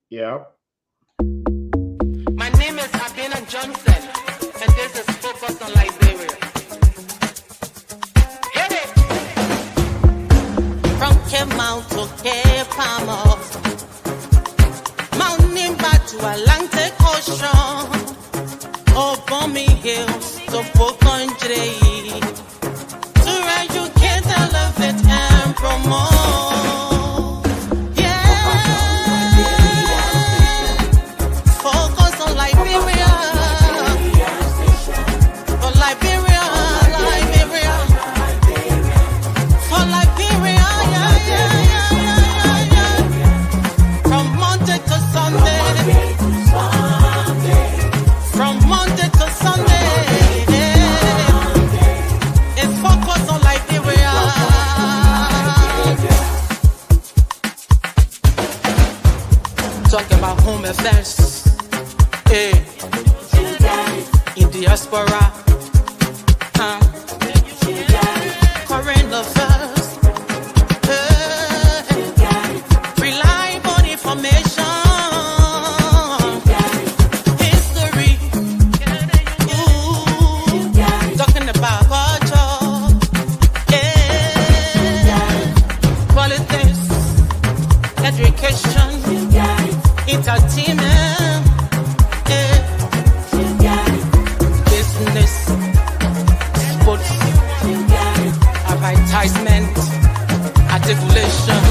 Yeah. My name is Abina Johnson, and this is Focus on Liberia. Hit it! From Kemau to Cape Palmas, Mount Nimba to Atlantic Ocean, Obomi Hills to Pokondre, to educate, elevate, and promote. Talking about home affairs, in diaspora, current affairs, reliable information, history, talking about culture, politics, education, entertainment, business, sports, advertisement, articulation.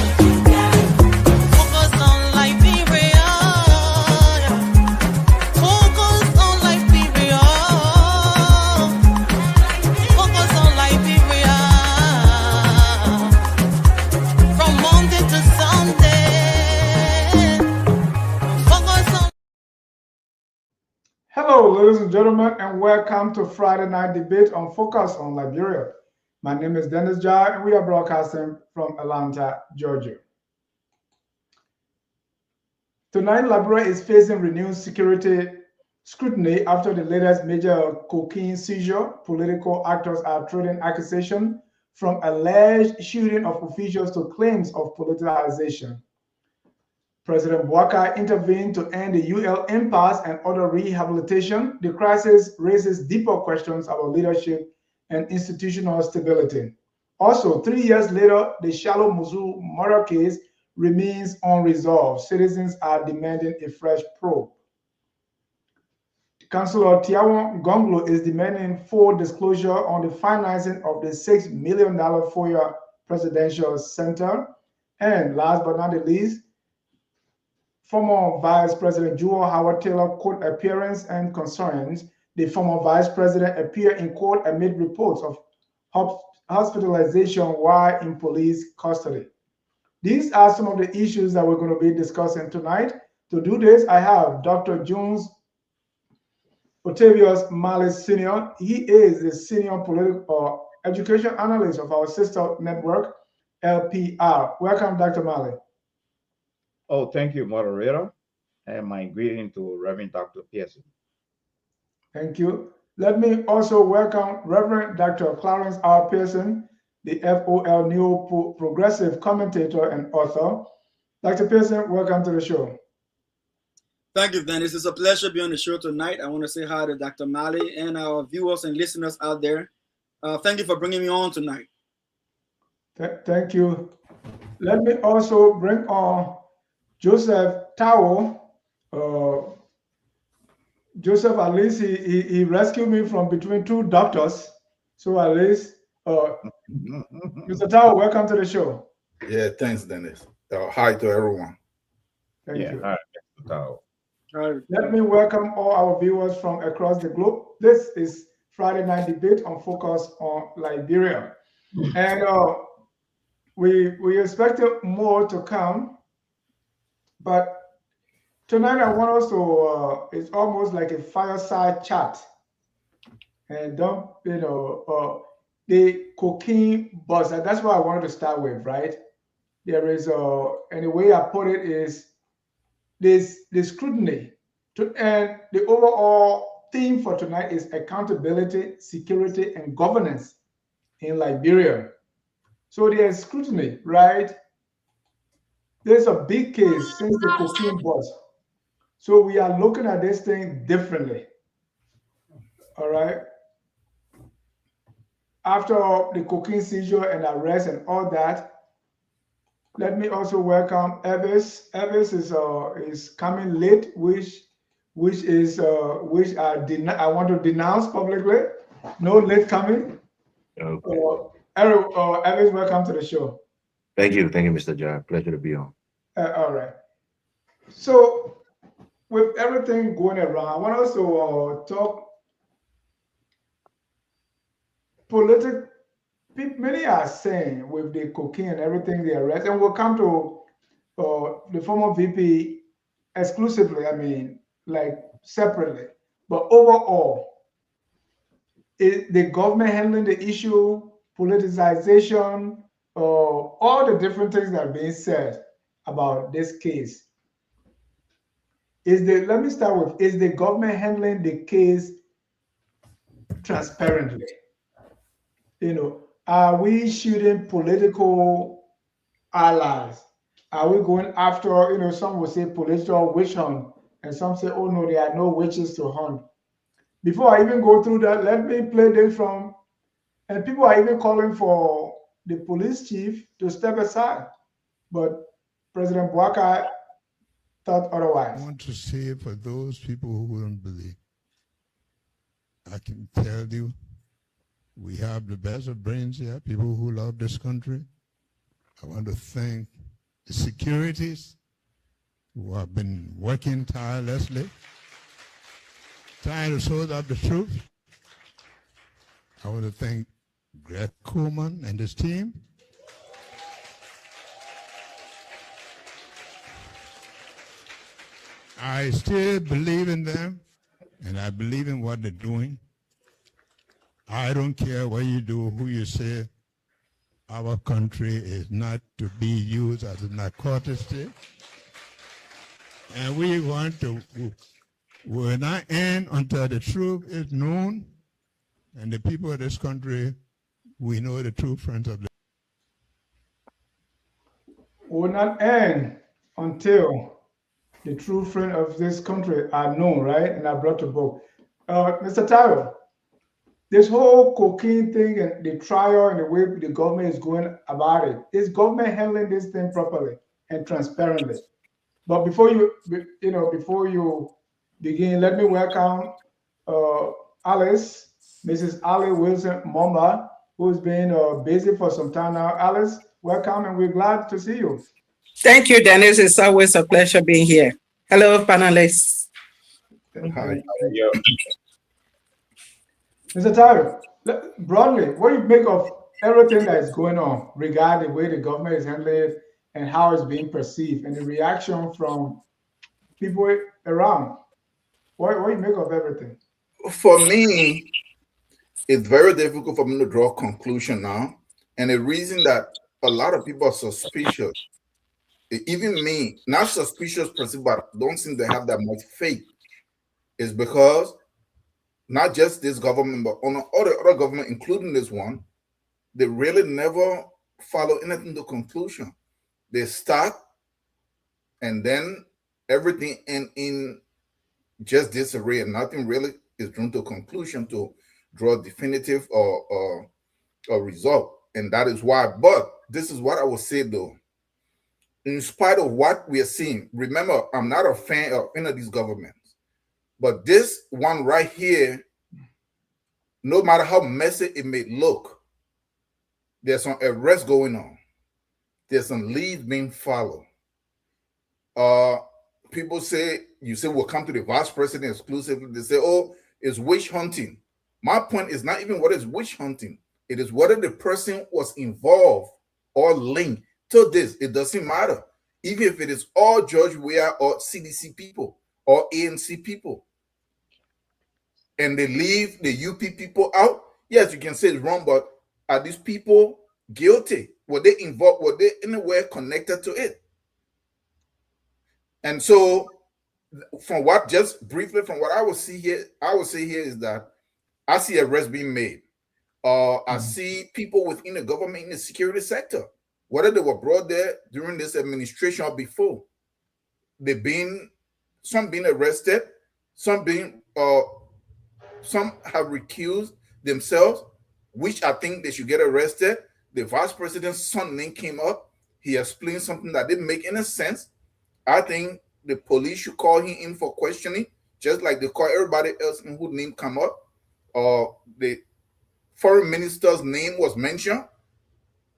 Focus on Liberia. Focus on Liberia. Focus on Liberia. From Monday to Sunday. Hello, ladies and gentlemen, and welcome to Friday Night Debate on Focus on Liberia. My name is Dennis Jai, and we are broadcasting from Atlanta, Georgia. Tonight, Liberia is facing renewed security scrutiny after the latest major cocaine seizure. Political actors are trading accusations from alleged shooting of officials to claims of politicization. President Bouaka intervened to end the UL impasse and order rehabilitation. The crisis raises deeper questions about leadership and institutional stability. Also, 3 years later, the Charloe Musu murder case remains unresolved. Citizens are demanding a fresh probe. Councillor Tiawon Gonglo is demanding full disclosure on the financing of the $6 million Foya Presidential Center. And last but not the least, former Vice President Jewel Howard Taylor court appearance and concerns. The former Vice President appeared in court amid reports of hospitalization while in police custody. These are some of the issues that we're going to be discussing tonight. To do this, I have Dr. Jones Otavius Mali Sr. He is the Senior Political Education Analyst of our sister network, LPR. Welcome, Dr. Mali. Oh, thank you, moderator, and my greeting to Reverend Dr. Pearson. Thank you. Let me also welcome Reverend Dr. Clarence R. Pearson, the FOL Neo-Progressive commentator and author. Dr. Pearson, welcome to the show. Thank you, Dennis. It's a pleasure to be on the show tonight. I want to say hi to Dr. Mali and our viewers and listeners out there. Thank you for bringing me on tonight. Thank you. Let me also bring on Joseph Tao. Joseph, at least he rescued me from between two doctors. So at least, Mr. Tao, welcome to the show. Yeah, thanks, Dennis. Hi to everyone. Thank you. Hi, Mr. Tao. Let me welcome all our viewers from across the globe. This is Friday Night Debate on Focus on Liberia. And we expected more to come, but tonight I want us to, it's almost like a fireside chat. And the cocaine bust, and that's what I wanted to start with, right? There is, and the way I put it is, this scrutiny. And the overall theme for tonight is accountability, security, and governance in Liberia. So there's scrutiny, right? There's a big case since the cocaine bust. So we are looking at this thing differently. All right. After the cocaine seizure and arrest and all that, let me also welcome Evis. Evis is coming late, I want to denounce publicly. No late coming. Okay. Eric, Evis, welcome to the show. Thank you, Mr. John. Pleasure to be on. All right. So with everything going around, I want us to talk politics. Many are saying with the cocaine and everything they arrest, and we'll come to the former VP exclusively, I mean, like separately. But overall, is the government handling the issue, politicization, all the different things that are being said about this case? Let me start with, is the government handling the case transparently? Are we shooting political allies? Are we going after, some will say political witch hunt, and some say, oh no, there are no witches to hunt. Before I even go through that, let me play this and people are even calling for the police chief to step aside. But President Bouaka thought otherwise. I want to say for those people who wouldn't believe, I can tell you, we have the best of brains here, people who love this country. I want to thank the securities who have been working tirelessly, trying to sort out the truth. I want to thank Greg Coleman and his team. I still believe in them, and I believe in what they're doing. I don't care what you do, who you say. Our country is not to be used as a narcotic state. And we will not end until the truth is known. And the people of this country, we know the true friends of the will not end until the true friends of this country are known, right? And are brought to book. Mr. Taro, this whole cocaine thing and the trial and the way the government is going about it, is government handling this thing properly and transparently? But before you begin, let me welcome Alice, Mrs. Ali Wilson Momba, who's been busy for some time now. Alice, welcome, and we're glad to see you. Thank you, Dennis. It's always a pleasure being here. Hello, panelists. Hi. Mr. Tyler, broadly, what do you make of everything that is going on regarding the way the government is handling it and how it's being perceived and the reaction from people around? What do you make of everything? For me, it's very difficult for me to draw a conclusion now. And the reason that a lot of people are suspicious, even me, not suspicious per se, but don't seem to have that much faith, is because not just this government, but on other government, including this one, they really never follow anything to conclusion. They start, and then everything in just disarray, and nothing really is drawn to a conclusion to draw a definitive or result. And that is why. But this is what I will say though. In spite of what we are seeing, remember, I'm not a fan of any of these governments, but this one right here, no matter how messy it may look, there's some arrest going on. There's some leads being followed. People say, you say, we'll come to the vice president exclusively. They say, oh, it's witch hunting. My point is not even what is witch hunting. It is whether the person was involved or linked to this. It doesn't matter. Even if it is all George Weah or CDC people or ANC people, and they leave the UP people out, yes, you can say it's wrong, but are these people guilty? Were they involved? Were they anywhere connected to it? And so, from what, just briefly, from what I will see here, is that I see arrests being made. I see people within the government in the security sector, whether they were brought there during this administration or before, they've been some being arrested, some being some have recused themselves, which I think they should get arrested. The vice president's son name came up. He explained something that didn't make any sense. I think the police should call him in for questioning, just like they call everybody else in whose name come up. The foreign minister's name was mentioned.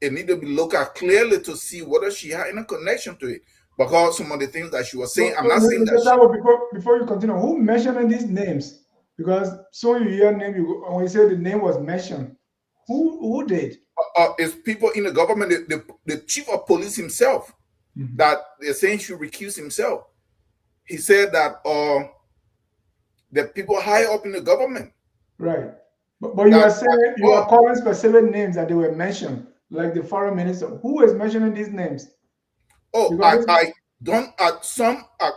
It needed to be looked at clearly to see whether she had any connection to it. Because some of the things that she was saying, I'm not saying that. Before you continue, who mentioned these names? Because so you hear name, when you say the name was mentioned, who did? It's people in the government, the chief of police himself, that they're saying should recuse himself. He said that the people high up in the government. Right. But you are saying you are calling specific names that they were mentioned, like the foreign minister. Who is mentioning these names? Oh, I don't. Some are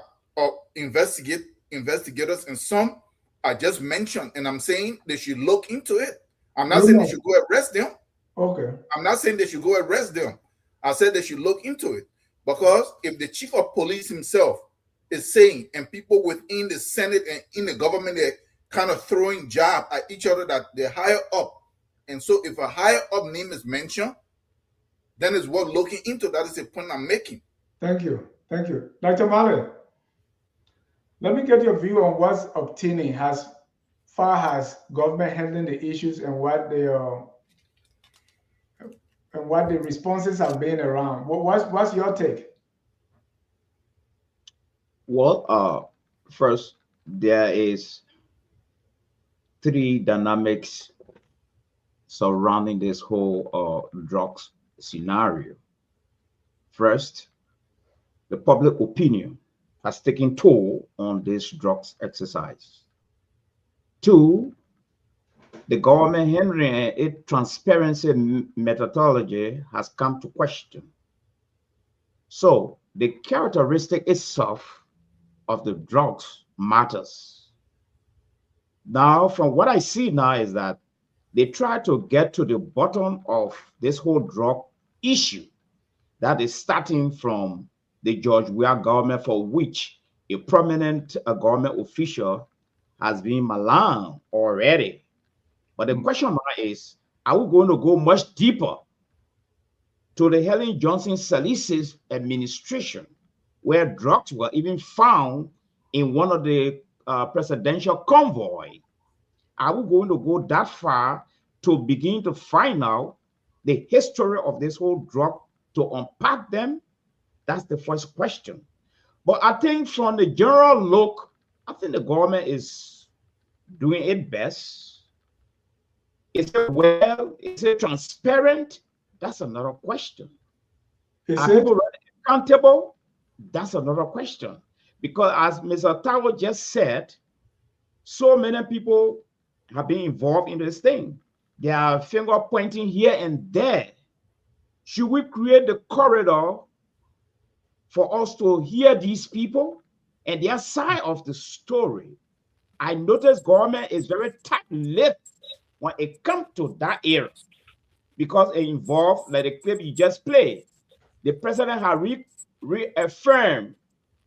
investigators, and some are just mentioned. And I'm saying they should look into it. I'm not saying they should go arrest them. Okay. I'm not saying they should go arrest them. I said they should look into it, because if the chief of police himself is saying, and people within the Senate and in the government, they're kind of throwing jab at each other, that they're higher up. And so if a higher up name is mentioned, then it's worth looking into. That is the point I'm making. Thank you. Thank you. Dr. Malley, let me get your view on what's obtaining as far as government handling the issues and what they are and what the responses have been around. What's your take? Well, first, there is three dynamics surrounding this whole drugs scenario. First, the public opinion has taken toll on this drugs exercise. Two, the government handling its transparency methodology has come to question. So the characteristic itself of the drugs matters. Now, from what I see now is that they try to get to the bottom of this whole drug issue that is starting from the George Weah government, for which a prominent government official has been maligned already. But the question now is, are we going to go much deeper to the Helen Johnson Sirleaf's administration, where drugs were even found in one of the presidential convoy? Are we going to go that far to begin to find out the history of this whole drug, to unpack them? That's the first question. But I think from the general look, I think the government is doing its best. Is it well? Is it transparent? That's another question. Are people accountable? That's another question. Because as Mr. Tawo just said, so many people have been involved in this thing. They are finger pointing here and there. Should we create the corridor for us to hear these people and their side of the story? I notice government is very tight-lipped when it comes to that area, because it involves, like the clip you just played, the president has reaffirmed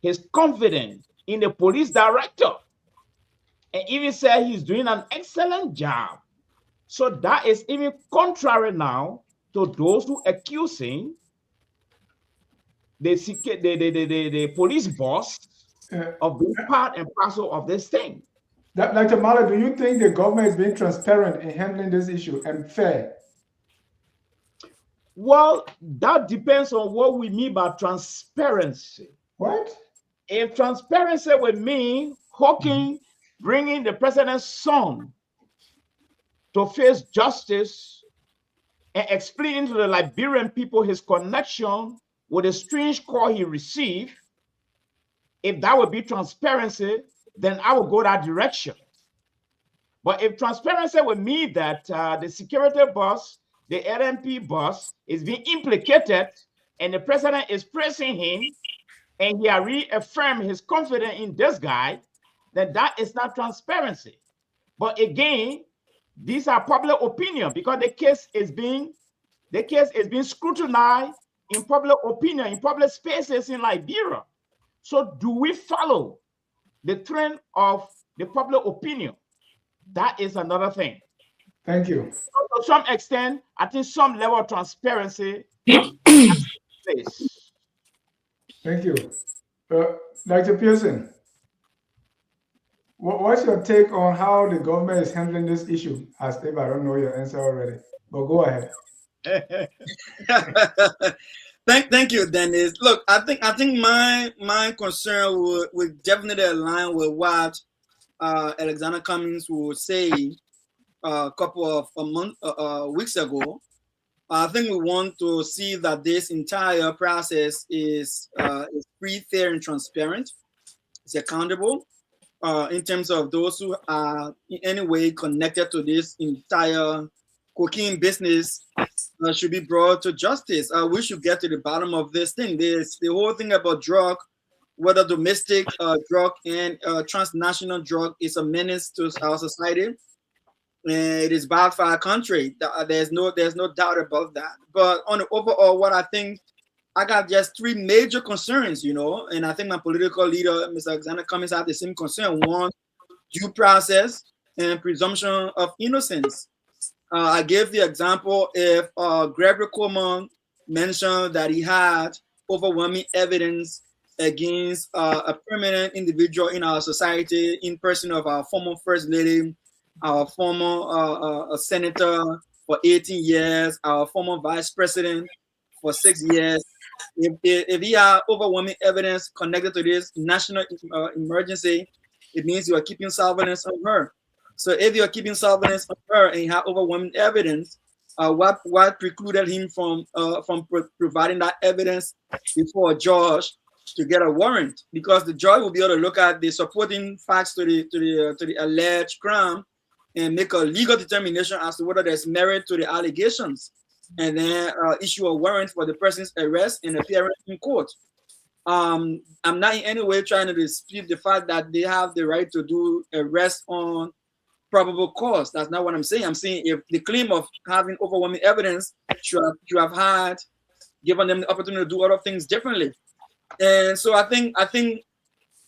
his confidence in the police director and even said he's doing an excellent job. So that is even contrary now to those who accuse him, the police boss, of being part and parcel of this thing. Dr. Malley, do you think the government is being transparent in handling this issue and fair? Well, that depends on what we mean by transparency. What? If transparency would mean Hawking bringing the president's son to face justice and explaining to the Liberian people his connection with a strange call he received, if that would be transparency, then I would go that direction. But if transparency would mean that the security boss, the LMP boss, is being implicated and the president is praising him and he has reaffirmed his confidence in this guy, then that is not transparency. But again, these are public opinion, because the case is being scrutinized in public opinion, in public spaces in Liberia. So do we follow the trend of the public opinion. That is another thing. Thank you. So to some extent, I think some level of transparency has taken place. Thank you. Dr. Pearson, what's your take on how the government is handling this issue? As if I don't know your answer already, but go ahead. Thank you, Dennis. Look, I think my concern would definitely align with what Alexander Cummings would say a couple of weeks ago. I think we want to see that this entire process is free, fair, and transparent. It's accountable in terms of those who are in any way connected to this entire cocaine business should be brought to justice. We should get to the bottom of this thing. There's the whole thing about drug, whether domestic drug and transnational drug, is a menace to our society. And it is bad for our country. There's no doubt about that. But on the overall, what I think, I got just three major concerns, and I think my political leader, Mr. Alexander Cummings, had the same concern. One, due process and presumption of innocence. I gave the example if Gregory Coleman mentioned that he had overwhelming evidence against a permanent individual in our society, in person of our former First Lady, our former senator for 18 years, our former vice president for 6 years. If he had overwhelming evidence connected to this national emergency, it means you are keeping surveillance on her. So if you are keeping surveillance on her and you have overwhelming evidence, what precluded him from providing that evidence before a judge to get a warrant? Because the judge will be able to look at the supporting facts to the alleged crime and make a legal determination as to whether there's merit to the allegations, and then issue a warrant for the person's arrest and appearance in court. I'm not in any way trying to dispute the fact that they have the right to do arrest on probable cause. That's not what I'm saying. I'm saying if the claim of having overwhelming evidence should have had given them the opportunity to do other things differently. And so I think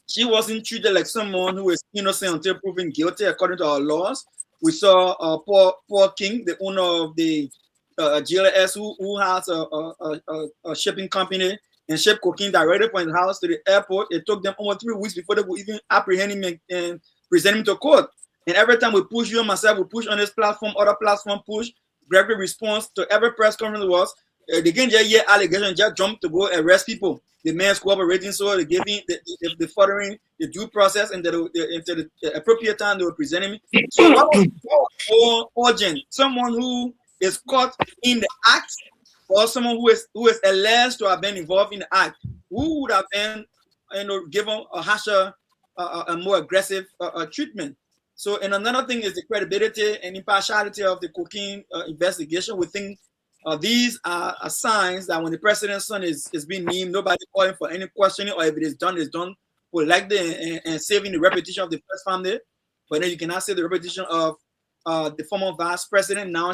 she wasn't treated like someone who is innocent until proven guilty according to our laws. We saw Paul King, the owner of the GLS, who has a shipping company and shipped cocaine directly from his house to the airport. It took them almost 3 weeks before they could even apprehend him and present him to court. And every time we push, you and myself, we push on this platform, other platform push. Gregory's response to every press conference was, they can't just hear allegations, just jump to go arrest people. The man's cooperating, so they give him the furthering the due process, and into the appropriate time they were presenting me. So what was more urgent? Someone who is caught in the act, or someone who is alleged to have been involved in the act, who would have been given a harsher, a more aggressive treatment? So, and another thing is the credibility and impartiality of the cocaine investigation. We think these are signs that when the president's son is being named, nobody calling for any questioning, or if it is done politely and saving the reputation of the first family. But then you cannot save the reputation of the former vice president. Now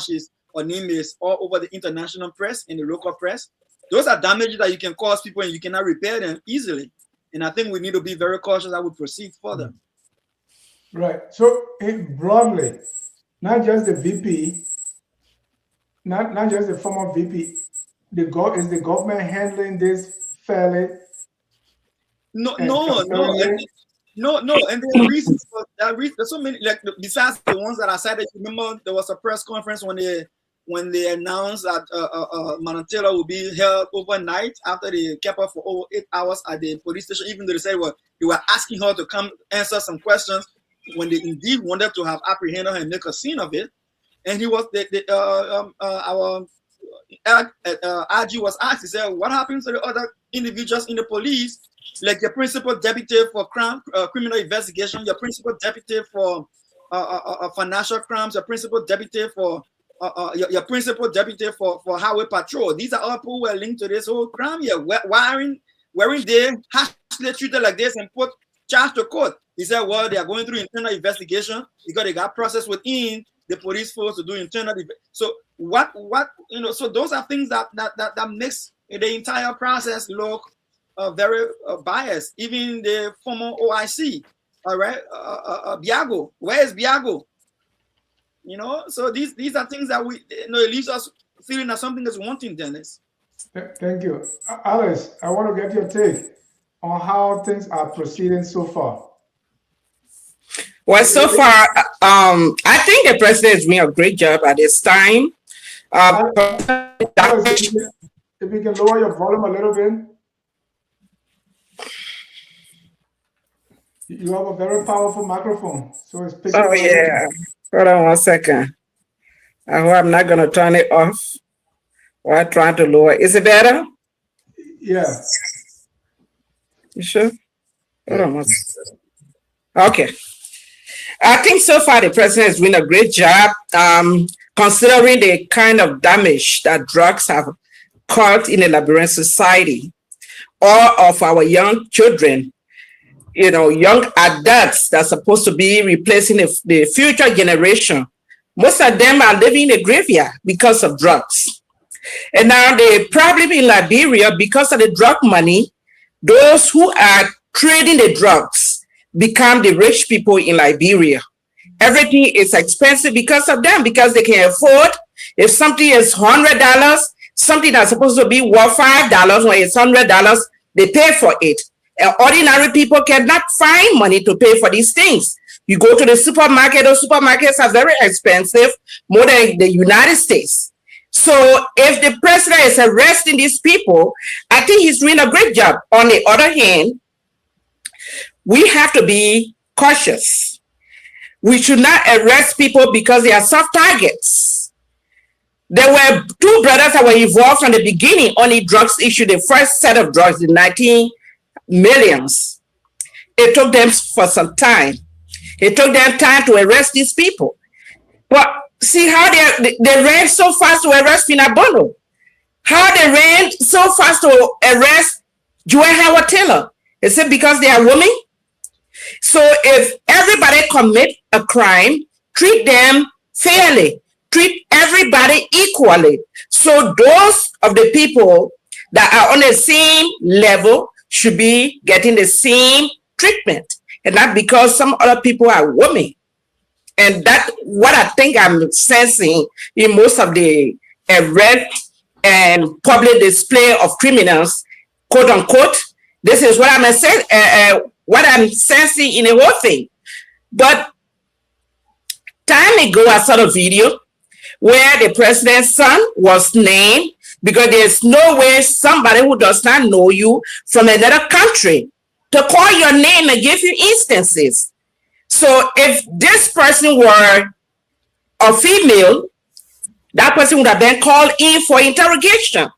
her name is all over the international press and the local press. Those are damages that you can cause people and you cannot repair them easily. And I think we need to be very cautious as we proceed further. Right. So broadly, not just the VP, not just the former VP, is the government handling this fairly? No. And the reasons for that, there's so many, like besides the ones that I cited. Remember, there was a press conference when they announced that Manatela will be held overnight after they kept her for over 8 hours at the police station, even though they said they were asking her to come answer some questions when they indeed wanted to have apprehended her and make a scene of it. And he was our RG was asked, he said, what happens to the other individuals in the police, like your principal deputy for criminal investigation, your principal deputy for financial crimes, your principal deputy for your principal deputy for highway patrol? These are all people who are linked to this whole crime here. Wearing they harshly treated like this and put charged to court? He said, well, they are going through internal investigation because they got process within the police force to do internal. So so those are things that makes the entire process look very biased. Even the former OIC, All right, Biago. Where is Biago? You know, so these are things that it leaves us feeling that something is wanting, Dennis. Thank you. Alice, I want to get your take on how things are proceeding so far. Well, so far, I think the president is doing a great job at this time. Alice, if you can lower your volume a little bit. You have a very powerful microphone, so it's picking. Oh, yeah. Hold on 1 second. I hope I'm not going to turn it off while trying to lower. Is it better? Yeah. You sure? Hold on 1 second. Okay. I think so far the president is doing a great job, considering the kind of damage that drugs have caused in the Liberian society. All of our young children, you know, young adults that's supposed to be replacing the future generation. Most of them are living in the graveyard because of drugs. And now the problem in Liberia, because of the drug money, those who are trading the drugs become the rich people in Liberia. Everything is expensive because of them, because they can afford. If something is $100, something that's supposed to be worth $5, when it's $100, they pay for it. Ordinary people cannot find money to pay for these things. You go to the supermarket, those supermarkets are very expensive, more than the United States. So if the president is arresting these people, I think he's doing a great job. On the other hand, we have to be cautious. We should not arrest people because they are soft targets. There were two brothers that were involved from the beginning on the drugs issue, the first set of drugs, the 19 millions. It took them for some time. It took them time to arrest these people. But see how they ran so fast to arrest Finabono. How they ran so fast to arrest Joy Howard Taylor. Is it because they are women? So if everybody commit a crime, treat them fairly. Treat everybody equally. So those of the people that are on the same level should be getting the same treatment, and not because some other people are women. And that's what I think I'm sensing in most of the arrest and public display of criminals, quote unquote. This is what I'm sensing in the whole thing. But time ago, I saw a video where the president's son was named, because there's no way somebody who does not know you from another country to call your name and give you instances. So if this person were a female, that person would have been called in for interrogation.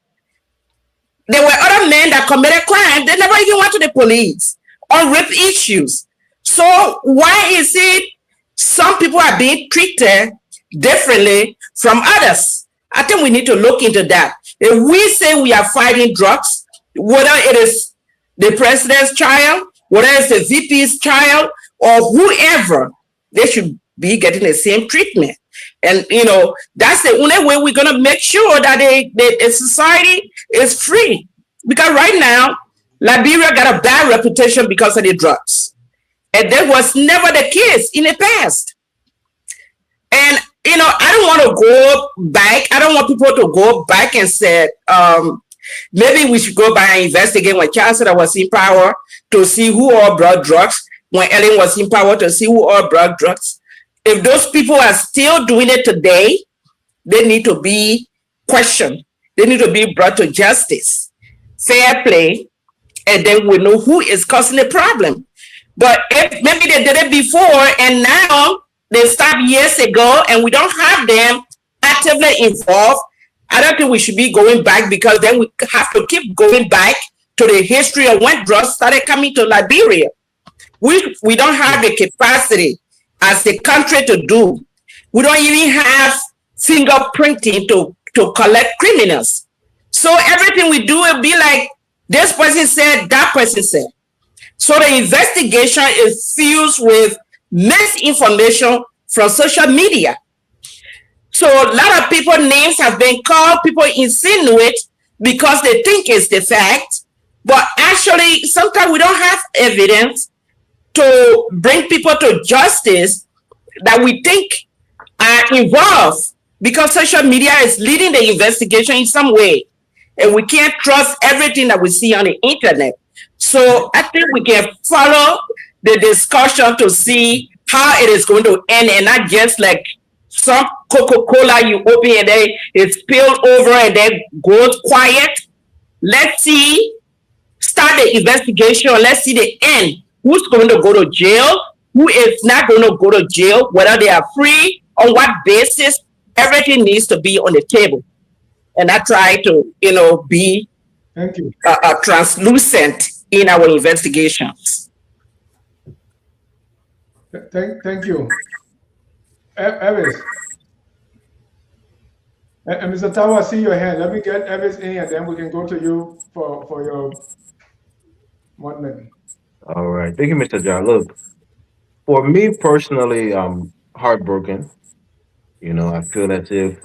There were other men that committed crime. They never even went to the police on rape issues. So why is it some people are being treated differently from others? I think we need to look into that. If we say we are fighting drugs, whether it is the president's child, whether it's the VP's child, or whoever, they should be getting the same treatment. And, you know, that's the only way we're going to make sure that the society is free. Because right now, Liberia got a bad reputation because of the drugs. And that was never the case in the past. And, you know, I don't want to go back. I don't want people to go back and say, maybe we should go back and investigate when Charles was in power to see who all brought drugs, when Ellen was in power to see who all brought drugs. If those people are still doing it today, they need to be questioned. They need to be brought to justice, fair play, and then we know who is causing the problem. But if maybe they did it before and now they stopped years ago and we don't have them actively involved, I don't think we should be going back, because then we have to keep going back to the history of when drugs started coming to Liberia. We don't have the capacity as a country to do. We don't even have fingerprinting to collect criminals. So everything we do will be like, this person said, that person said. So the investigation is fused with misinformation from social media. So a lot of people's names have been called, people insinuate because they think it's the fact, but actually sometimes we don't have evidence to bring people to justice that we think are involved, because social media is leading the investigation in some way, and we can't trust everything that we see on the internet. So I think we can follow the discussion to see how it is going to end, and not just like some Coca-Cola you open and then it spills over and then goes quiet. Let's see, start the investigation. Let's see the end. Who's going to go to jail? Who is not going to go to jail? Whether they are free, on what basis? Everything needs to be on the table. And I try to, be Thank you. translucent in our investigations. Thank you. Evis. And Mr. Tawa, I see your hand. Let me get Evis in, and then we can go to you for your 1 minute. All right. Thank you, Mr. John. Look, for me personally, I'm heartbroken. I feel as if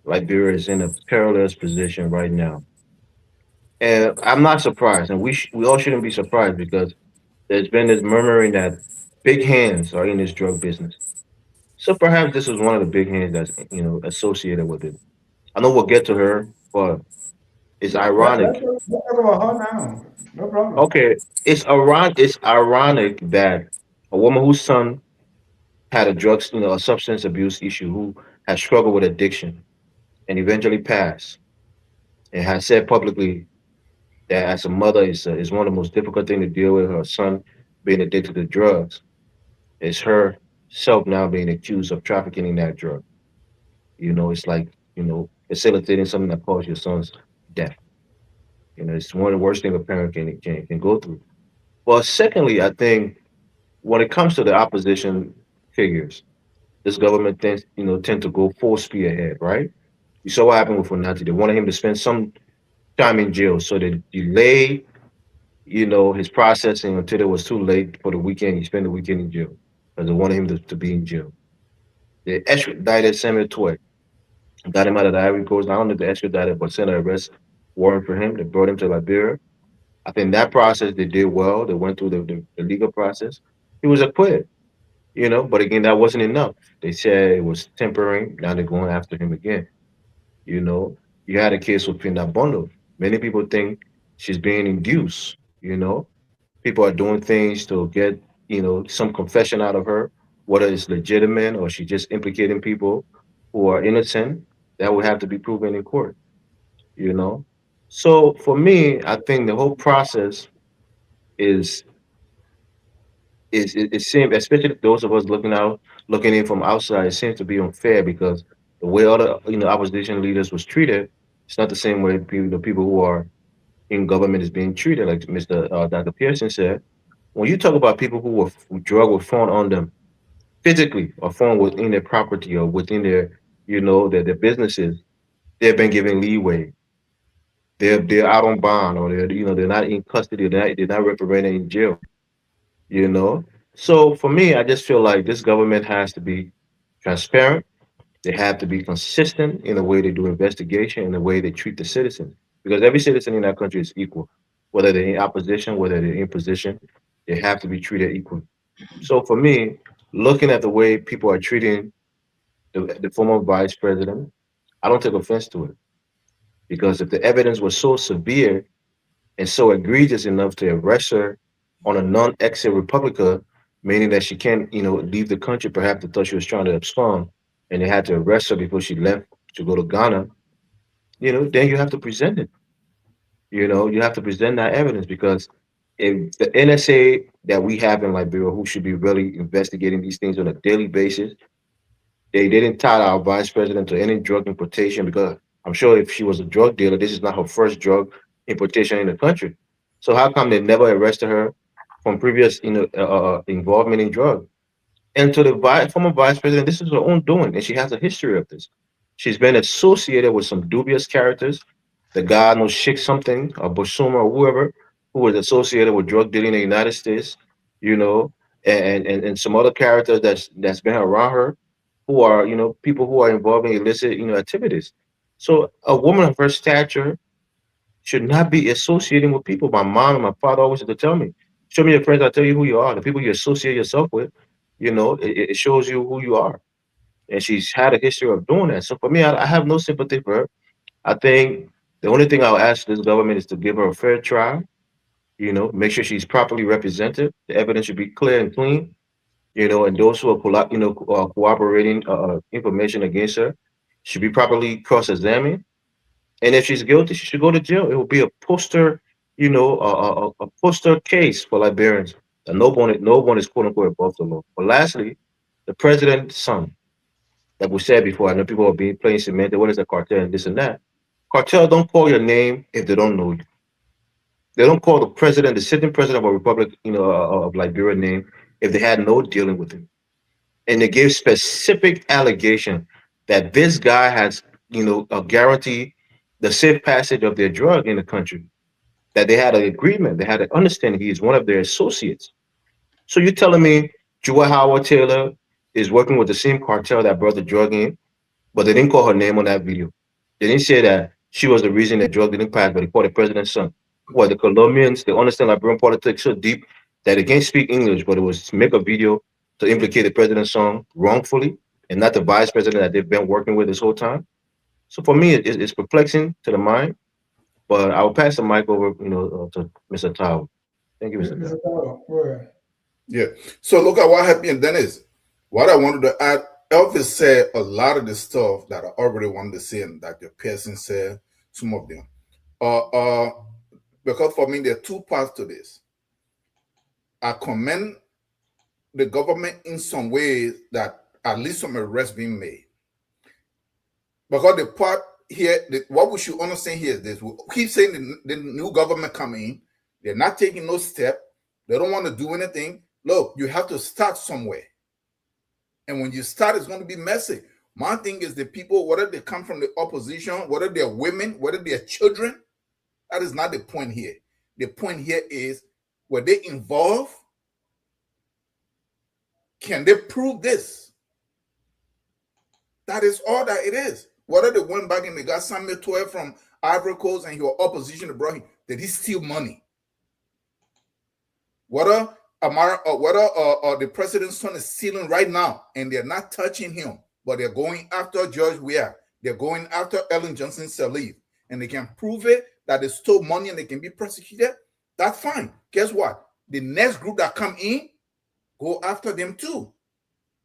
Liberia is in a perilous position right now. And I'm not surprised, and we all shouldn't be surprised because there's been this murmuring that big hands are in this drug business. So perhaps this is one of the big hands that's associated with it. I know we'll get to her, but it's ironic. Let's talk about her now. No problem. Okay, it's ironic. It's ironic that a woman whose son had a substance abuse issue, who has struggled with addiction and eventually passed, and has said publicly that as a mother is one of the most difficult things to deal with. Her son being addicted to drugs is herself now being accused of trafficking in that drug. It's like facilitating something that caused your son's death. It's one of the worst things a parent can go through. Well, secondly, I think when it comes to the opposition figures, this government tend to go full speed ahead, right? You saw what happened with Funati. They wanted him to spend some time in jail, so they delayed, his processing until it was too late for the weekend. He spent the weekend in jail because they wanted him to be in jail. They extradited Samuel Toy, got him out of the Ivory Coast. Not only they extradited, but sent an arrest warrant for him. They brought him to Liberia. I think that process they did well. They went through the legal process. He was acquitted, but again, that wasn't enough. They said it was temporary. Now they're going after him again. You know, you had a case with Pinda Bondo. Many people think she's being induced. People are doing things to get, some confession out of her, whether it's legitimate or she's just implicating people who are innocent. That would have to be proven in court, you know. So for me, I think the whole process is it seems, especially those of us looking in from outside, it seems to be unfair because the way other opposition leaders was treated, it's not the same way the people who are in government is being treated. Like Mr. Dr. Pearson said, when you talk about people who drug were found on them physically or found within their property or within their their businesses, they've been given leeway. They're out on bond, or they're not in custody. They're not reprimanted in jail. you know. So for me, I just feel like this government has to be transparent. They have to be consistent in the way they do investigation and the way they treat the citizens. Because every citizen in that country is equal, whether they're in opposition, whether they're in position, they have to be treated equally. So for me, looking at the way people are treating the former vice president, I don't take offense to it. Because if the evidence was so severe and so egregious enough to arrest her on a non-exit Republica, meaning that she can't, leave the country, perhaps they thought she was trying to abscond, and they had to arrest her before she left to go to Ghana, then you have to present it. You have to present that evidence because if the NSA that we have in Liberia, who should be really investigating these things on a daily basis, they didn't tie our vice president to any drug importation because I'm sure if she was a drug dealer, this is not her first drug importation in the country. So how come they never arrested her from previous, involvement in drugs? And to the former vice president, this is her own doing, and she has a history of this. She's been associated with some dubious characters. The guy, no Sheikh something, or Bosuma, or whoever, who was associated with drug dealing in the United States, and some other characters that's been around her, who are, people who are involved in illicit, activities. So a woman of her stature should not be associating with people. My mom and my father always used to tell me, Show me your friends, I'll tell you who you are. The people you associate yourself with, it shows you who you are. And she's had a history of doing that. So for me, I have no sympathy for her. I think the only thing I'll ask this government is to give her a fair trial. Make sure she's properly represented. The evidence should be clear and clean. And those who are, cooperating information against her should be properly cross-examined. And if she's guilty, she should go to jail. It will be a poster, a poster case for Liberians. And no one is quote unquote above the law. But lastly, the president's son, like we said before, I know people are being playing cement. What is a cartel and this and that? Cartel don't call your name if they don't know you. They don't call the president, the sitting president of a republic, of Liberia name if they had no dealing with him. And they gave specific allegation that this guy has, a guarantee the safe passage of their drug in the country. That they had an agreement, they had an understanding he is one of their associates. So you're telling me Jua Howard Taylor is working with the same cartel that brought the drug in, but they didn't call her name on that video. They didn't say that she was the reason the drug didn't pass, but they called the president's son. What, the Colombians, they understand Liberian politics so deep that they can't speak English, but it was to make a video to implicate the president's son wrongfully and not the vice president that they've been working with this whole time. So for me, it's perplexing to the mind, but I will pass the mic over, to Mr. Tao. Thank you, Mr. Tao. Yeah. So look at what happened, Dennis. What I wanted to add, Elvis said a lot of the stuff that I already wanted to say, and Dr. Pearson said some of them. Because for me, there are two parts to this. I commend the government in some ways that at least some arrests being made. Because the part here, what we should understand here is this. We keep saying the new government coming in, they're not taking no step. They don't want to do anything. Look, you have to start somewhere. And when you start, it's going to be messy. My thing is the people, whether they come from the opposition, whether they're women, whether they're children, that is not the point here. The point here is, were they involved? Can they prove this? That is all that it is. Whether they went back and they got Samuel 12 from Ivory Coast and your opposition to brought him, did he steal money? Whether the president's son is stealing right now and they're not touching him, but they're going after George Weah, they're going after Ellen Johnson Sirleaf, and they can prove it that they stole money and they can be prosecuted, that's fine. Guess what? The next group that come in, go after them too.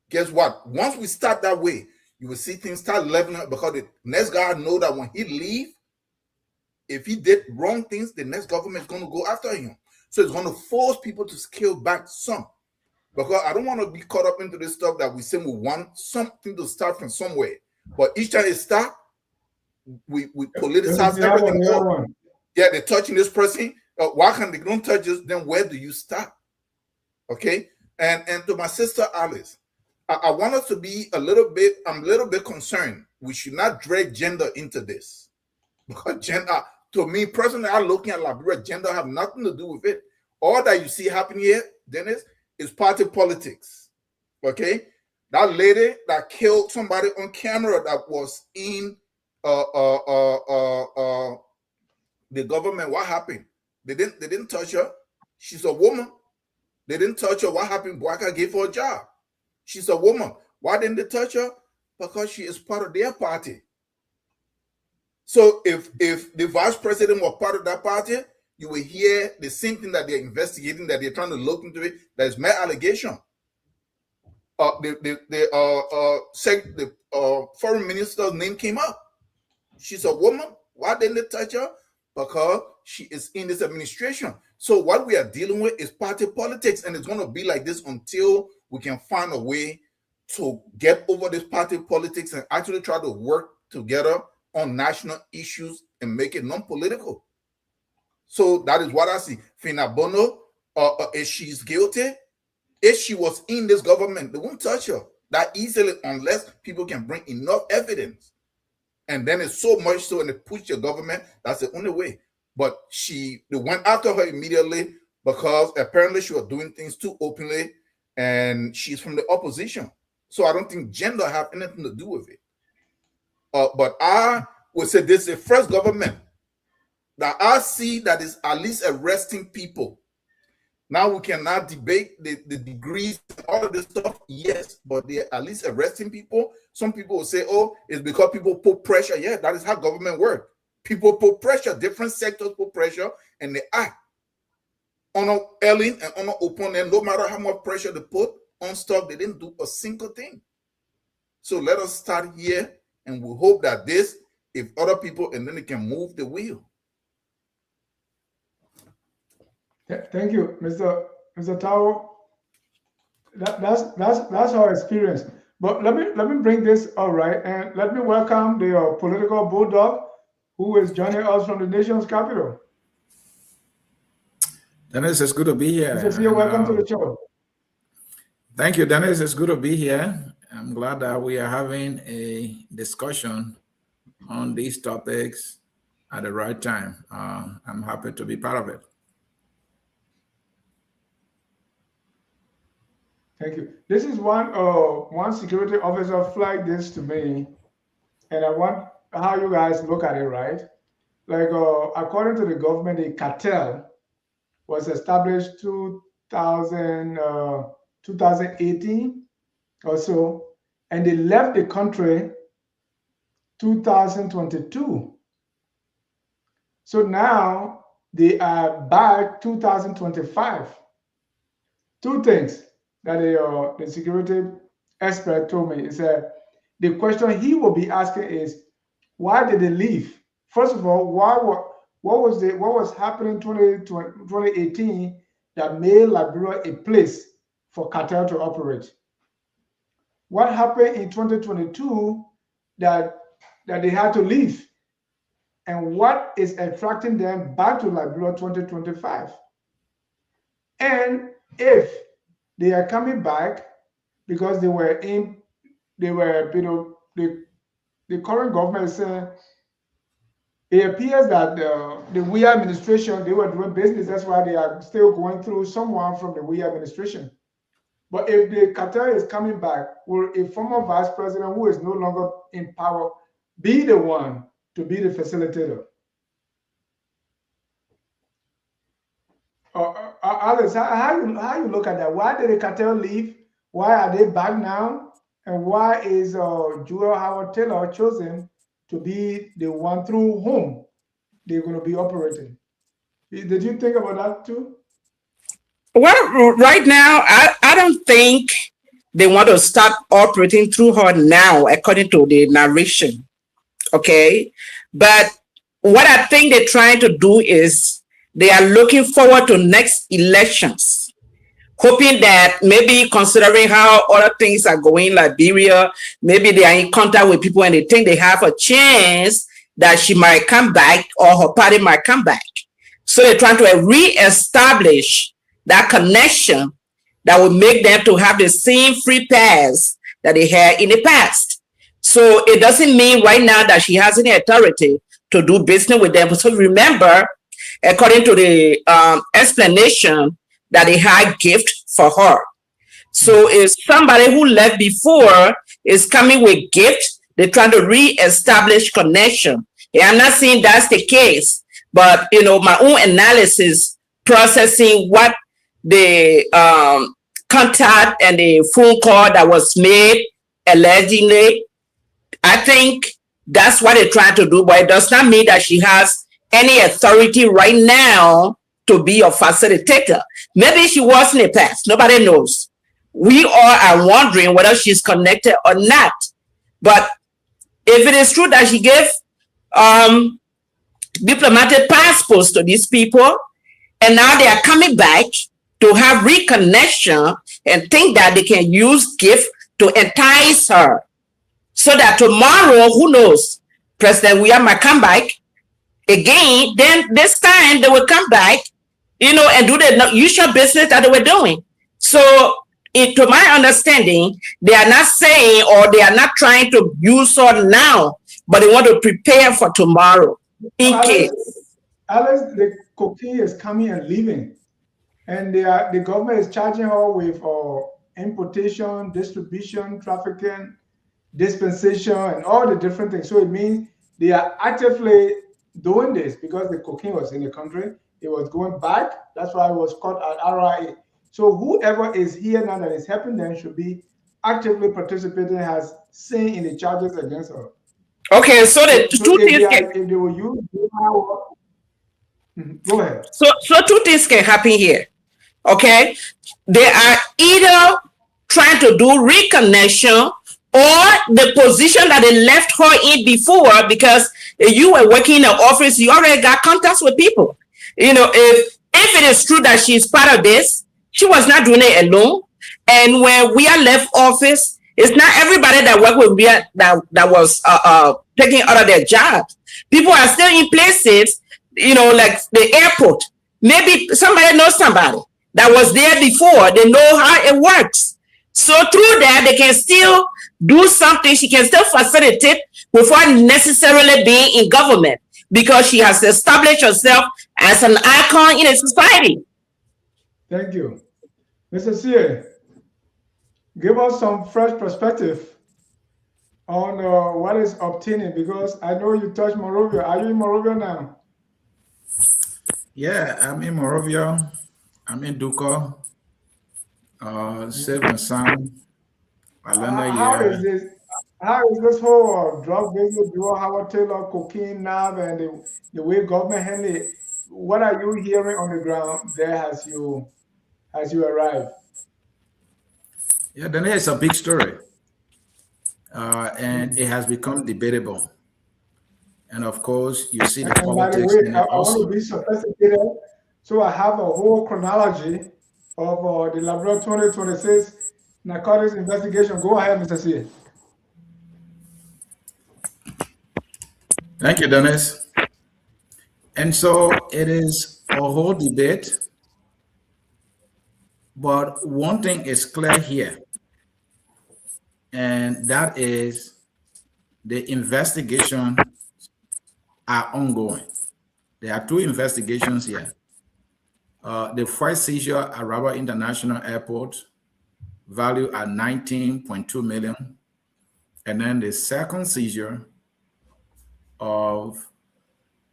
Guess what? Once we start that way, you will see things start leveling up, because the next guy know that when he leave, if he did wrong things, the next government is going to go after him. So it's going to force people to scale back some. Because I don't want to be caught up into this stuff that we say we want something to start from somewhere. But each time it starts, we politicize everything. Yeah, they're touching this person. Why can't they don't touch us? Then where do you stop? Okay. And to my sister Alice, I want us to be I'm a little bit concerned. We should not drag gender into this. Because gender, to me personally, I'm looking at Liberia, gender have nothing to do with it. All that you see happening here, Dennis, is party politics. Okay? That lady that killed somebody on camera that was in the government, what happened? They didn't touch her. She's a woman. They didn't touch her. What happened? Boaka gave her a job. She's a woman. Why didn't they touch her? Because she is part of their party. So if the vice president were part of that party, you will hear the same thing that they're investigating, that they're trying to look into it. That is mere allegation. The foreign minister's name came up. She's a woman. Why didn't they touch her? Because she is in this administration. So what we are dealing with is party politics, and it's going to be like this until we can find a way to get over this party politics and actually try to work together on national issues and make it non-political. So that is what I see. Fina Bono, if she's guilty, if she was in this government, they won't touch her that easily unless people can bring enough evidence. And then it's so much so, and they push the government, that's the only way. But they went after her immediately because apparently she was doing things too openly, and she's from the opposition. So I don't think gender have anything to do with it. But I would say this is the first government that I see that is at least arresting people Now we cannot debate the degrees and all of this stuff. Yes, but they're at least arresting people. Some people will say, oh, it's because people put pressure. Yeah, that is how government works. People put pressure, different sectors put pressure, and they act on an alien and on an opponent. No matter how much pressure they put on stuff, they didn't do a single thing. So let us start here, and we hope that this, if other people, and then they can move the wheel. Thank you, Mr. Tao. That's our experience. But let me bring this all right, and let me welcome the political bulldog who is joining us from the nation's capital. Dennis, it's good to be here. Mr. Foya, welcome to the show. Thank you, Dennis. It's good to be here. I'm glad that we are having a discussion on these topics at the right time. I'm happy to be part of it. Thank you. This is one security officer flagged this to me, and I want how you guys look at it, right? Like according to the government, a cartel was established 2018 or so, and they left the country 2022. So now they are back 2025. Two things that the security expert told me. He said the question he will be asking is, why did they leave? First of all, what was happening in 2018 that made Liberia a place for cartel to operate? What happened in 2022 that they had to leave? And what is attracting them back to Liberia 2025? And if they are coming back because the current government is saying, it appears that the Foya administration, they were doing business. That's why they are still going through someone from the Foya administration. But if the cartel is coming back, will a former vice president who is no longer in power be the one to be the facilitator? Alex, how you look at that? Why did the cartel leave? Why are they back now? And why is Jewel Howard Taylor chosen to be the one through whom they're going to be operating? Did you think about that too? Well, right now, I don't think they want to start operating through her now, according to the narration. Okay. But what I think they're trying to do is they are looking forward to next elections, hoping that maybe considering how other things are going in Liberia, maybe they are in contact with people and they think they have a chance that she might come back or her party might come back. So they're trying to re-establish that connection that will make them to have the same free pass that they had in the past. So it doesn't mean right now that she has any authority to do business with them. So remember, according to the explanation, that they had gift for her. So if somebody who left before is coming with gift, they're trying to re-establish connection. And I'm not saying that's the case, but my own analysis, processing what the contact and the phone call that was made allegedly, I think that's what they're trying to do, but it does not mean that she has any authority right now to be a facilitator. Maybe she was in the past. Nobody knows. We all are wondering whether she's connected or not. But if it is true that she gave diplomatic passports to these people, and now they are coming back to have reconnection and think that they can use gift to entice her, so that tomorrow, who knows, President Foya might come back again, then this time they will come back, and do the usual business that they were doing. So, to my understanding, they are not saying, or they are not trying to use her now, but they want to prepare for tomorrow. Alex, the cocaine is coming and leaving, and the government is charging her with importation, distribution, trafficking, dispensation, and all the different things. So it means they are actively doing this because the cocaine was in the country. it was going back. That's why it was caught at RIA. So whoever is here now that is helping them should be actively participating, has say in the charges against her. Okay, so the So two if things they, can, are, if they will use power, go ahead. so two things can happen here. Okay, they are either trying to do reconnection or the position that they left her in before, because you were working in the office, you already got contacts with people. You know, if it is true that she's part of this, she was not doing it alone. And when we are left office, it's not everybody that worked with we that was taking out of their jobs. People are still in places, you know, like the airport. Maybe somebody knows somebody that was there before. They know how it works. So through that, they can still do something. She can still facilitate without necessarily being in government, because she has established herself as an icon in a society. Thank you. Mr. C.A., give us some fresh perspective on what is obtaining, because I know you touched Morovia. Are you in Morovia now? Yeah, I'm in Morovia. I'm in Duco. Safe and sound. How is this? How is this whole drug business, Howard Taylor, cocaine now, and the way government handle it? What are you hearing on the ground there as you arrive? Yeah, then it's a big story. And it has become debatable. And of course, you see the And by the politics way, in I it want to also. be sophisticated, so I have a whole chronology of the Liberia 2026 narcotics investigation. Go ahead, Mr. C. Thank you, Dennis. And so it is a whole debate. But one thing is clear here, and that is the investigation are ongoing. There are two investigations here. The first seizure at Rabat International Airport, valued at 19.2 million. And then the second seizure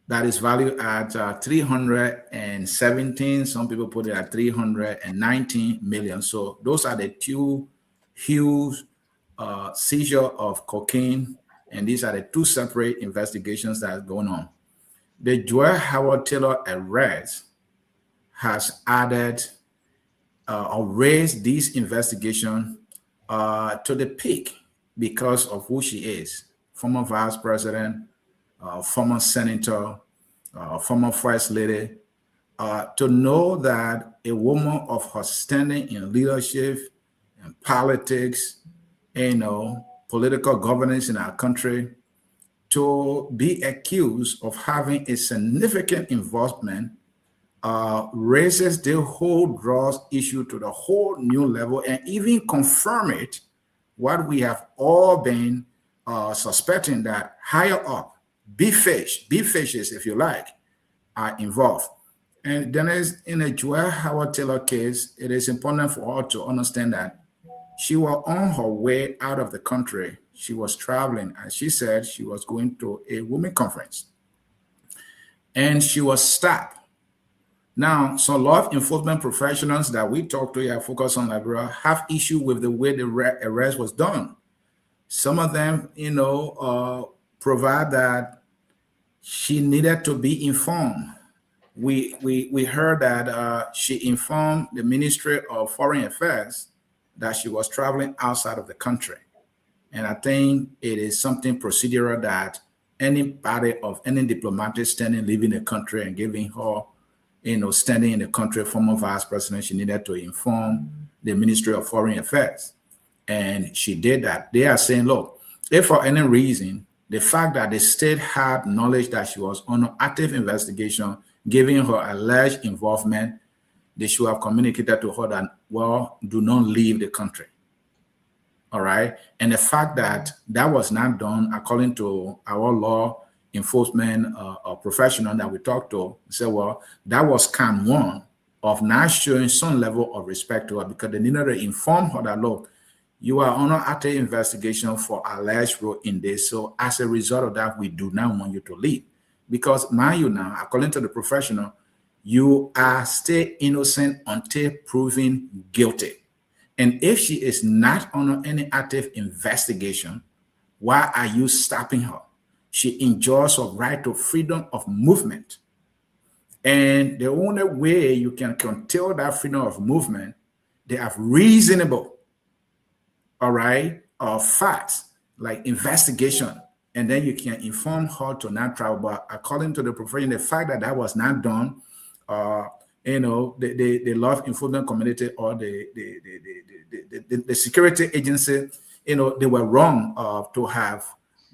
that is valued at 317. Some people put it at 319 million. So those are the two huge seizure of cocaine, and these are the two separate investigations that are going on. The Joel Howard Taylor arrest has added or raised this investigation to the peak because of who she is: former vice president, former senator, former first lady. To know that a woman of her standing in leadership and politics, political governance in our country, to be accused of having a significant involvement raises the whole drugs issue to the whole new level, and even confirm it what we have all been suspecting, that higher up, big fishes, if you like, are involved. And then in a Joel Howard Taylor case, it is important for all to understand that she was on her way out of the country. She was traveling, and she said she was going to a women conference, and she was stopped. Now, some law enforcement professionals that we talk to here, focus on Liberia, have issue with the way the arrest was done. Some of them, provide that she needed to be informed. We heard that she informed the Ministry of Foreign Affairs that she was traveling outside of the country. And I think it is something procedural that anybody of any diplomatic standing leaving the country and giving her, standing in the country, former vice president, she needed to inform the Ministry of Foreign Affairs. And she did that. They are saying, look, if for any reason, the fact that the state had knowledge that she was on an active investigation, giving her alleged involvement, they should have communicated to her that, well, do not leave the country. All right. And the fact that that was not done, according to our law enforcement professional that we talked to, said, well, that was count one of not showing some level of respect to her, because they needed to inform her that, look, you are on an active investigation for alleged role in this. So as a result of that, we do not want you to leave. Because mind you now, according to the professional, you are still innocent until proven guilty. And if she is not under any active investigation, why are you stopping her? She enjoys her right to freedom of movement. And the only way you can curtail that freedom of movement, they have reasonable, all right, facts like investigation, and then you can inform her to not travel. But according to the profession, the fact that that was not done, the law enforcement community or the security agency, they were wrong to have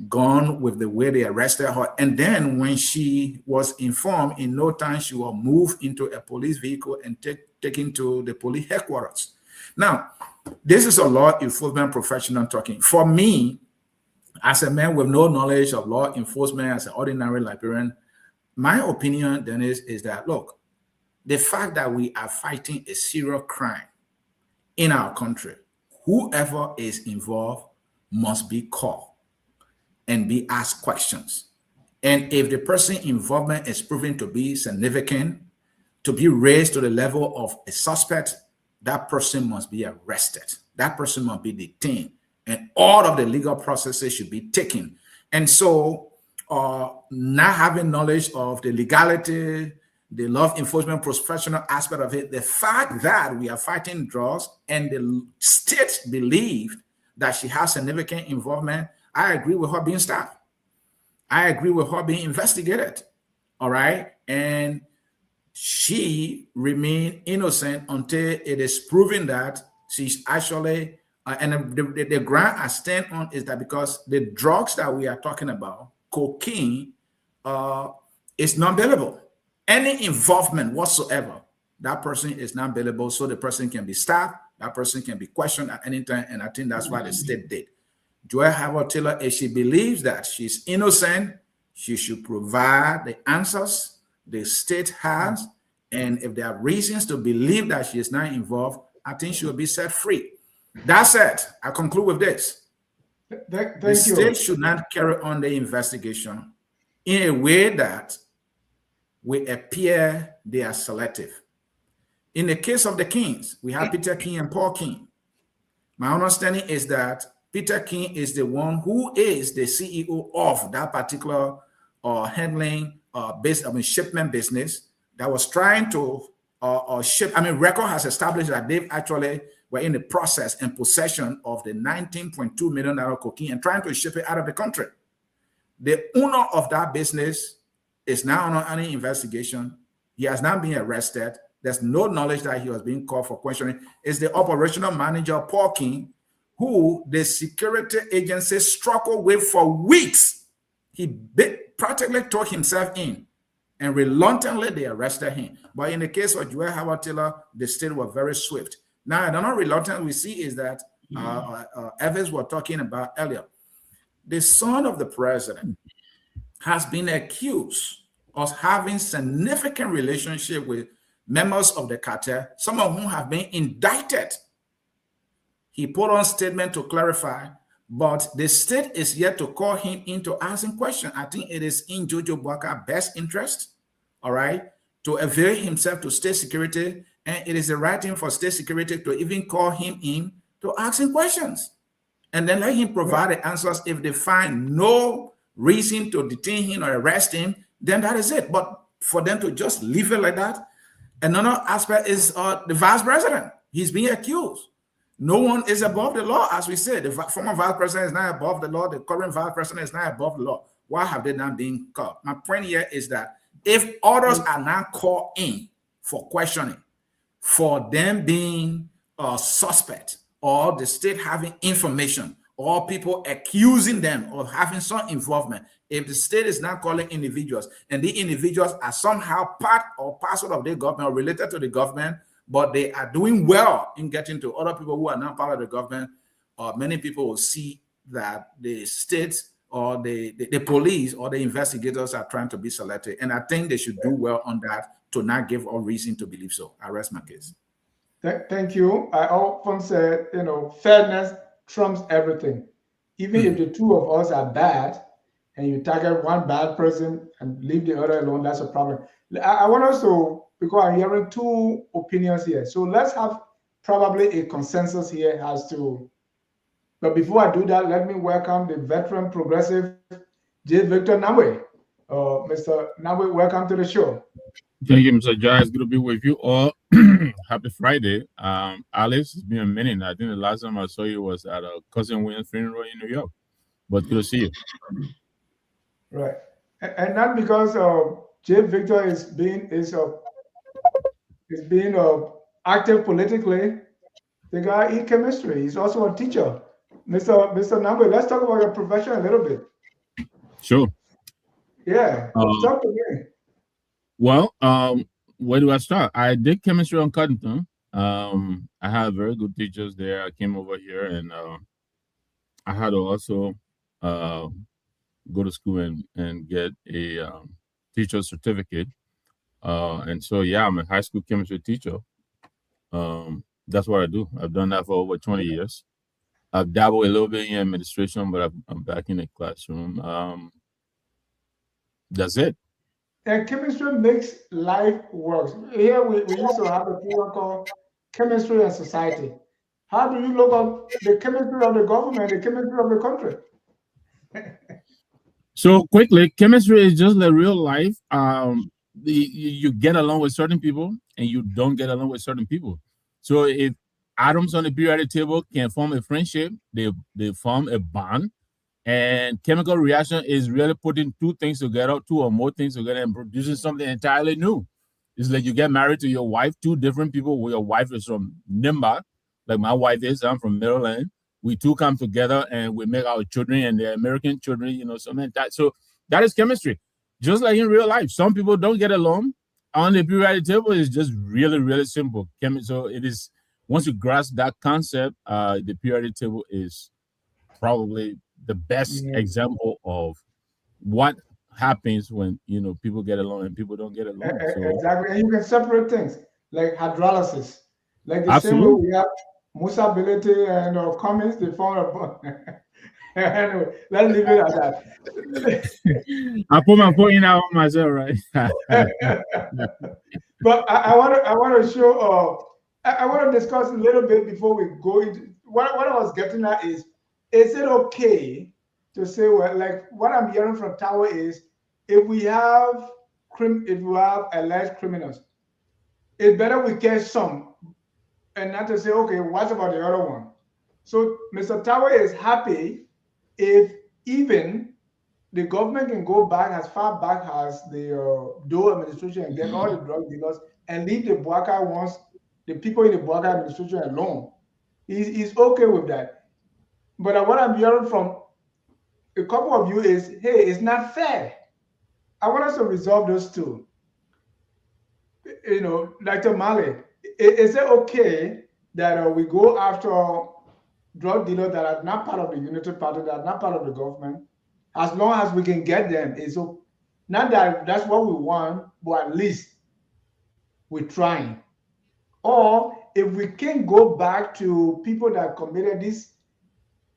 gone with the way they arrested her. And then when she was informed, in no time she was moved into a police vehicle and taken to the police headquarters. Now, this is a law enforcement professional talking. For me, as a man with no knowledge of law enforcement, as an ordinary Liberian, my opinion then is that, look, the fact that we are fighting a serious crime in our country, whoever is involved must be called and be asked questions. And if the person's involvement is proven to be significant, to be raised to the level of a suspect, that person must be arrested. That person must be detained. And all of the legal processes should be taken. And so not having knowledge of the legality, the law enforcement professional aspect of it, the fact that we are fighting drugs and the state believed that she has significant involvement, I agree with her being stopped. I agree with her being investigated. All right. And she remained innocent until it is proven that she's actually, and the ground I stand on is that because the drugs that we are talking about, cocaine, is non bailable. Any involvement whatsoever, that person is non bailable. So the person can be stopped, that person can be questioned at any time. And I think that's why the state did. Joy Howard Taylor, if she believes that she's innocent, she should provide the answers the state has. And if there are reasons to believe that she is not involved, I think she will be set free. That's it. I conclude with this. The state should not carry on the investigation in a way that will appear they are selective. In the case of the Kings, we have Peter King and Paul King. My understanding is that Peter King is the one who is the CEO of that particular handling shipment business that was trying to ship. Record has established that they've actually were in the process and possession of the $19.2 million cocaine and trying to ship it out of the country. The owner of that business is now under any investigation. He has not been arrested. There's no knowledge that he was being called for questioning. It's the operational manager, Paul King, who the security agency struggled with for weeks. He practically took himself in, and reluctantly they arrested him. But in the case of Joel Howard Taylor, the state was very swift. Now, another reluctance we see is that Evans was talking about earlier. The son of the president has been accused of having significant relationship with members of the cartel, some of whom have been indicted. He put on statement to clarify, but the state is yet to call him into asking questions. I think it is in Jojo Bwaka's best interest, all right, to avail himself to state security, and it is the right thing for state security to even call him in to ask him questions, and then let him provide the answers. If they find no reason to detain him or arrest him, then that is it. But for them to just leave it like that. Another aspect is the vice president. He's being accused. No one is above the law, as we said. The former vice president is not above the law. The current vice president is not above the law. Why have they not been caught? My point here is that if others are not called in for questioning, for them being a suspect, or the state having information, or people accusing them of having some involvement, if the state is not calling individuals, and the individuals are somehow part or parcel of the government or related to the government, but they are doing well in getting to other people who are not part of the government, many people will see that the state or the police or the investigators are trying to be selective. And I think they should do well on that to not give all reason to believe so. I rest my case. Thank you. I often say, fairness trumps everything. Even if the two of us are bad and you target one bad person and leave the other alone, that's a problem. I want us to because I'm hearing two opinions here. So let's have probably a consensus here as to. But before I do that, let me welcome the veteran progressive J. Victor Nawe. Mr. Nawe, welcome to the show. Thank you, Mr. Jai. It's good to be with you all. Happy Friday. Alex, it's been a minute. I think the last time I saw you was at a cousin William's funeral in New York. But good to see you. Right. And not because J. Victor is being active politically. The guy in chemistry. He's also a teacher. Mr. Nawe, let's talk about your profession a little bit. Sure. Yeah. Talk to me. Well, where do I start? I did chemistry on Cottington. I had very good teachers there. I came over here and I had to also go to school and get a teacher certificate. And so, yeah, I'm a high school chemistry teacher. That's what I do. I've done that for over 20 years. I've dabbled a little bit in administration, but I'm back in the classroom. That's it. And chemistry makes life work. Here we used to have a program called chemistry and society. How do you look at the chemistry of the government, the chemistry of the country? So quickly, chemistry is just the real life. You get along with certain people and you don't get along with certain people. So if atoms on the periodic table can form a friendship, they form a bond. And chemical reaction is really putting two things together, two or more things together, and producing something entirely new. It's like you get married to your wife, two different people. Where your wife is from Nimba, like my wife is. I'm from Maryland. We two come together and we make our children, and they're American children, something like that. So that is chemistry. Just like in real life, some people don't get along. On the periodic table is just really, really simple. So it is, once you grasp that concept, the periodic table is probably the best example of what happens when people get along and people don't get along. So, exactly, and you can separate things like hydrolysis, like the absolutely. same way we have musability and Cummins, they form a anyway, let's leave it at that. I put my foot in on myself, right? But I want to show. I want to discuss a little bit before we go into what I was getting at is it okay to say, well, like what I'm hearing from Tower is if we have alleged criminals, it's better we catch some and not to say, okay, what about the other one? So Mr. Tower is happy if even the government can go back as far back as the Doe administration and get all the drug dealers and leave the the people in the Bouaka administration alone. He's okay with that. But what I'm hearing from a couple of you is, hey, it's not fair. I want us to resolve those two. Dr. Mali, is it okay that we go after drug dealers that are not part of the Unity Party, that are not part of the government, as long as we can get them? Not that that's what we want, but at least we're trying. Or if we can go back to people that committed these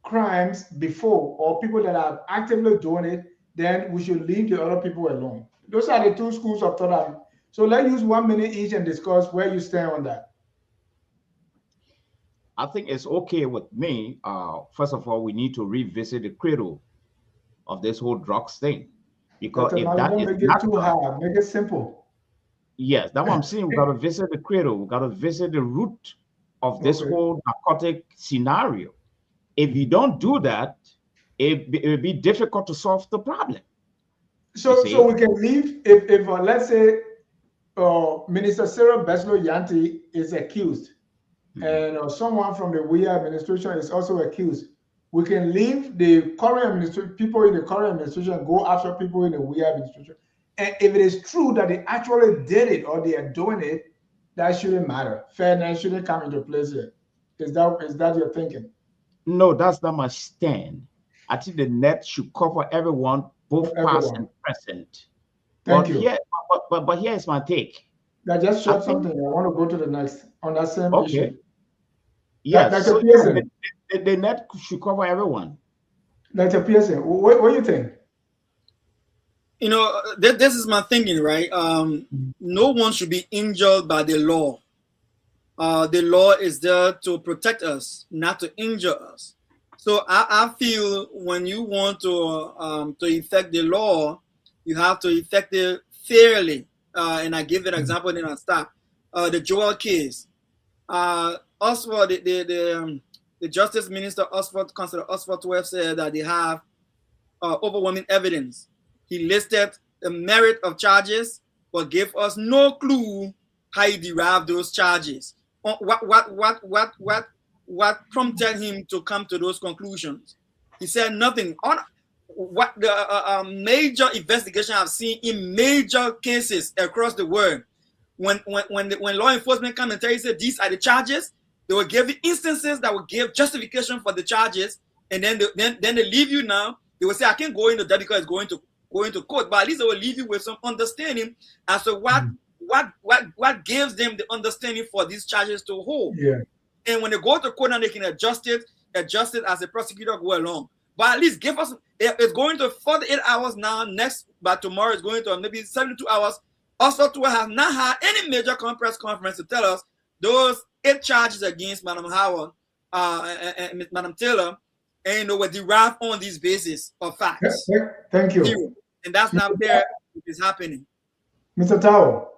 crimes before, or people that are actively doing it, then we should leave the other people alone. Those are the two schools of thought. So let's use 1 minute each and discuss where you stand on that. I think it's okay with me. First of all, we need to revisit the cradle of this whole drugs thing, because Dr. if that is make it too hard, make it simple. Yes, that's what I'm saying. We got to visit the cradle. We got to visit the root of this whole narcotic scenario. If you don't do that, it will be difficult to solve the problem. So we can leave if let's say Minister Sarah Beslo Yanti is accused, and someone from the WIA administration is also accused. We can leave the current administration, people in the current administration, and go after people in the WIA administration. And if it is true that they actually did it or they are doing it, that shouldn't matter. Fairness shouldn't come into place here. Is that your thinking? No, that's not my stand. I think the net should cover everyone, both past and present. Thank you. But here is my take. I just showed something. I want to go to the next on that same issue. Yes, so the net should cover everyone. Dr. Pearson, what do you think? you know, this is my thinking, right? No one should be injured by the law. The law is there to protect us, not to injure us. So I feel when you want to effect the law, you have to effect it fairly. And I give an example, then I stop. The Joel case. Oswald, the Justice Minister Oswald, Councillor Oswald 12 said that they have overwhelming evidence. He listed the merit of charges, but gave us no clue how he derived those charges. What prompted him to come to those conclusions? He said nothing. On what the major investigation I've seen in major cases across the world, when law enforcement come and tell you, say these are the charges, they will give you instances that will give justification for the charges, and then they leave you now. They will say, I can't go into that because it's going to court, but at least they will leave you with some understanding as to what gives them the understanding for these charges to hold. Yeah. And when they go to court, now they can adjust it as the prosecutor go along. But at least give us, it's going to 48 hours now, but tomorrow it's going to maybe 72 hours. Also, to have not had any major press conference to tell us those 8 charges against Madam Howard and Madam Taylor, and were derived on these basis of facts. Thank you. Zero. And that's not fair. It is happening. Mr. Tao.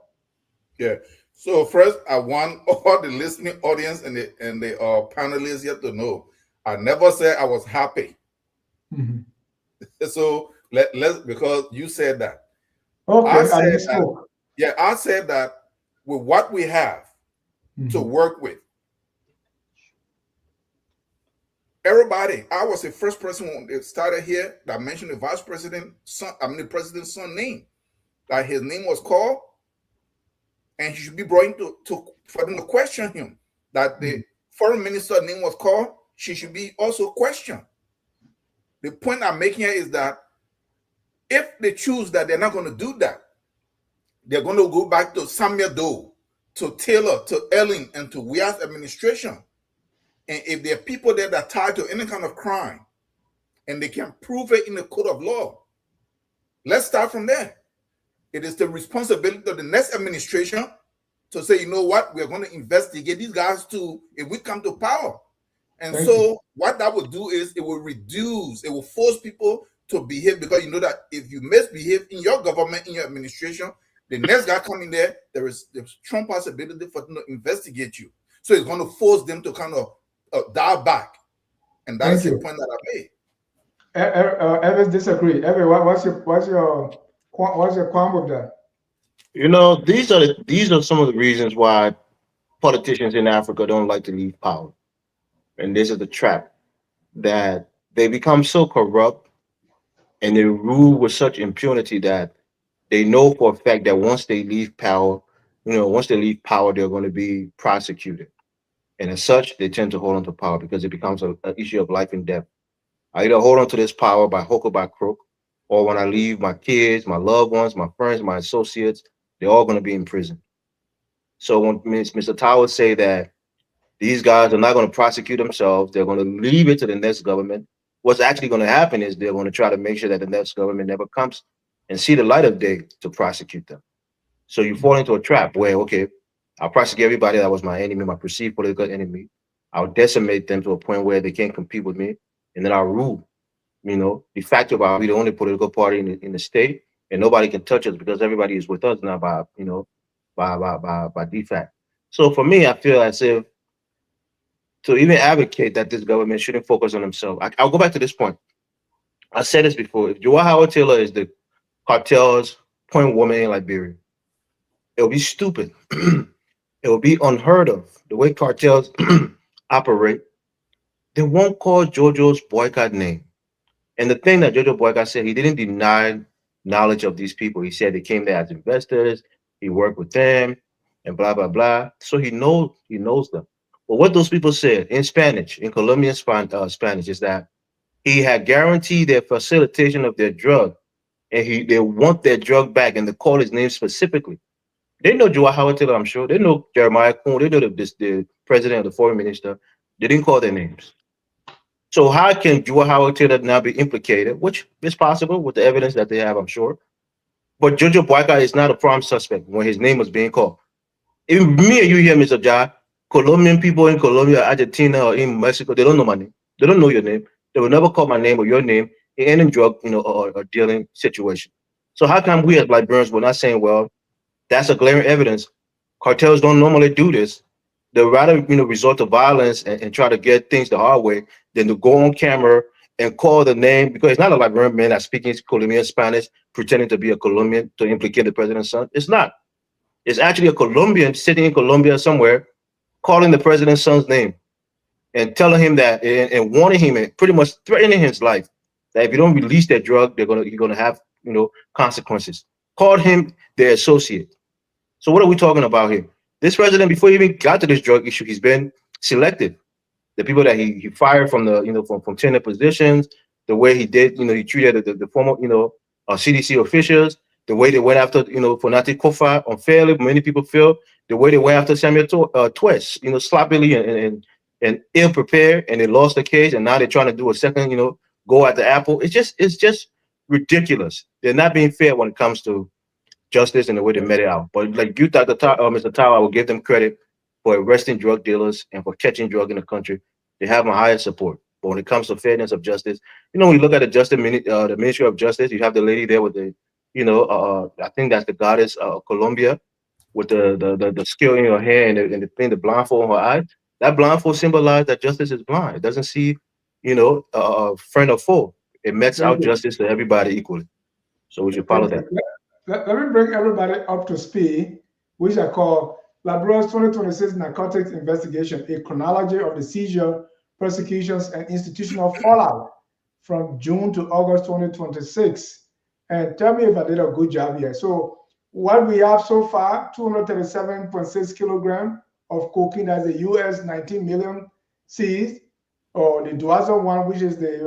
Yeah. So first, I want all the listening audience and the panelists here to know, I never said I was happy. Mm-hmm. So let's because you said that. Okay, I said I spoke. I said that with what we have to work with. Everybody, I was the first person when it started here that mentioned the vice president's son, the president's son's name. That his name was called, and he should be brought for them to question him. That the foreign minister's name was called, she should be also questioned. The point I'm making here is that if they choose that they're not going to do that, they're going to go back to Samuel Doe, to Taylor, to Elling, and to Weah's administration. And if there are people there that are tied to any kind of crime, and they can prove it in the court of law, let's start from there. It is the responsibility of the next administration to say, you know what, we're going to investigate these guys too if we come to power. And what that will do is it will force people to behave, because you know that if you misbehave in your government, in your administration, the next guy coming there's strong possibility for them to investigate you. So it's going to force them to kind of dial back. And that's the point that I made. Evans disagree. Evan, what's your qualm with that? You know, these are some of the reasons why politicians in Africa don't like to leave power. And this is the trap, that they become so corrupt and they rule with such impunity that they know for a fact that once they leave power, they're going to be prosecuted. And as such, they tend to hold on to power because it becomes an issue of life and death. I either hold on to this power by hook or by crook, or when I leave, my kids, my loved ones, my friends, my associates, they're all going to be in prison. So when Mr. Towers say that these guys are not going to prosecute themselves, they're going to leave it to the next government, what's actually going to happen is they're going to try to make sure that the next government never comes and see the light of day to prosecute them. So you fall into a trap where, okay, I'll prosecute everybody that was my enemy, my perceived political enemy. I'll decimate them to a point where they can't compete with me, and then I'll rule. De facto, I'll be the only political party in the state, and nobody can touch us because everybody is with us now by defact. So for me, I feel as if to even advocate that this government shouldn't focus on themselves. I'll go back to this point. I said this before. If Joa Howard Taylor is the cartel's point woman in Liberia, it will be stupid. It will be unheard of. The way cartels operate, they won't call Jojo's boycott name. And the thing that Jojo Boycott said, he didn't deny knowledge of these people. He said they came there as investors. He worked with them and blah, blah, blah. So he knows them. But what those people said in Spanish, in Colombian Spanish, is that he had guaranteed their facilitation of their drug, and they want their drug back, and they call his name specifically. They know Joa Howard Taylor, I'm sure. They know Jeremiah Kuhn. They know the president or the foreign minister. They didn't call their names. So how can Joa Howard Taylor now be implicated, which is possible with the evidence that they have, I'm sure. But Jojo Boyka is not a prime suspect when his name was being called. Even me and you here, Mr. Ja, Colombian people in Colombia, Argentina, or in Mexico, they don't know my name. They don't know your name. They will never call my name or your name in any drug, or dealing situation. So how come we as Liberians were not saying, well, that's a glaring evidence. Cartels don't normally do this. They rather, resort to violence and try to get things the hard way than to go on camera and call the name, because it's not a Liberian man that's speaking Colombian Spanish, pretending to be a Colombian to implicate the president's son. It's not. It's actually a Colombian sitting in Colombia somewhere, calling the president's son's name and telling him that, and warning him and pretty much threatening his life that if you don't release that drug, you're gonna have consequences. Called him their associate. So what are we talking about here? This president, before he even got to this drug issue, he's been selected. The people that he fired from the from tenure positions, the way he did, he treated the former CDC officials, the way they went after Fonati Kofa unfairly, many people feel, the way they went after Samuel Twist, sloppily and ill prepared, and they lost the case, and now they're trying to do a second, go at the apple. It's just ridiculous. They're not being fair when it comes to justice and the way they met it out. But like you, Mr. Tao, I will give them credit for arresting drug dealers and for catching drug in the country. They have my highest support. But when it comes to fairness of justice, when you look at the Ministry of Justice, you have the lady there with the, I think that's the goddess Colombia, with the skill in her hand and the thing, the blindfold in her eye. That blindfold symbolizes that justice is blind. It doesn't see, friend or foe. It metes out justice to everybody equally. So we should follow that. Let me bring everybody up to speed, which I call Liberia's 2026 Narcotics Investigation, a chronology of the seizure, prosecutions, and institutional fallout from June to August 2026. And tell me if I did a good job here. So what we have so far, 237.6 kilograms of cocaine, that's the US 19 million seized, or the Duazo one, which is the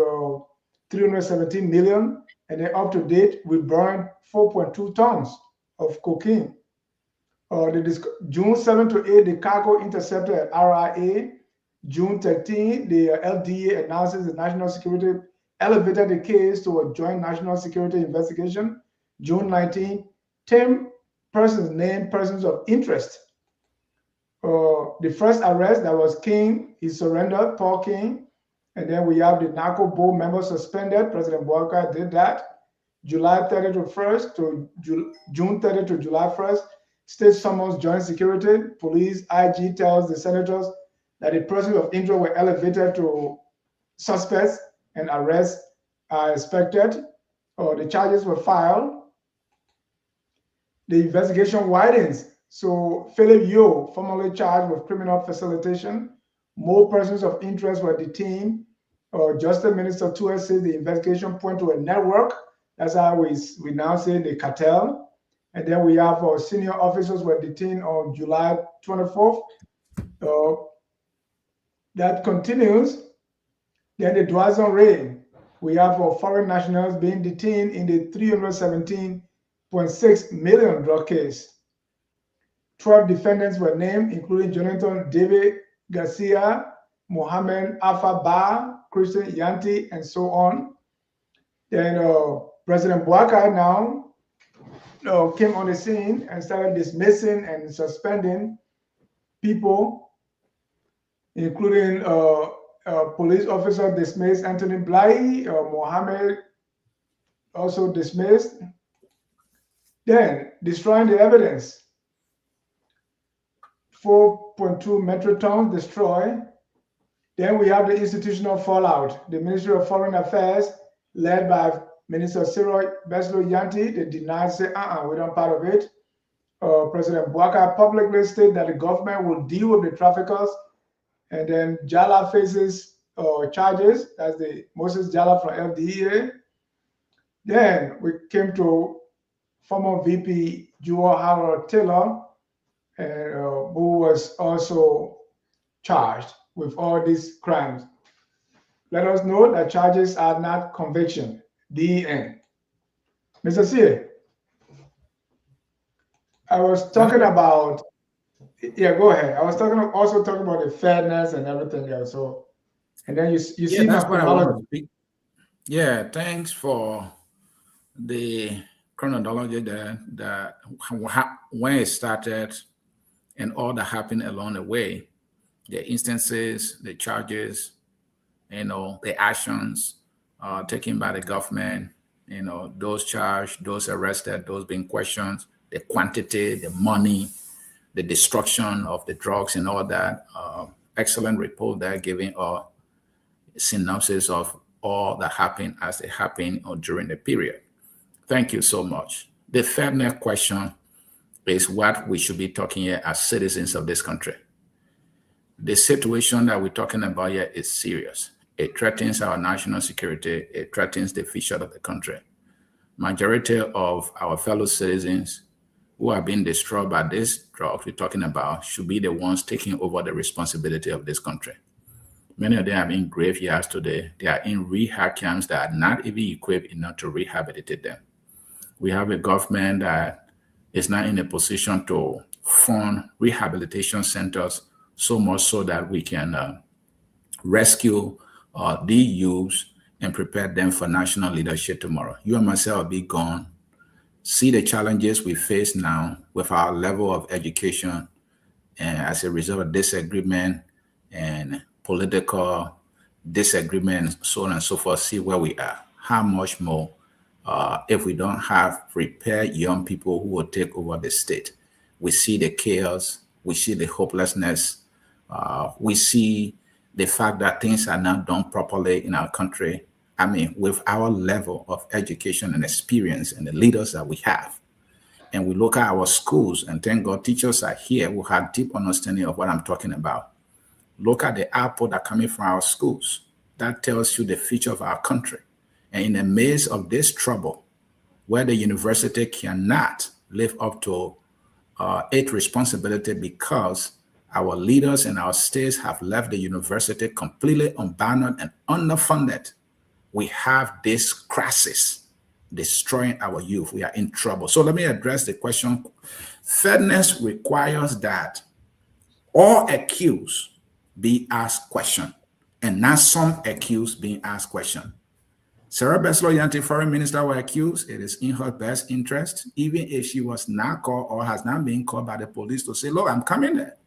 317 million. And then up to date, we burned 4.2 tons of cocaine. June 7 to 8, the cargo intercepted at RIA. June 13, the LDA announces the national security elevated the case to a joint national security investigation. June 19, 10 persons named persons of interest. The first arrest, that was King, he surrendered, Paul King. And then we have the narco board member suspended. President Boyka did that. July 30 to 1st to June 30 to July 1st, state summons joint security. Police IG tells the senators that the persons of interest were elevated to suspects and arrests are expected. The charges were filed. The investigation widens. So Philip Yo, formerly charged with criminal facilitation. More persons of interest were detained. Justice Minister Tua says the investigation point to a network. That's how we now say the cartel. And then we have our senior officers were detained on July 24th. That continues. Then the Duazon raid. We have our foreign nationals being detained in the 317.6 million drug case. 12 defendants were named, including Jonathan David Garcia, Mohammed Alpha Ba, Christian Yanti, and so on. Then President Boyka now came on the scene and started dismissing and suspending people, including police officer dismissed Anthony Blai, Mohammed also dismissed. Then destroying the evidence. 4.2 metric tons destroyed. Then we have the institutional fallout. The Ministry of Foreign Affairs, led by Minister Cyril Beslo Yanti, they denied, say, we don't part of it. President Boyka publicly stated that the government will deal with the traffickers. And then Jala faces charges. That's the Moses Jala from FDEA. Then we came to former VP Jewel Howard Taylor, who was also charged with all these crimes. Let us know that charges are not conviction. The end. Mr. C, I was talking about, go ahead. I was also talking about the fairness and everything else. So, and then you see that's my what I want to speak. Yeah, thanks for the chronology there, that when it started and all that happened along the way, the instances, the charges, the actions taken by the government, those charged, those arrested, those being questioned, the quantity, the money, the destruction of the drugs and all that. Excellent report there giving a synopsis of all that happened as it happened or during the period. Thank you so much. The fairness question is what we should be talking here as citizens of this country. The situation that we're talking about here is serious. It threatens our national security. It threatens the future of the country. Majority of our fellow citizens who are being destroyed by this drug we're talking about should be the ones taking over the responsibility of this country. Many of them are in graveyards today. They are in rehab camps that are not even equipped enough to rehabilitate them. We have a government that is not in a position to fund rehabilitation centers, so much so that we can rescue the youths and prepare them for national leadership tomorrow. You and myself will be gone. See the challenges we face now with our level of education, and as a result of disagreement and political disagreement, so on and so forth, see where we are. How much more if we don't have prepared young people who will take over the state? We see the chaos, we see the hopelessness, we see the fact that things are not done properly in our country. I mean, with our level of education and experience and the leaders that we have, and we look at our schools, and thank God teachers are here who have deep understanding of what I'm talking about. Look at the output that coming from our schools. That tells you the future of our country. And in the midst of this trouble, where the university cannot live up to its responsibility because our leaders in our states have left the university completely unbounded and underfunded, we have this crisis destroying our youth. We are in trouble. So let me address the question. Fairness requires that all accused be asked question, and not some accused being asked question. Sarah Beslow, the anti-foreign minister, was accused. It is in her best interest, even if she was not called or has not been called by the police, to say, look, I'm coming there.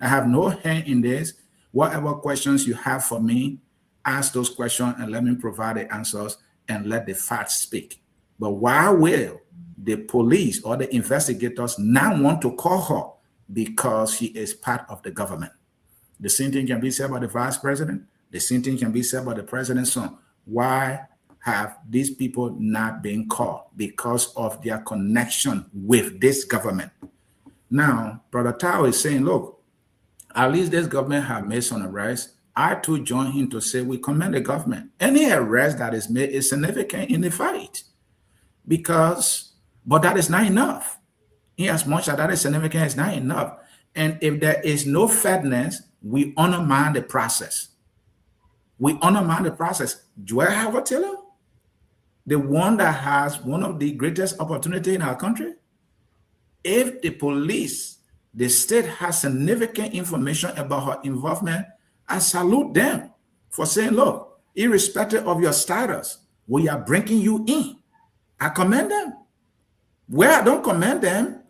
I have no hand in this. Whatever questions you have for me, ask those questions and let me provide the answers and let the facts speak. But why will the police or the investigators not want to call her? Because she is part of the government. The same thing can be said by the vice president. The same thing can be said by the president's son. Why have these people not been called? Because of their connection with this government. Now, Brother Tao is saying, look, at least this government have made some arrests. I too join him to say we commend the government. Any arrest that is made is significant in the fight. But that is not enough. In as much as that is significant, it's not enough. And if there is no fairness, we undermine the process. We undermine the process. Joel Howard Taylor, the one that has one of the greatest opportunities in our country, if the police, the state has significant information about her involvement, I salute them for saying, look, irrespective of your status, we are bringing you in. I commend them. Where I don't commend them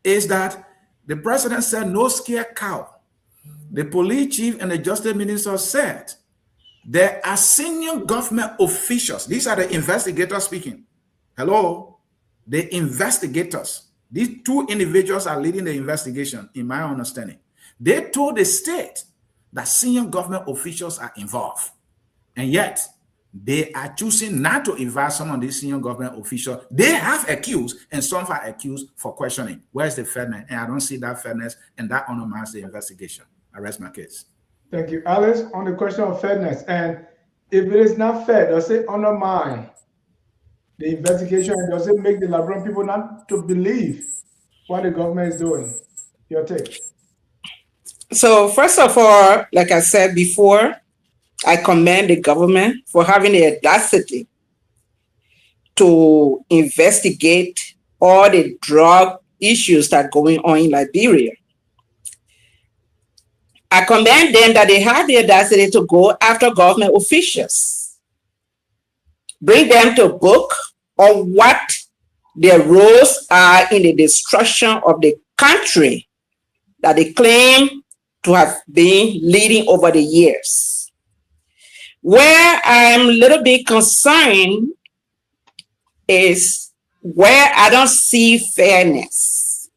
is that the president said no scare cow. The police chief and the justice minister said there are senior government officials. These are the investigators speaking. Hello? The investigators. These two individuals are leading the investigation, in my understanding. They told the state that senior government officials are involved. And yet, they are choosing not to invite some of these senior government officials. They have accused, and some are accused for questioning. Where's the fairness? And I don't see that fairness, and that undermines the investigation. I rest my case. Thank you. Alice, on the question of fairness, and if it is not fair, does it undermine the investigation, and does it make the Liberian people not to believe what the government is doing? Your take. So first of all, like I said before, I commend the government for having the audacity to investigate all the drug issues that are going on in Liberia. I commend them that they have the audacity to go after government officials, bring them to book on what their roles are in the destruction of the country that they claim to have been leading over the years. Where I'm a little bit concerned is where I don't see fairness.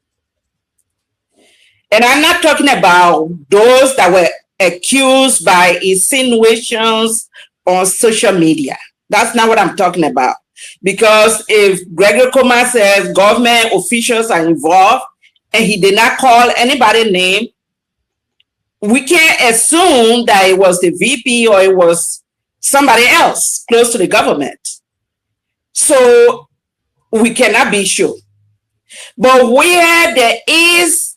And I'm not talking about those that were accused by insinuations on social media. That's not what I'm talking about. Because if Gregory Coleman says government officials are involved and he did not call anybody's name, we can't assume that it was the VP or it was somebody else close to the government. So we cannot be sure. But where there is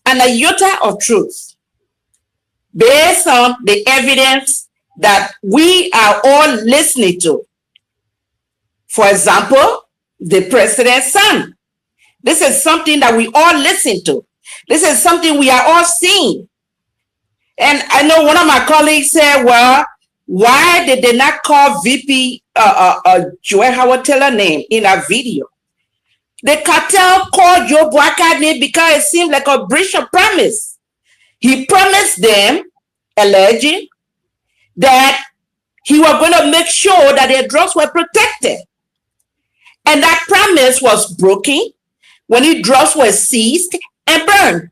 an iota of truth based on the evidence that we are all listening to. For example, the president's son. This is something that we all listen to. This is something we are all seeing. And I know one of my colleagues said, well, why did they not call VP Joel Howard Taylor name in a video? The cartel called Joe Boakai name because it seemed like a breach of promise. He promised them, alleging that he was going to make sure that their drugs were protected. And that promise was broken when his drugs were seized and burned.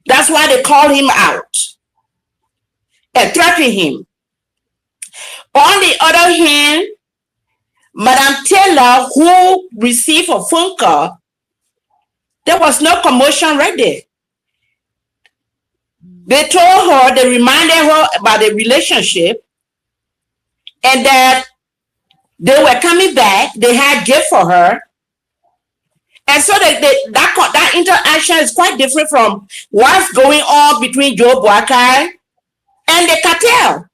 That's why they called him out and threatened him. On the other hand, Madam Taylor, who received a phone call, there was no commotion right there. They told her, they reminded her about the relationship and that they were coming back. They had gift for her. And so that interaction is quite different from what's going on between Joe Boakai and the cartel.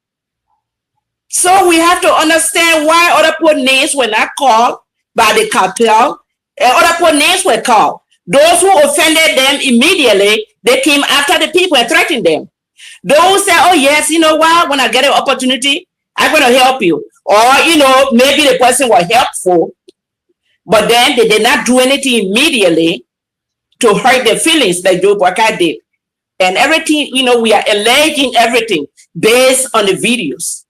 So we have to understand why other poor names were not called by the cartel and other poor names were called. Those who offended them immediately, they came after the people and threatened them. Those say, oh yes, you know what, when I get an opportunity, I'm going to help you. Or, you know, maybe the person was helpful, but then they did not do anything immediately to hurt their feelings like Joe Boakai did. And everything, you know, we are alleging everything based on the videos.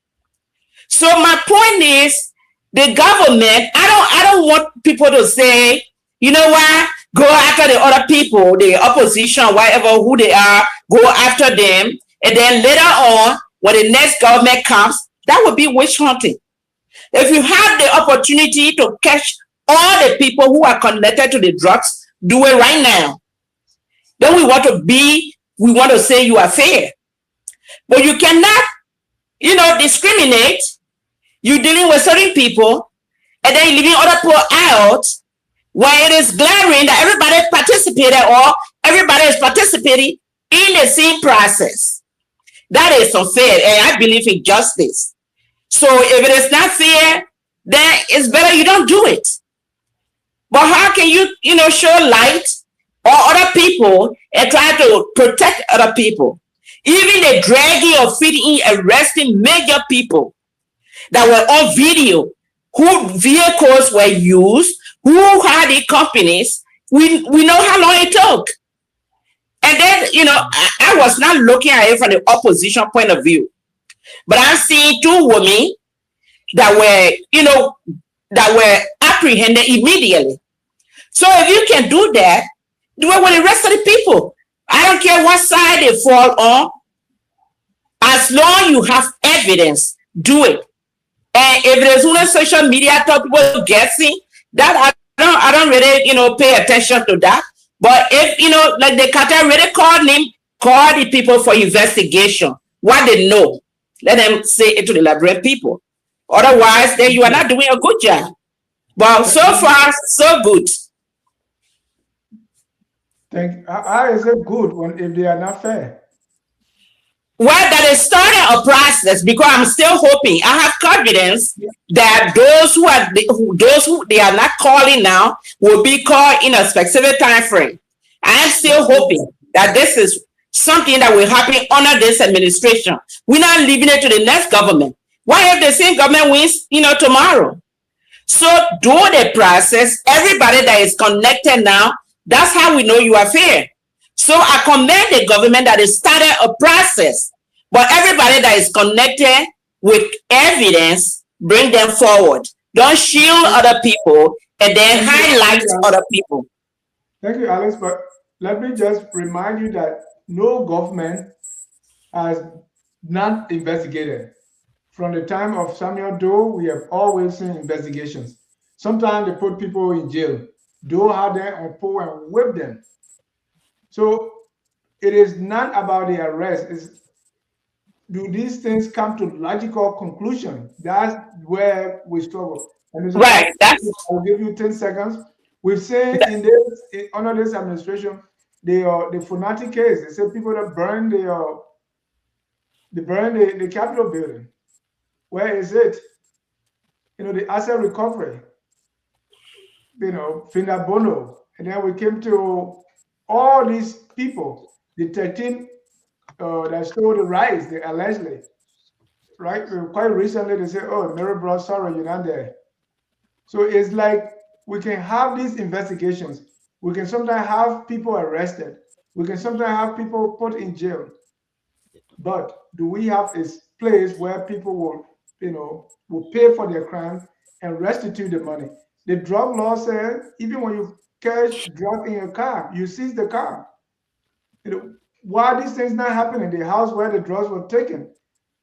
So my point is, the government, I don't want people to say, you know what, go after the other people, the opposition, whatever, who they are, go after them. And then later on, when the next government comes, that would be witch hunting. If you have the opportunity to catch all the people who are connected to the drugs, do it right now. Then we want to say you are fair. But you cannot, you know, discriminate. You're dealing with certain people, and then you're leaving other people out, where it is glaring that everybody participated or everybody is participating in the same process. That is unfair, and I believe in justice. So if it is not fair, then it's better you don't do it. But how can you, you know, show light on other people and try to protect other people? Even the dragging of feeding, arresting major people that were on video, who vehicles were used, who had the companies, we know how long it took. And then, you know, I was not looking at it from the opposition point of view, but I'm seeing two women that were, you know, that were apprehended immediately. So if you can do that, do it with the rest of the people. I don't care what side they fall on. As long as you have evidence, do it. And if there's no social media talk, people guessing, that I don't really, you know, pay attention to that. But if, you know, like the cartel really call the people for investigation, what they know, let them say it to the Liberian people. Otherwise, then you are not doing a good job. But so far, so good. How is it good if they are not fair? Well, that is starting a process, because I'm still hoping. I have confidence that those who they are not calling now will be called in a specific time frame. I am still hoping that this is something that will happen under this administration. We're not leaving it to the next government. What if the same government wins, you know, tomorrow? So do the process. Everybody that is connected now, that's how we know you are fair. So I commend the government that has started a process, but everybody that is connected with evidence, bring them forward. Don't shield other people and then highlight other people. Thank you, Alex. But let me just remind you that no government has not investigated. From the time of Samuel Doe, we have always seen investigations. Sometimes they put people in jail. Doe had them on pole and whip them. So it is not about the arrest. It's, do these things come to logical conclusion? That's where we struggle. And right. I'll give you 10 seconds. We've seen under this administration, the Funati case. They say people that burn the Capitol building. Where is it? You know, the asset recovery. You know, Finabono. And then we came to all these people, the 13 that stole the rice, they allegedly, right? Quite recently, they say, oh, Mary brought sorrow, you're not there. So it's like we can have these investigations. We can sometimes have people arrested. We can sometimes have people put in jail. But do we have a place where people will, you know, will pay for their crimes and restitute the money? The drug law says even when you catch drug in your car, you seize the car. You know, why are these things not happening? The house where the drugs were taken,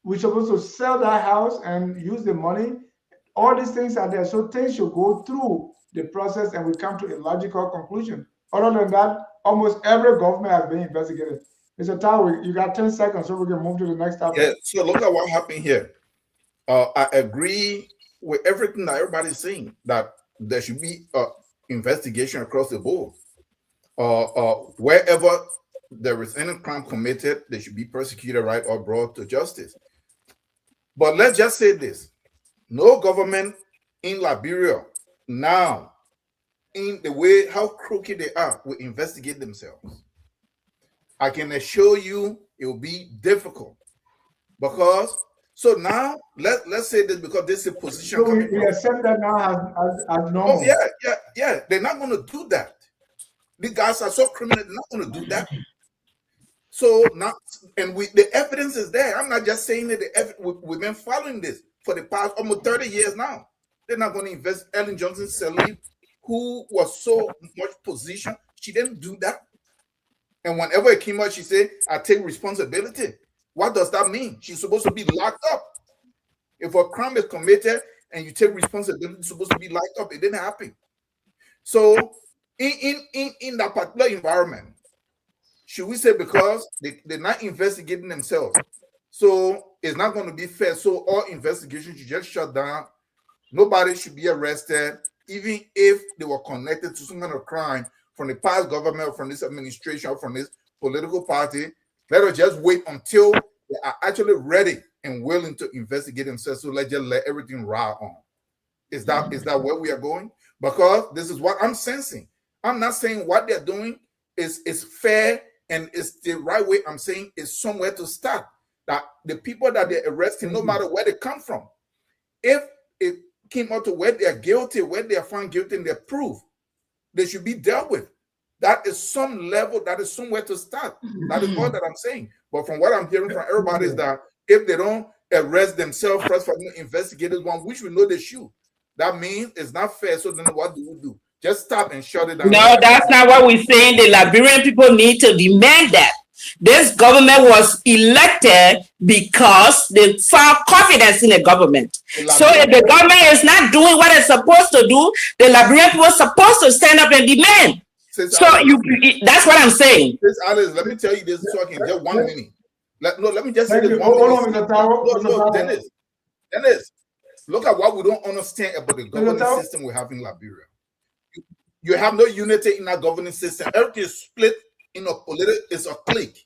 we're supposed to sell that house and use the money. All these things are there. So things should go through the process and we come to a logical conclusion. Other than that, almost every government has been investigated. Mr. Tao, you got 10 seconds so we can move to the next topic. Yeah, so look at what happened here. I agree with everything that everybody's saying, that there should be investigation across the board. Wherever there is any crime committed, they should be prosecuted, right, or brought to justice. But let's just say this. No government in Liberia now, in the way how crooked they are, will investigate themselves. I can assure you it will be difficult because so now let's say this because this is a position. So we accept that now as normal. Oh, yeah. They're not going to do that. These guys are so criminal, they're not going to do that. So now, and the evidence is there. I'm not just saying that we've been following this for the past almost 30 years now. They're not going to invest. Ellen Johnson Sirleaf, who was so much position, she didn't do that. And whenever it came out, she said, I take responsibility. What does that mean? She's supposed to be locked up. If a crime is committed and you take responsibility, you're supposed to be locked up. It didn't happen. So in that particular environment, should we say because they're not investigating themselves, so it's not going to be fair, so all investigations should just shut down, nobody should be arrested, even if they were connected to some kind of crime from the past government or from this administration or from this political party? Let us just wait until they are actually ready and willing to investigate themselves, so let's just let everything ride on. Is that where we are going? Because this is what I'm sensing. I'm not saying what they're doing is fair and it's the right way. I'm saying it's somewhere to start. That the people that they're arresting, no matter where they come from, if it came out to where they are guilty, where they are found guilty and they're proved, they should be dealt with. That is some level, that is somewhere to start. That is all that I'm saying. But from what I'm hearing from everybody is that if they don't arrest themselves first for investigators, one which we know they should, that means it's not fair. So then what do we do? Just stop and shut it down. No, that's not what we're saying. The Liberian people need to demand that. This government was elected because they found confidence in the government. So if the government is not doing what it's supposed to do, the Liberian people are supposed to stand up and demand. That's what I'm saying. Alice, let me tell you this so I can get 1 minute. Let me just say this one minute. No, Dennis, look at what we don't understand about the governing system we have in Liberia. You have no unity in that governing system. Everything is split in a political, it's a clique.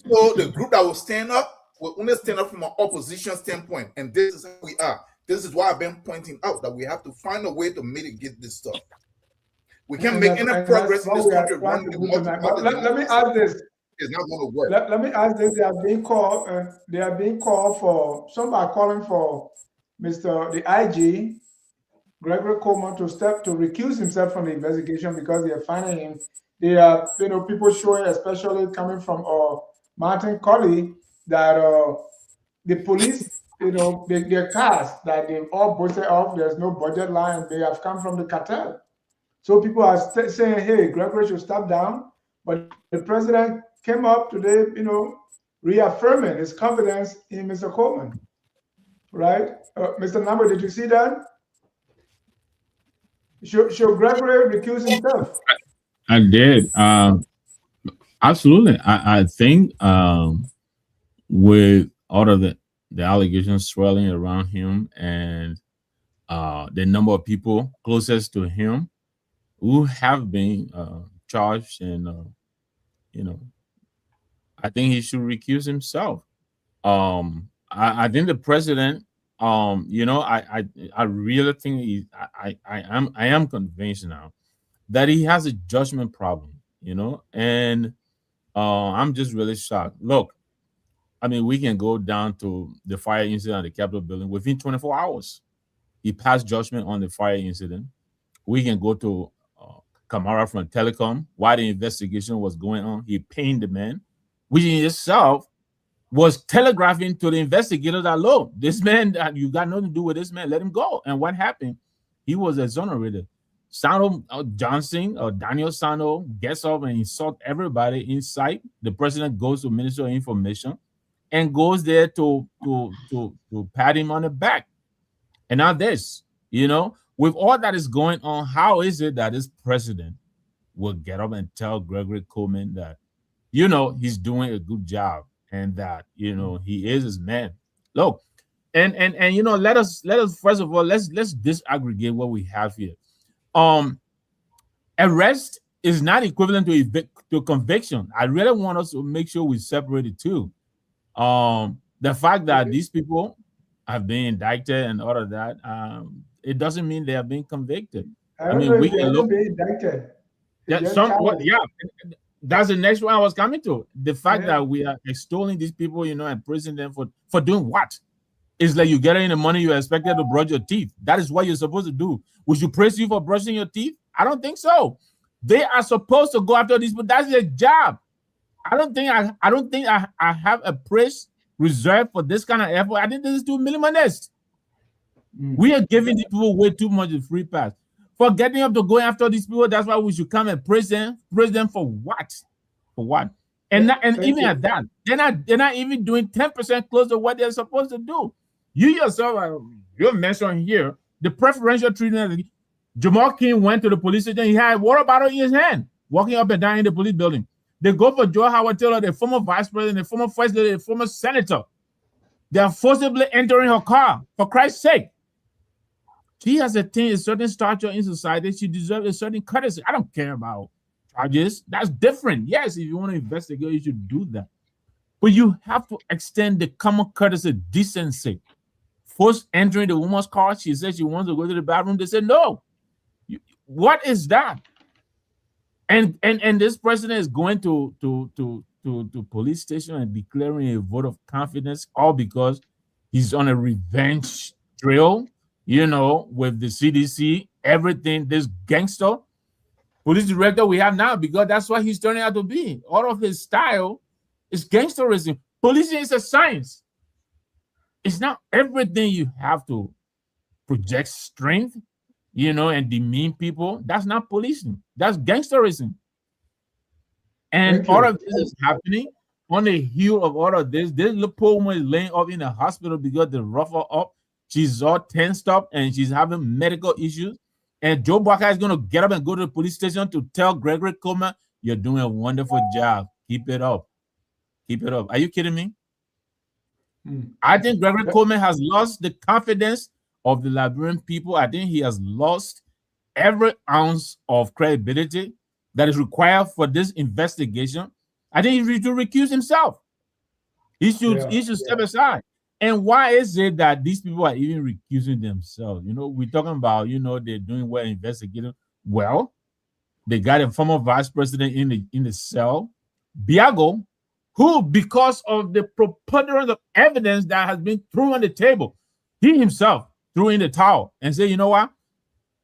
So the group that will stand up will only stand up from an opposition standpoint. And this is how we are. This is why I've been pointing out that we have to find a way to mitigate this stuff. We can't make any progress in this country. Let me ask this. It's not going to work. Let me ask this. They are being called for, some are calling for the IG Gregory Coleman to recuse himself from the investigation because they are finding him. They are, people showing, especially coming from Martin Colley, that the police, their cars that they've all boasted off, there's no budget line, they have come from the cartel. So people are saying, hey, Gregory should step down. But the president came up today, reaffirming his confidence in Mr. Coleman. Right? Mr. Number, did you see that? Should Gregory recuse himself? I did. Absolutely. I think with all of the allegations swirling around him and the number of people closest to him who have been charged, and I think he should recuse himself. I think the president, I really think I am convinced now that he has a judgment problem, and I'm just really shocked. Look, I mean, we can go down to the fire incident at the Capitol building within 24 hours. He passed judgment on the fire incident. We can go to Kamara from Telecom while the investigation was going on. He paid the man, which in itself was telegraphing to the investigator that, look, this man, you got nothing to do with this man, let him go. And what happened? He was exonerated. Sano Johnson or Daniel Sano gets up and insult everybody in sight. The president goes to Minister of Information and goes there to pat him on the back. And now this, with all that is going on, how is it that this president will get up and tell Gregory Coleman that, he's doing a good job and that, he is his man? Look, and let us first of all, let's disaggregate what we have here. Arrest is not equivalent to conviction. I really want us to make sure we separate the two. The fact that these people have been indicted and all of that, it doesn't mean they have been convicted. I mean, we can look indicted. That's the next one I was coming to. The fact that we are extolling these people, and praising them for doing what? It's like you get in the money you expected to brush your teeth. That is what you're supposed to do. Would you praise you for brushing your teeth? I don't think so. They are supposed to go after these people. That's their job. I don't think I have a praise reserved for this kind of effort. I think this is too minimalist. We are giving these people way too much of free pass. For getting up to going after these people, that's why we should come and praise them. Praise them for what? For what? And even at that, they're not even doing 10% close to what they're supposed to do. You yourself, you mentioned here the preferential treatment. Jamal King went to the police station. He had a water bottle in his hand, walking up and down in the police building. They go for Joe Howard Taylor, the former vice president, the former first lady, the former senator. They are forcibly entering her car. For Christ's sake, she has attained a certain stature in society. She deserves a certain courtesy. I don't care about charges. That's different. Yes, if you want to investigate, you should do that. But you have to extend the common courtesy, decency. First entering the woman's car, she said she wants to go to the bathroom. They said no. What is that? And this president is going to police station and declaring a vote of confidence, all because he's on a revenge drill, with the CDC, everything. This gangster police director we have now, because that's what he's turning out to be. All of his style is gangsterism. Policing is a science. It's not everything you have to project strength, and demean people. That's not policing. That's gangsterism. And all of this is happening on the heel of all of this. This little poor woman is laying up in the hospital because they rough her up. She's all tensed up and she's having medical issues. And Joe Barker is going to get up and go to the police station to tell Gregory Coleman, you're doing a wonderful job. Keep it up. Keep it up. Are you kidding me? I think Gregory Coleman has lost the confidence of the Liberian people. I think he has lost every ounce of credibility that is required for this investigation. I think he should recuse himself. He should step aside. And why is it that these people are even recusing themselves? We're talking about, they're doing well investigating. Well, they got a former vice president in the cell, Biago, who, because of the preponderance of evidence that has been thrown on the table, he himself threw in the towel and said, you know what?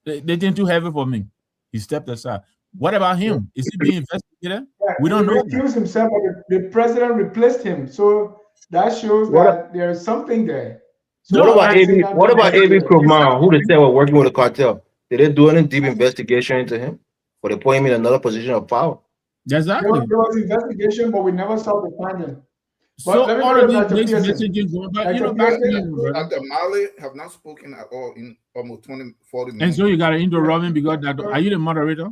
They didn't too heavy for me. He stepped aside. What about him? Is he being investigated? Yeah, We don't he know. recused himself, but the president replaced him. So that shows that there is something there. So No, What about why is he AB? not What being about AB investigated? Krumah, who they said were working with the cartel? Did they do any deep investigation into him? Or they put him in another position of power? Exactly. There was investigation, but we never saw the finding. So But let me all go of to these Dr. mixed Pearson. messages going back, Dr. back to Pearson, you, brother. Dr. Mali have not spoken at all in almost 40 And minutes. so you got to interrupt him because that. Are you the moderator?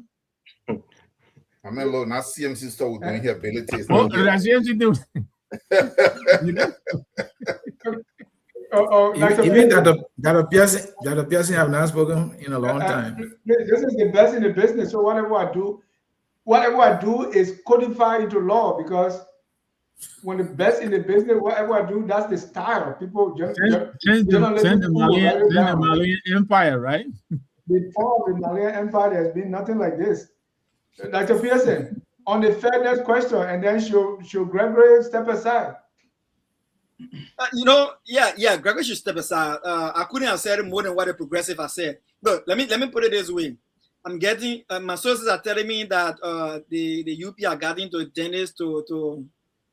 I mean, look, now CMC store with doing here abilities. Oh, that's the Dr. Even Pearson, Dr. Pearson have not spoken in a long time. this is the best in the business. So whatever I do is codified into law, because when the best in the business, whatever I do, that's the style. People Send the Malian Empire, right? Before the Malian Empire, there's been nothing like this. Dr. Pearson, on the fairness question, and then should Gregory step aside? Gregory should step aside. I couldn't have said more than what a progressive has said. But let me put it this way. I'm getting my sources are telling me that the UP are getting to Dennis to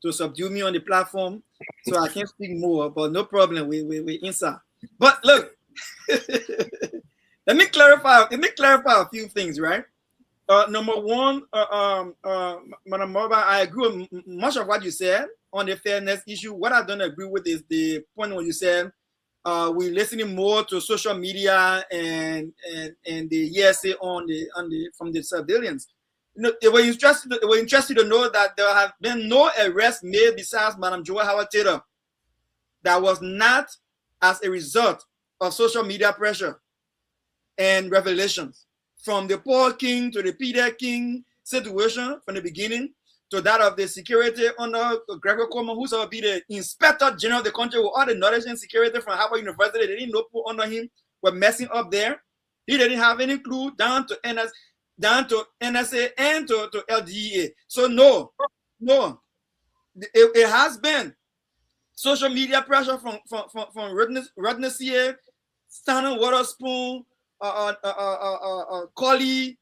subdue me on the platform, so I can't speak more. But no problem, we inside. But look, let me clarify a few things, right? Number one, Madam Morba, I agree with much of what you said on the fairness issue. What I don't agree with is the point when you said we're listening more to social media and the ESA from the civilians. You know, they were interested to know that there have been no arrests made besides Madam Joy Howard Taylor that was not as a result of social media pressure and revelations. From the Paul King to the Peter King situation from the beginning to that of the security under Gregory Coleman, who's going to be the inspector general of the country with all the knowledge and security from Harvard University. They didn't know people under him were messing up there. He didn't have any clue down to NSA and to LDEA. So no, it has been social media pressure from Rodney CA, Stanton Waterspoon, Collie,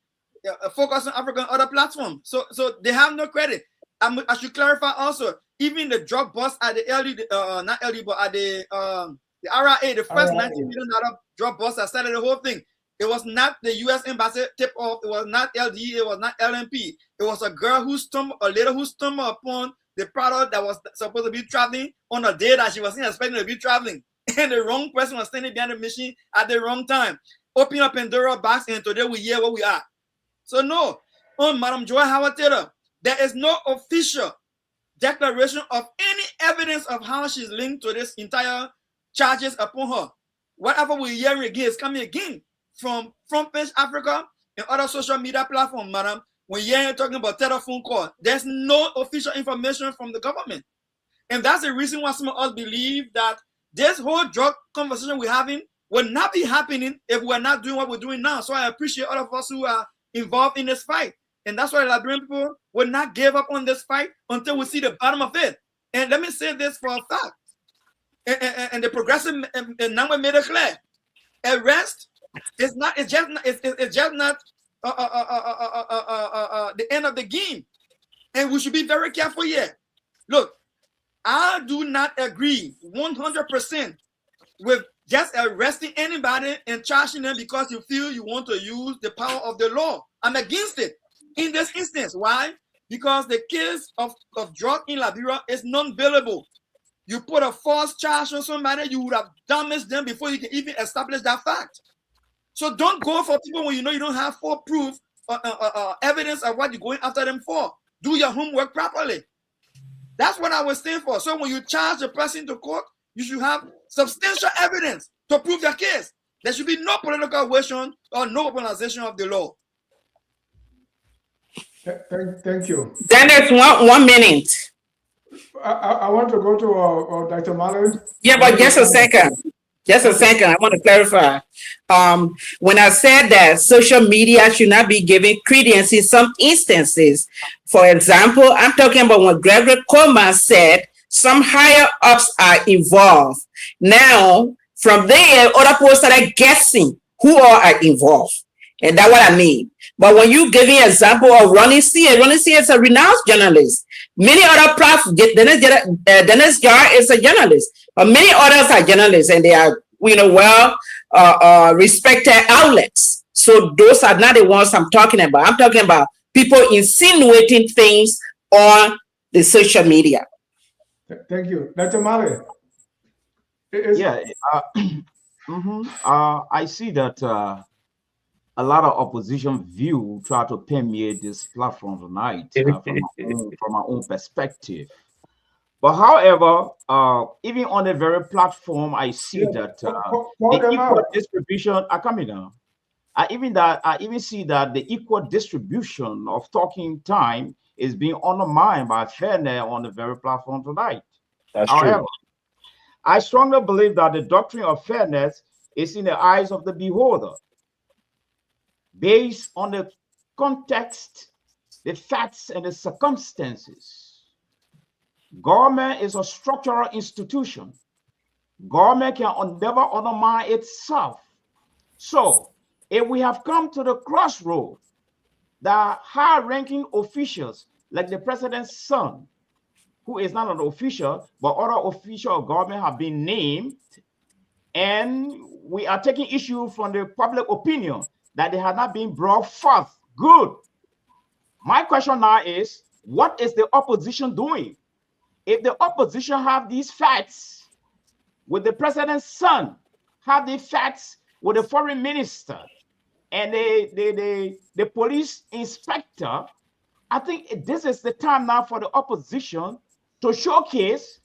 Focus on Africa and other platforms. So they have no credit. I should clarify also, even the drug bust at the LD, not LD, but at the RIA, the first $19 million drug bust that started the whole thing. It was not the U.S. embassy tip off. It was not LDE. It was not LMP. It was a girl a lady who stumbled upon the product that was supposed to be traveling on a day that she wasn't expecting to be traveling. And the wrong person was standing behind the machine at the wrong time. Open up Pandora box, and today we hear where we are. So no, on Madam Joy Howard Taylor, there is no official declaration of any evidence of how she's linked to this entire charges upon her. Whatever we're hearing again is coming again from Front Page Africa and other social media platforms, madam. When you're hearing talking about telephone call, there's no official information from the government. And that's the reason why some of us believe that this whole drug conversation we're having will not be happening if we're not doing what we're doing now. So I appreciate all of us who are involved in this fight. And that's why the Liberian people will not give up on this fight until we see the bottom of it. And let me say this for a fact. And the progressive number made it clear. Arrest is just not the end of the game. And we should be very careful here. Look, I do not agree 100% with just arresting anybody and charging them because you feel you want to use the power of the law. I'm against it in this instance. Why? Because the case of drug in Liberia is non-bailable. You put a false charge on somebody, you would have damaged them before you can even establish that fact. So don't go for people when you know you don't have full proof evidence of what you're going after them for. Do your homework properly. That's what I was saying for. So when you charge a person to court, you should have substantial evidence to prove your case. There should be no political coercion or no weaponization of the law. Thank you. Dennis, 1 minute. I want to go to Dr. Mallory. Yeah, but just a second. Just a second. I want to clarify. When I said that social media should not be given credence in some instances, for example, I'm talking about when Gregory Coleman said some higher ups are involved. Now, from there, other people started guessing who all are involved. And that's what I mean. But when you give me an example of Ronnie C, and Ronnie C is a renowned journalist. Many other Dennis Jar is a journalist. But many others are journalists, and they are, well respected outlets. So those are not the ones I'm talking about. I'm talking about people insinuating things on the social media. Thank you. Dr. Mali. Yeah. I see that a lot of opposition view try to permeate this platform tonight from my own perspective. But however, even on the very platform, I see that the equal distribution are coming down. I even see that the equal distribution of talking time is being undermined by fairness on the very platform tonight. That's however, true. I strongly believe that the doctrine of fairness is in the eyes of the beholder, based on the context, the facts, and the circumstances. Government is a structural institution. Government can never undermine itself. So, if we have come to the crossroad, the high-ranking officials, like the president's son, who is not an official, but other officials of government have been named, and we are taking issue from the public opinion that they have not been brought forth. Good. My question now is, what is the opposition doing? If the opposition have these facts with the president's son, have the facts with the foreign minister and the police inspector, I think this is the time now for the opposition to showcase,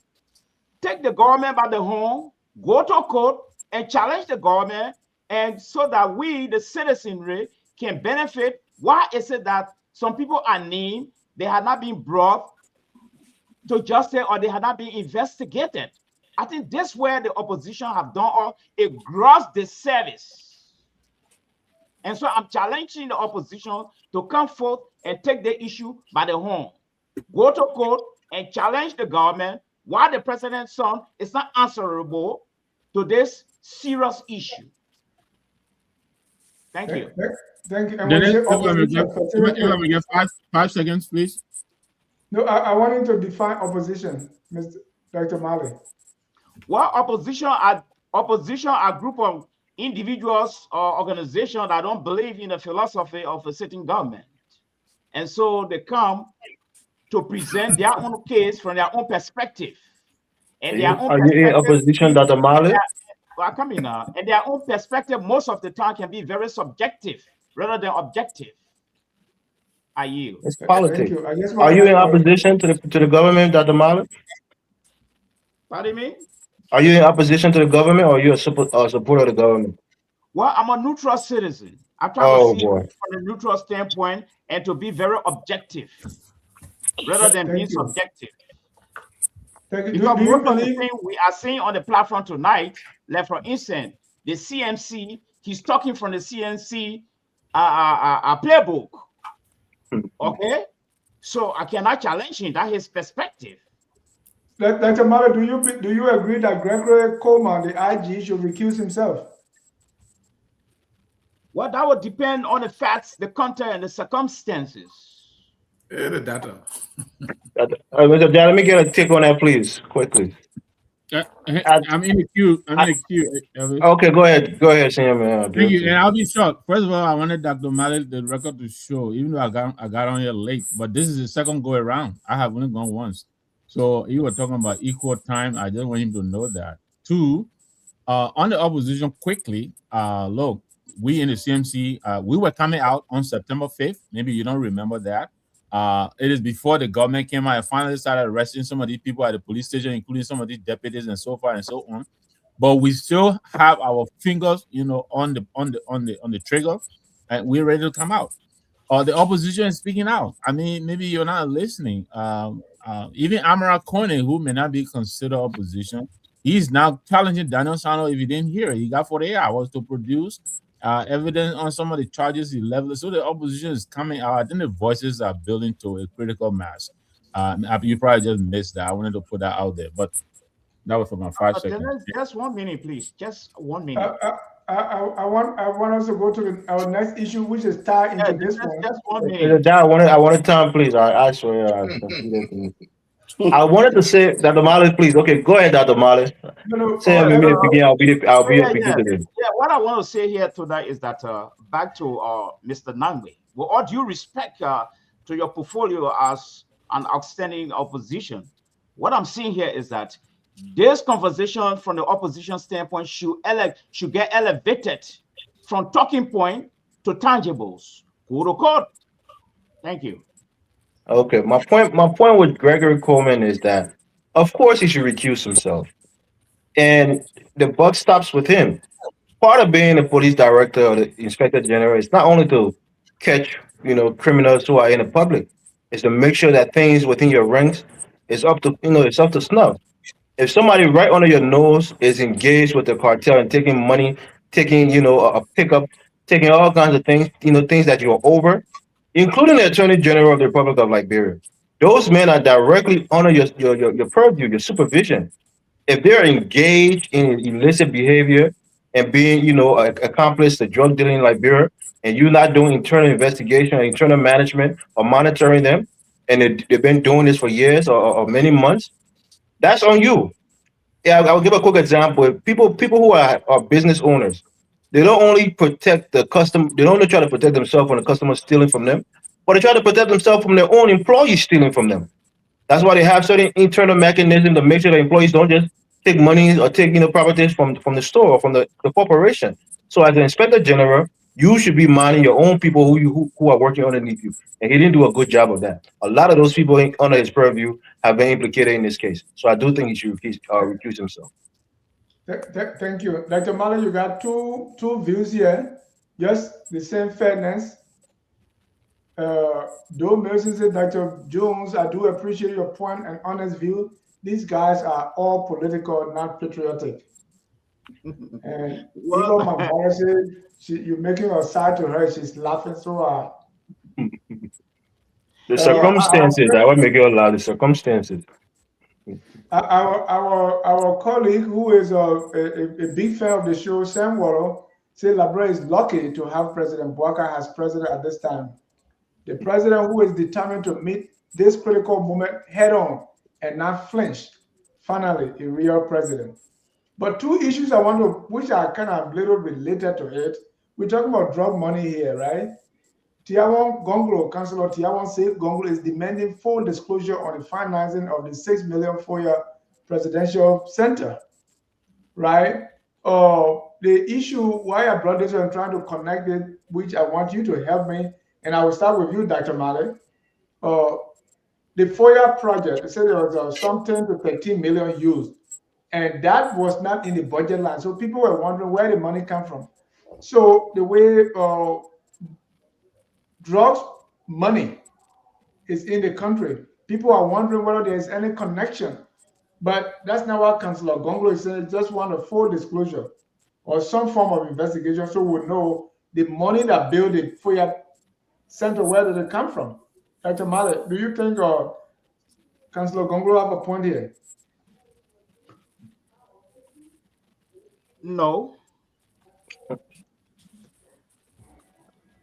take the government by the horn, go to court and challenge the government, and so that we, the citizenry, can benefit. Why is it that some people are named, they have not been brought to justice, or they have not been investigated? I think this is where the opposition have done a gross disservice. And so I'm challenging the opposition to come forth and take the issue by the horn, go to court and challenge the government why the president's son is not answerable to this serious issue. Thank you. Thank you. And Dennis, let me get 5 seconds, please. No, I want you to define opposition, Mr. Dr. Mali. Well, opposition are a group of individuals or organizations that don't believe in the philosophy of a sitting government. And so they come to present their own case from their own perspective. And their own Are you in opposition, Dr. Mali? Well, come in now. And their own perspective most of the time can be very subjective rather than objective. Are you? It's politics. You. Are you in opposition to the government, Dr. Mali? Pardon me? Are you in opposition to the government, or are you a supporter of the government? Well, I'm a neutral citizen. I try to see it from a neutral standpoint and to be very objective rather than being subjective. Because most of the things we are seeing on the platform tonight, like for instance, the CMC, he's talking from the CMC playbook. Okay? So I cannot challenge him. That's his perspective. Dr. Mali, do you agree that Gregory Coleman, the IG, should recuse himself? Well, that would depend on the facts, the content, and the circumstances. The data. Mr. John, let me get a take on that, please, quickly. I'm in the queue. Okay, go ahead, Sam. Thank you, and I'll be short. First of all, I wanted Dr. Mali the record to show, even though I got on here late, but this is the second go around. I have only gone once. So you were talking about equal time. I just want him to know that. 2, on the opposition, quickly, look, we in the CMC, we were coming out on September 5th. Maybe you don't remember that. It is before the government came out and finally started arresting some of these people at the police station, including some of these deputies and so far and so on. But we still have our fingers, on the trigger, and we're ready to come out. The opposition is speaking out. I mean, maybe you're not listening. Even Amara Kone, who may not be considered opposition, he's now challenging Daniel Sano. If you didn't hear, he got 48 hours to produce evidence on some of the charges he leveled. So the opposition is coming out. I think the voices are building to a critical mass. You probably just missed that. I wanted to put that out there, but that was for my 5 seconds. Just 1 minute, please. Just 1 minute. I want us to go to our next issue, which is tied into this one. Just 1 minute. I wanted time, please. I swear. I wanted to say, Dr. Molly, please. Okay, go ahead, Dr. Molly. No, Say a minute begin. I'll be Yeah, beginning. yeah. What I want to say here tonight is that back to Mr. Nangwe. With all due respect to your portfolio as an outstanding opposition, what I'm seeing here is that this conversation from the opposition standpoint should get elevated from talking point to tangibles. Quote unquote. Thank you. Okay, my point with Gregory Coleman is that, of course, he should recuse himself, and the buck stops with him. Part of being a police director or the inspector general is not only to catch, criminals who are in the public, is to make sure that things within your ranks is up to, it's up to snuff. If somebody right under your nose is engaged with the cartel and taking money, taking, a pickup, taking all kinds of things, things that you're over, including the Attorney General of the Republic of Liberia, those men are directly under your purview, your supervision. If they're engaged in illicit behavior and being, accomplice to drug dealing in Liberia, and you're not doing internal investigation or internal management or monitoring them, and they've been doing this for years or many months, that's on you. Yeah, I'll give a quick example. People who are business owners, they don't only protect the customer, they don't only try to protect themselves when the customer is stealing from them, but they try to protect themselves from their own employees stealing from them. That's why they have certain internal mechanisms to make sure the employees don't just take money or take properties from the store or from the corporation. So as an inspector general, you should be minding your own people who are working underneath you. And he didn't do a good job of that. A lot of those people under his purview have been implicated in this case. So I do think he should recuse himself. Thank you. Dr. Mala, you got two views here. Just the same fairness. Though Milson said, Dr. Jones, I do appreciate your point and honest view. These guys are all political, not patriotic. And even Mangara said, you're making a side to her. She's laughing so hard. The circumstances, I won't make it loud. The circumstances. Our colleague, who is a big fan of the show, Sam Wallow, said Liberia is lucky to have President Bouaka as president at this time. The president who is determined to meet this critical moment head on and not flinch. Finally, a real president. But two issues which are kind of little related to it. We're talking about drug money here, right? Tiawan Gonglo, Councillor Tiawan said Gonglo is demanding full disclosure on the financing of the 6 million Foya Presidential Center, right? The issue why I brought this, I'm trying to connect it, which I want you to help me, and I will start with you, Dr. Malik. The Foya project, they said there was something to 13 million used, and that was not in the budget line. So people were wondering where the money come from. So the way drugs money is in the country, people are wondering whether there's any connection. But that's not what Councillor Gonglo is saying. Just want a full disclosure or some form of investigation so we'll know the money that built the Foya Center, where did it come from? Dr. Malik, do you think Councillor Gonglo have a point here? No.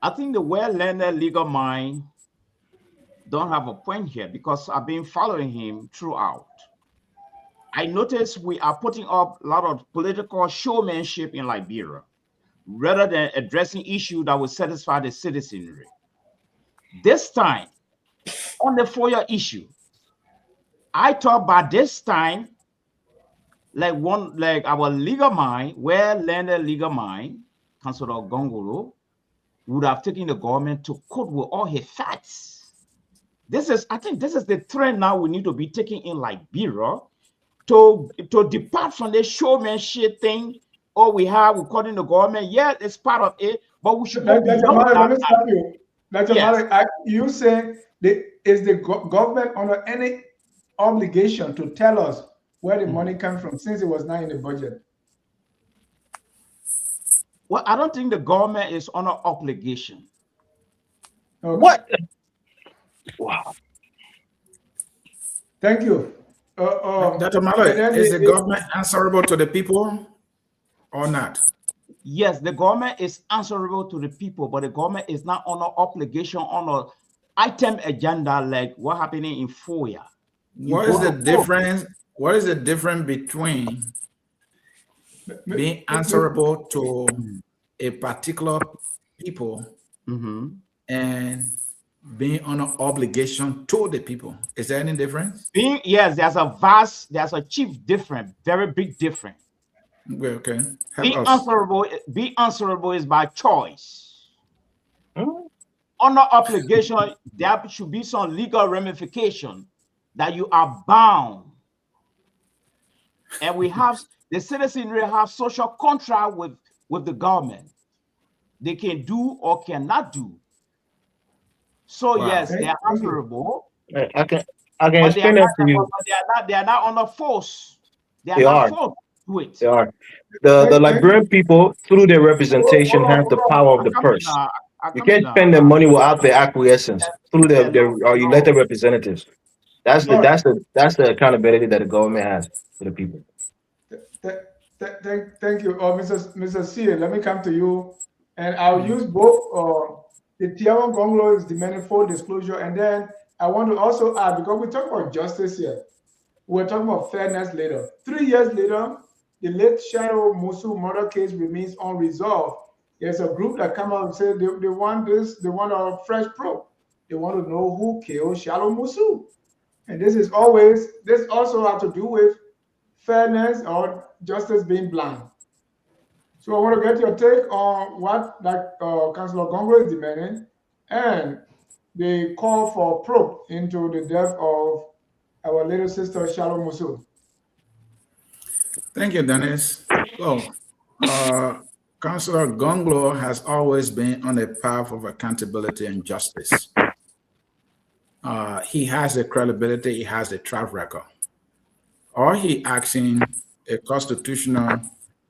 I think the well-learned legal mind don't have a point here because I've been following him throughout. I notice we are putting up a lot of political showmanship in Liberia rather than addressing issues that will satisfy the citizenry. This time, on the Foya issue, I thought by this time, like our legal mind, well-learned legal mind, Councillor Gongolo, would have taken the government to court with all his facts. I think this is the trend now we need to be taking in Liberia to depart from the showmanship thing. All we have, according to the government, yeah, it's part of it, but we should go beyond that. Let me stop you. Dr. Malik, you say is the government under any obligation to tell us where the money comes from since it was not in the budget? Well, I don't think the government is under obligation. Okay. What? Wow. Thank you. Dr. Malik, is the government answerable to the people or not? Yes, the government is answerable to the people, but the government is not on an obligation on a item agenda like what happening in Foya. What is the difference? What is the difference between being answerable to a particular people and being on an obligation to the people? Is there any difference? Yes, there's a chief difference, very big difference. Okay. Be answerable is by choice. Under obligation, there should be some legal ramification that you are bound. And we have the citizenry have social contract with the government. They can do or cannot do. So yes, they are answerable. I can explain that to you. They are not under force. They are. Forced to it. They are. The Liberian people, through their representation, have the power of the purse. You can't spend their money without their acquiescence through their elected representatives. That's the accountability that the government has for the people. Thank you, Mr. C. Let me come to you, and I'll use both. The Tiawan Gonglo is demanding full disclosure, and then I want to also add, because we talk about justice here, we're talking about fairness later. 3 years later, the late Charloe Musu murder case remains unresolved. There's a group that come out and say they want this, they want a fresh probe. They want to know who killed Charloe Musu. And this also has to do with fairness or justice being blind. So I want to get your take on what Councillor Gonglo is demanding and the call for probe into the death of our little sister Charloe Musu. Thank you, Dennis. Well, Councillor Gonglo has always been on a path of accountability and justice. He has the credibility, he has the track record. Or he acts in a constitutional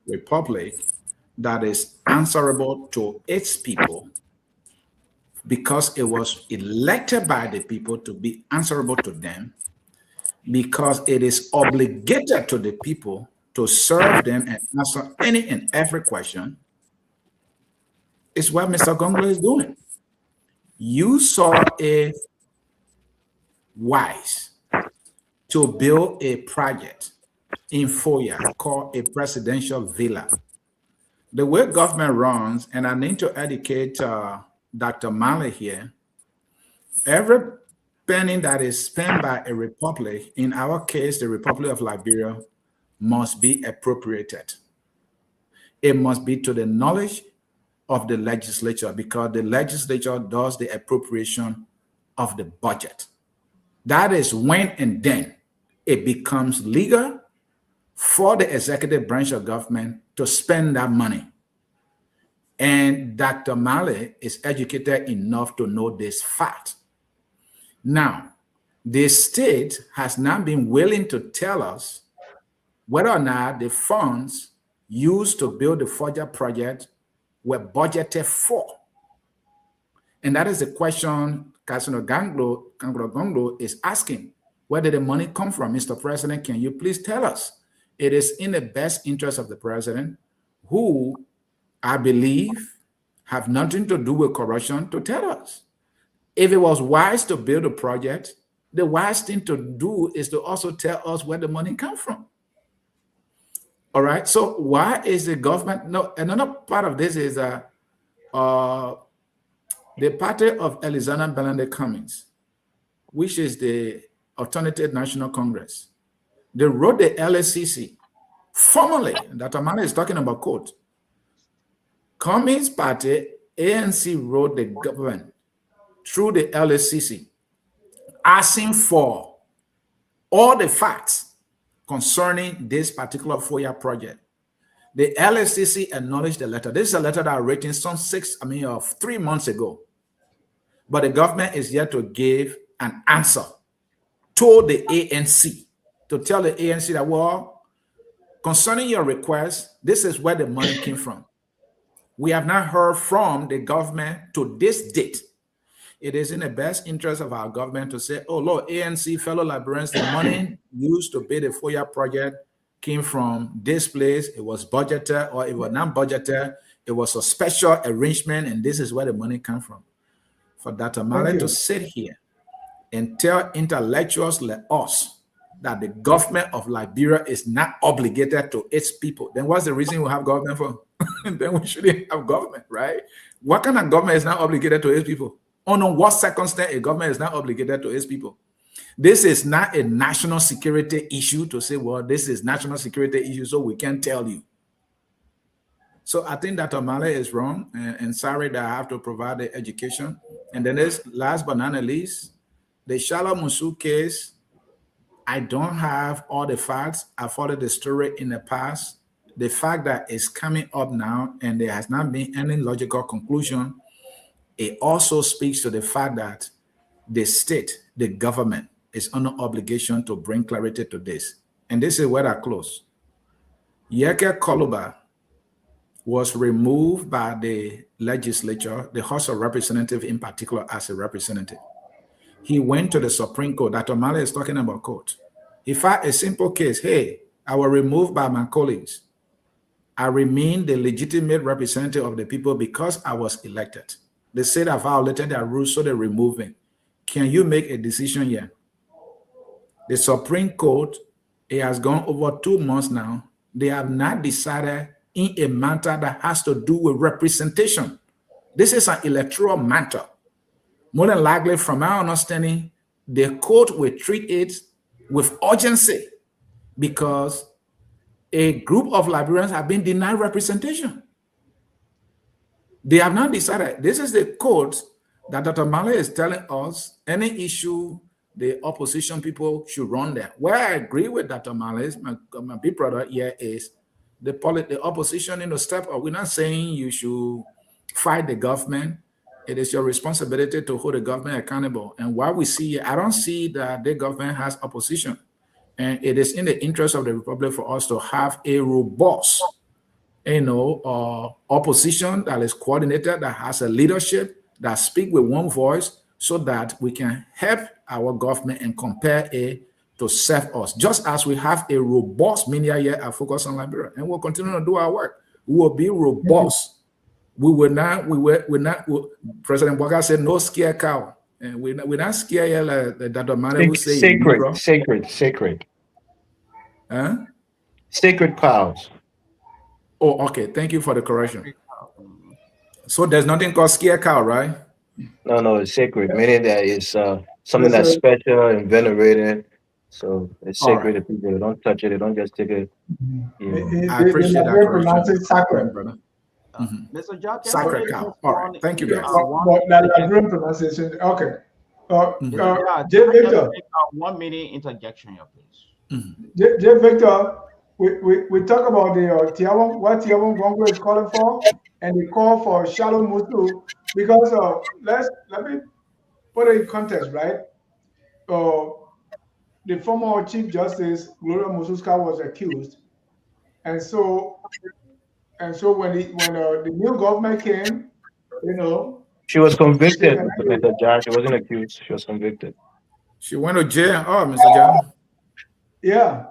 republic that is answerable to its people because it was elected by the people to be answerable to them, because it is obligated to the people to serve them and answer any and every question, is what Mr. Gonglo is doing. You saw it wise to build a project in Foya called a presidential villa. The way government runs, and I need to educate Dr. Malley here, every penny that is spent by a republic, in our case, the Republic of Liberia, must be appropriated. It must be to the knowledge of the legislature, because the legislature does the appropriation of the budget. That is when and then it becomes legal for the executive branch of government to spend that money. And Dr. Malley is educated enough to know this fact. Now, the state has not been willing to tell us whether or not the funds used to build the Foya project were budgeted for. And that is the question Councillor Gonglo is asking. Where did the money come from? Mr. President, can you please tell us? It is in the best interest of the president, who I believe have nothing to do with corruption, to tell us. If it was wise to build a project, the wise thing to do is to also tell us where the money comes from. All right. So why is the government? No, another part of this is the party of Alexander Belande Cummings, which is the Alternative National Congress. They wrote the LSCC formally. Dr. Malley is talking about quote. Cummings Party, ANC, wrote the government through the LSCC, asking for all the facts concerning this particular Foya project. The LSCC acknowledged the letter. This is a letter that I written 3 months ago. But the government is yet to give an answer to the ANC, to tell the ANC that, well, concerning your request, this is where the money came from. We have not heard from the government to this date. It is in the best interest of our government to say, oh, Lord, ANC, fellow Liberians, the money used to build the Foya project came from this place. It was budgeted or it was not budgeted. It was a special arrangement, and this is where the money comes from. For Dr. Male to sit here and tell intellectuals like us that the government of Liberia is not obligated to its people, then what's the reason we have government for? Then we shouldn't have government, right? What kind of government is not obligated to its people? On what circumstance a government is not obligated to its people? This is not a national security issue to say, well, this is national security issue, so we can't tell you. So I think that Male is wrong, and sorry that I have to provide the education. And then there's last but not least, the Charloe Musu case. I don't have all the facts. I followed the story in the past. The fact that it's coming up now and there has not been any logical conclusion, it also speaks to the fact that the state, the government, is under obligation to bring clarity to this. And this is where I close. Yeke Koluba was removed by the legislature, the House of Representatives in particular, as a representative. He went to the Supreme Court. Dr. Male is talking about court. He filed a simple case. Hey, I was removed by my colleagues. I remain the legitimate representative of the people because I was elected. They said I violated their rules, so they removed me. Can you make a decision here? The Supreme Court, it has gone over 2 months now. They have not decided in a matter that has to do with representation. This is an electoral matter. More than likely, from my understanding, the court will treat it with urgency because a group of Liberians have been denied representation. They have not decided. This is the court that Dr. Male is telling us any issue the opposition people should run there. Where I agree with Dr. Male, my big brother here is the opposition in the step up. We're not saying you should fight the government. It is your responsibility to hold the government accountable. And what we see, I don't see that the government has opposition. And it is in the interest of the Republic for us to have a robust, opposition that is coordinated, that has a leadership, that speak with one voice, so that we can help our government and compare it to serve us. Just as we have a robust media here at Focus on Liberia, and we'll continue to do our work. We will be robust. We will not, President Boga said, no scare cow. And we're not scared here like Dr. Mane will say. Sacred. Huh? Sacred cows. Oh, okay. Thank you for the correction. So there's nothing called scare cow, right? No, it's sacred, meaning that it's something that's special and venerated. So it's sacred to people. They don't touch it. They don't just take it. I appreciate that correction. Sacred, brother. Mr. Jack, Sacred cow. All right. Thank you, guys. Liberian pronunciation. Okay. J. Victor. 1 minute interjection here, please. J. Victor, we talk about the what Tiawon Bongo is calling for, and the call for Charloe Musu, because let me put it in context, right? The former Chief Justice Gloria Mususka was accused, and so when the new government came, she was convicted, Mr. Judge. She wasn't accused. She was convicted. She went to jail. Oh, Mr. John. Yeah.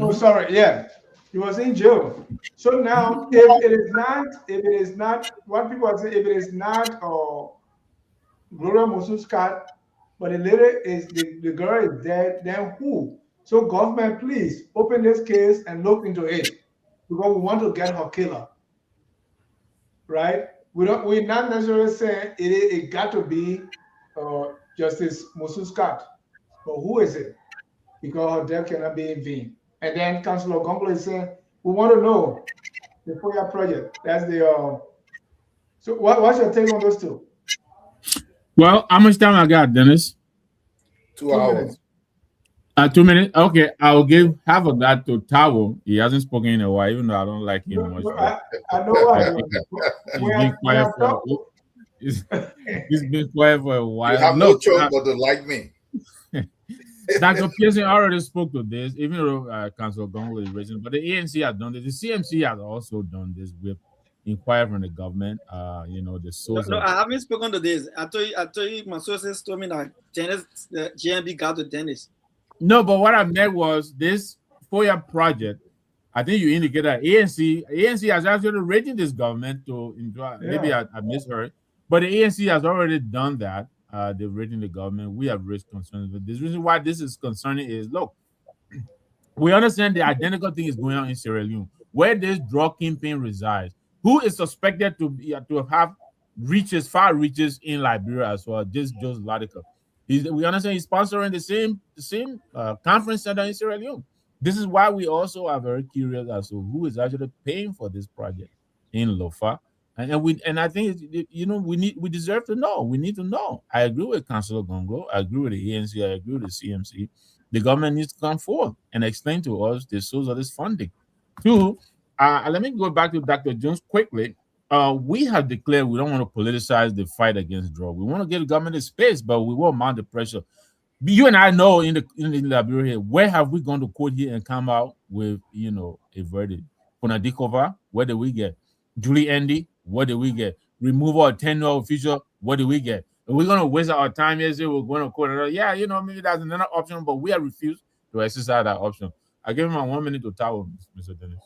Oh, sorry. Yeah, he was in jail. So now, if it is not what people are saying, if it is not Gloria Mususka, but the lady is the girl is dead, then who? So government, please open this case and look into it, because we want to get her killer. Right? We're not necessarily saying it got to be Justice Mususka, but who is it? Because her death cannot be in vain. And then Councilor Gonglo is saying, we want to know the Foya project. That's the so what's your take on those two? Well, how much time I got, Dennis? 2 hours. 2 minutes? Okay, I'll give half of that to Tavo. He hasn't spoken in a while, even though I don't like him much. I know why. He's been quiet for a while. You have no choice but to like me. Dr. Pearson already spoke to this, even though Council Gongo is raising, but the ANC has done this. The CMC has also done this with inquiry from the government. The source. No, I haven't spoken to this. I told you, my sources told me that the GMB got to Dennis. No, but what I meant was this Foya project I think you indicated that ANC has actually rated this government to enjoy. Maybe I misheard, but the ANC has already done that. They've rated the government. We have raised concerns. But the reason why this is concerning is, look, we understand the identical thing is going on in Sierra Leone, where this drug kingpin resides, who is suspected to have far reaches in Liberia as well. This Joseph Ladica. We understand he's sponsoring the same conference center in Sierra Leone. This is why we also are very curious as to who is actually paying for this project in Lofa. And I think we deserve to know. We need to know. I agree with Councilor Gongo. I agree with the ANC. I agree with the CMC. The government needs to come forward and explain to us the source of this funding. Two, let me go back to Dr. Jones quickly. We have declared we don't want to politicize the fight against drug. We want to give the government a space, but we won't mount the pressure. You and I know in the Liberia, where have we gone to court here and come out with a verdict? Ponadikova, what did we get? Julie Andy, what did we get? Removal of 10 official, what did we get? Are we going to waste our time here? Say we're going to court? Yeah, maybe that's another option, but we have refused to exercise that option. I give him 1 minute to towel, Mr. Dennis.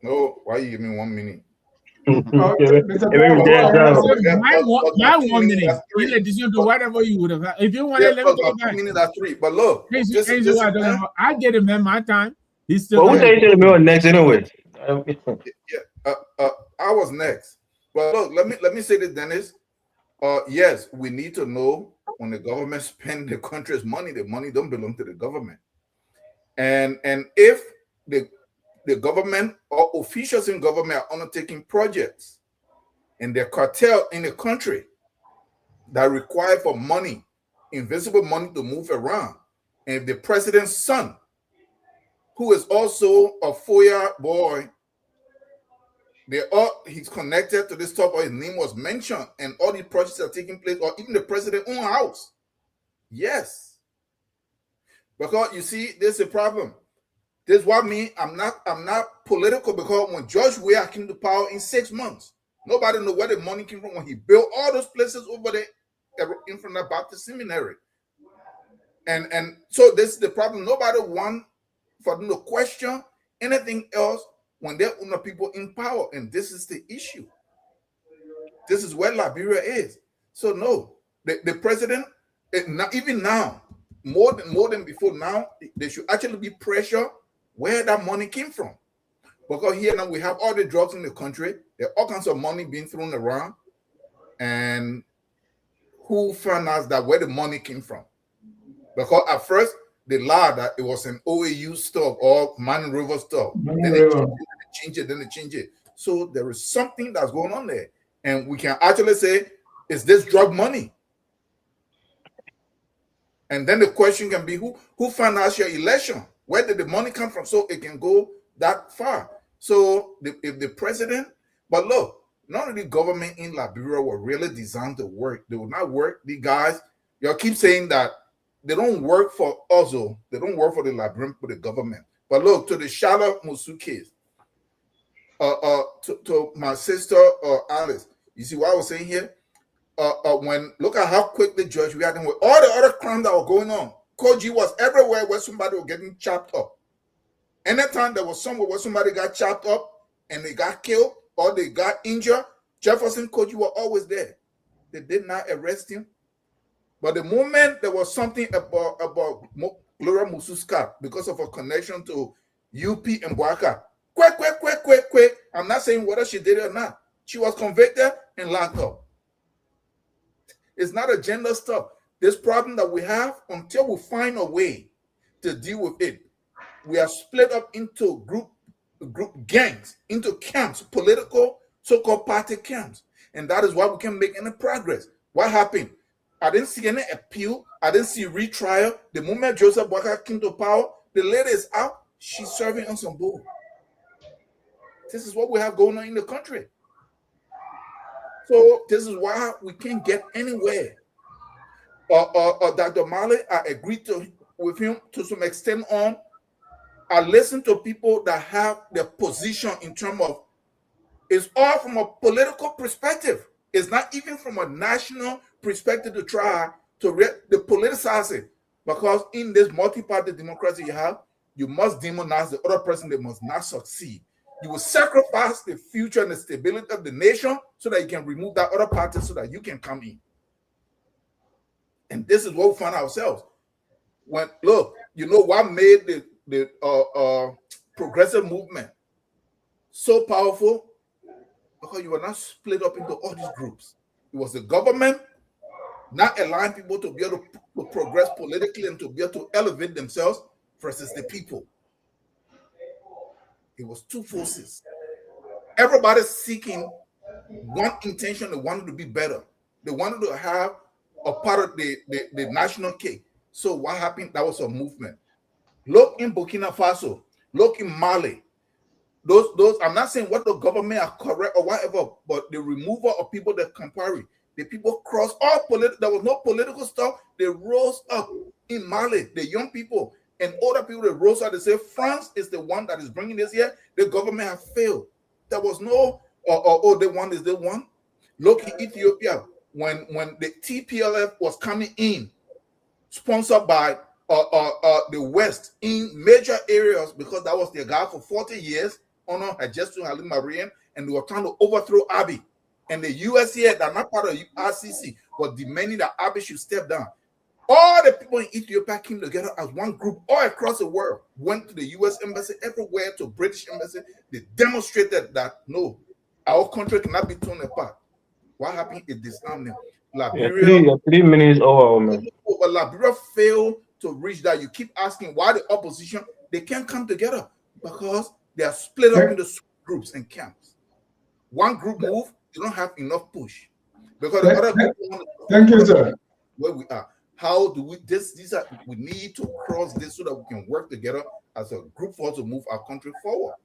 No, why you give me 1 minute? My 1 minute, in addition to whatever you would have had. If you want to let me go back. 2 minutes at 3. But look, I get him, man, my time. He's still. Well, who's saying to me next anyway? I was next. Well, look, let me say this, Dennis. Yes, we need to know when the government spend the country's money, the money don't belong to the government. And if the government or officials in government are undertaking projects and their cartel in the country that require for money, invisible money to move around, and if the president's son, who is also a Foya boy, he's connected to this stuff, or his name was mentioned, and all these projects are taking place, or even the president's own house. Yes. Because you see, there's a problem. This is what I'm not political, because when George Weah came to power in 6 months, nobody knew where the money came from when he built all those places over there in front of Baptist Seminary. And so this is the problem. Nobody wants for them to question anything else when they're under people in power. And this is the issue. This is where Liberia is. So no, the president, even now, more than before now, there should actually be pressure where that money came from. Because here now we have all the drugs in the country. There are all kinds of money being thrown around. And who financed that, where the money came from? Because at first, they lied that it was an OAU stuff or Mining River stuff. Then they change it. So there is something that's going on there. And we can actually say, is this drug money? And then the question can be, who financed your election? Where did the money come from? So it can go that far. So if the president, but look, none of the government in Liberia were really designed to work. They will not work. The guys, y'all keep saying that they don't work for us, they don't work for the Liberian, for the government. But look, to the Charloe Musu case, to my sister Alice, you see what I was saying here? Look at how quickly Judge reacted with all the other crimes that were going on. Koji was everywhere where somebody was getting chopped up. Anytime there was somewhere where somebody got chopped up and they got killed or they got injured, Jefferson Koji were always there. They did not arrest him. But the moment there was something about Gloria Musu Scott because of her connection to UP and Boaka, quick. I'm not saying whether she did it or not. She was convicted and locked up. It's not a gender stuff. This problem that we have, until we find a way to deal with it, we are split up into group gangs, into camps, political so-called party camps. And that is why we can't make any progress. What happened? I didn't see any appeal. I didn't see retrial. The moment Joseph Boakai came to power, the lady is out. She's serving on some board. This is what we have going on in the country. So this is why we can't get anywhere. Dr. Mali, I agreed with him to some extent on. I listen to people that have their position in terms of, it's all from a political perspective. It's not even from a national perspective to try to politicize it. Because in this multi-party democracy you have, You must demonize the other person. They must not succeed. You will sacrifice the future and the stability of the nation so that you can remove that other party so that you can come in. And this is what we find ourselves. When look, you know what made the progressive movement so powerful? Because you were not split up into all these groups. It was the government not allowing people to be able to progress politically and to be able to elevate themselves versus the people. It was two forces. Everybody seeking one intention. They wanted to be better. They wanted to have a part of the national cake. So what happened? That was a movement. Look in Burkina Faso. Look in Mali. Those. I'm not saying what the government are correct or whatever, but the removal of people that compare. The people crossed all political. There was no political stuff. They rose up in Mali. The young people and older people that rose up. They say France is the one that is bringing this here. The government have failed. There was no the one is the one. Look in Ethiopia when the TPLF was coming in, sponsored by the West in major areas because that was their guy for 40 years. Honor Hajjestu Haile Mariam, and they were trying to overthrow Abiy. And the US here that are not part of RCC was demanding that Abiy should step down. All the people in Ethiopia came together as one group all across the world, went to the US embassy, everywhere to British embassy. They demonstrated that no, our country cannot be torn apart. What happened? It disarmed them. Liberia, 3 minutes over, man. But Liberia failed to reach that. You keep asking why the opposition, they can't come together because they are split up into groups and camps. One group move, you don't have enough push. Because the other group thank you, sir. Where we are. How do we we need to cross this so that we can work together as a group for us to move our country forward.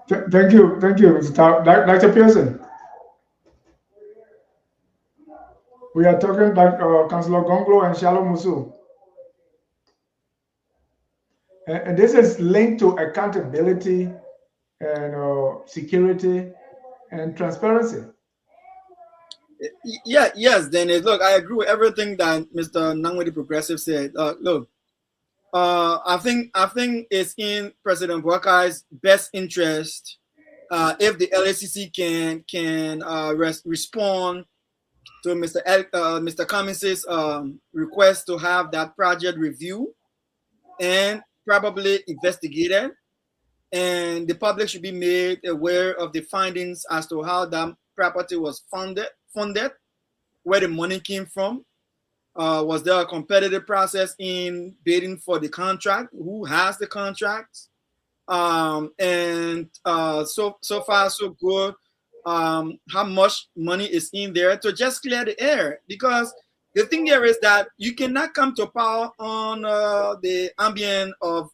Thank you, Mr. Dr. Pearson. We are talking about Councillor Gonglo and Charloe Musu. And this is linked to accountability and security and transparency. Yeah, yes, Dennis. Look, I agree with everything that Mr. Nangwedi Progressive said. I think it's in President Bwakai's best interest if the LACC can respond to Mr. Cummins' request to have that project review and probably investigated, and the public should be made aware of the findings as to how that property was funded, where the money came from. Was there a competitive process in bidding for the contract? Who has the contracts? And so far so good. How much money is in there to just clear the air? Because the thing here is that you cannot come to power on the ambient of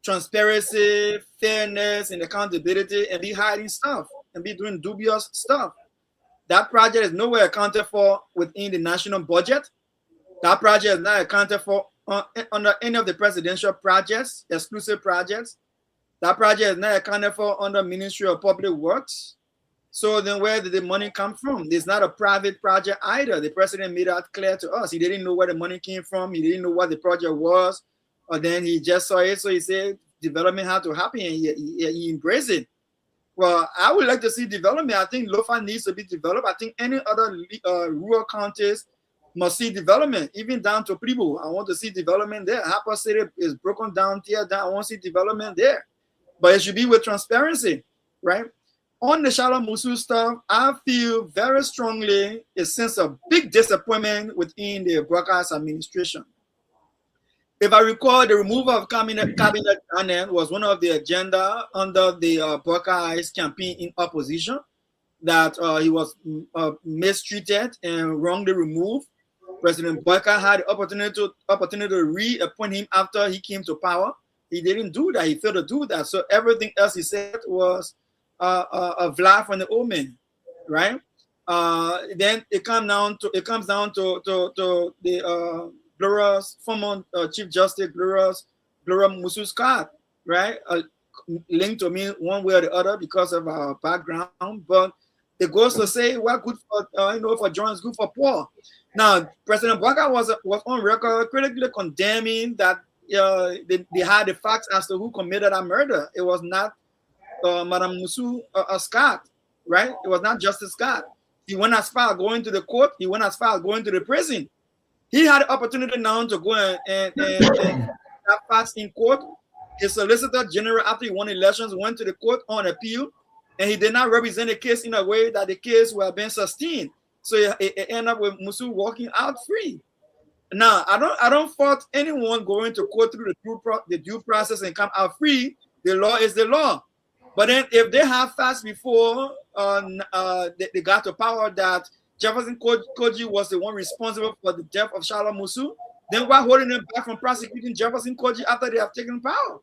transparency, fairness, and accountability and be hiding stuff and be doing dubious stuff. That project is nowhere accounted for within the national budget. That project is not accounted for under any of the presidential projects, exclusive projects. That project is not accounted for under Ministry of Public Works. So then where did the money come from? It's not a private project either. The president made that clear to us. He didn't know where the money came from. He didn't know what the project was. Or then he just saw it. So he said development had to happen and he embraced it. Well, I would like to see development. I think Lofa needs to be developed. I think any other rural counties must see development, even down to Pribu. I want to see development there. Harper City is broken down, tear down. I want to see development there. But it should be with transparency, right? On the Charloe Musu stuff, I feel very strongly a sense of big disappointment within the Bwakai's administration. If I recall, the removal of cabinet was one of the agenda under the Bwakai's campaign in opposition, that he was mistreated and wrongly removed. President Bwakai had the opportunity to reappoint him after he came to power. He didn't do that. He failed to do that. So everything else he said was a vla from the omen, right? Then it comes down to the Glorious former Chief Justice Gloria Musu's card, right? Linked to me one way or the other because of our background, but it goes to say what good for for John is good for Paul. Now, President Bwakai was on record critically condemning that they had the facts as to who committed that murder. It was not Madame Musu Scott, right? It was not Justice Scott. He went as far as going to the court. He went as far as going to the prison. He had the opportunity now to go and have facts in court. His Solicitor General, after he won elections, went to the court on appeal, and he did not represent the case in a way that the case would have been sustained. So it ended up with Musu walking out free. Now, I don't fault anyone going to court through the due process and come out free. The law is the law. But then if they have facts before they got to power that Jefferson Koji was the one responsible for the death of Charloe Musu, then why holding them back from prosecuting Jefferson Koji after they have taken power?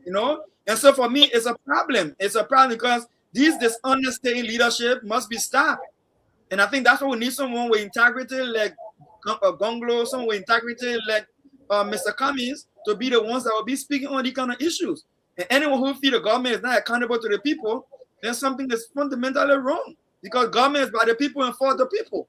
You know? And so for me, it's a problem. It's a problem because these dishonest state leadership must be stopped. And I think that's why we need someone with integrity like Gonglo, someone with integrity like Mr. Cummings to be the ones that will be speaking on these kind of issues. And anyone who feels the government is not accountable to the people, then something is fundamentally wrong. Because government is by the people and for the people.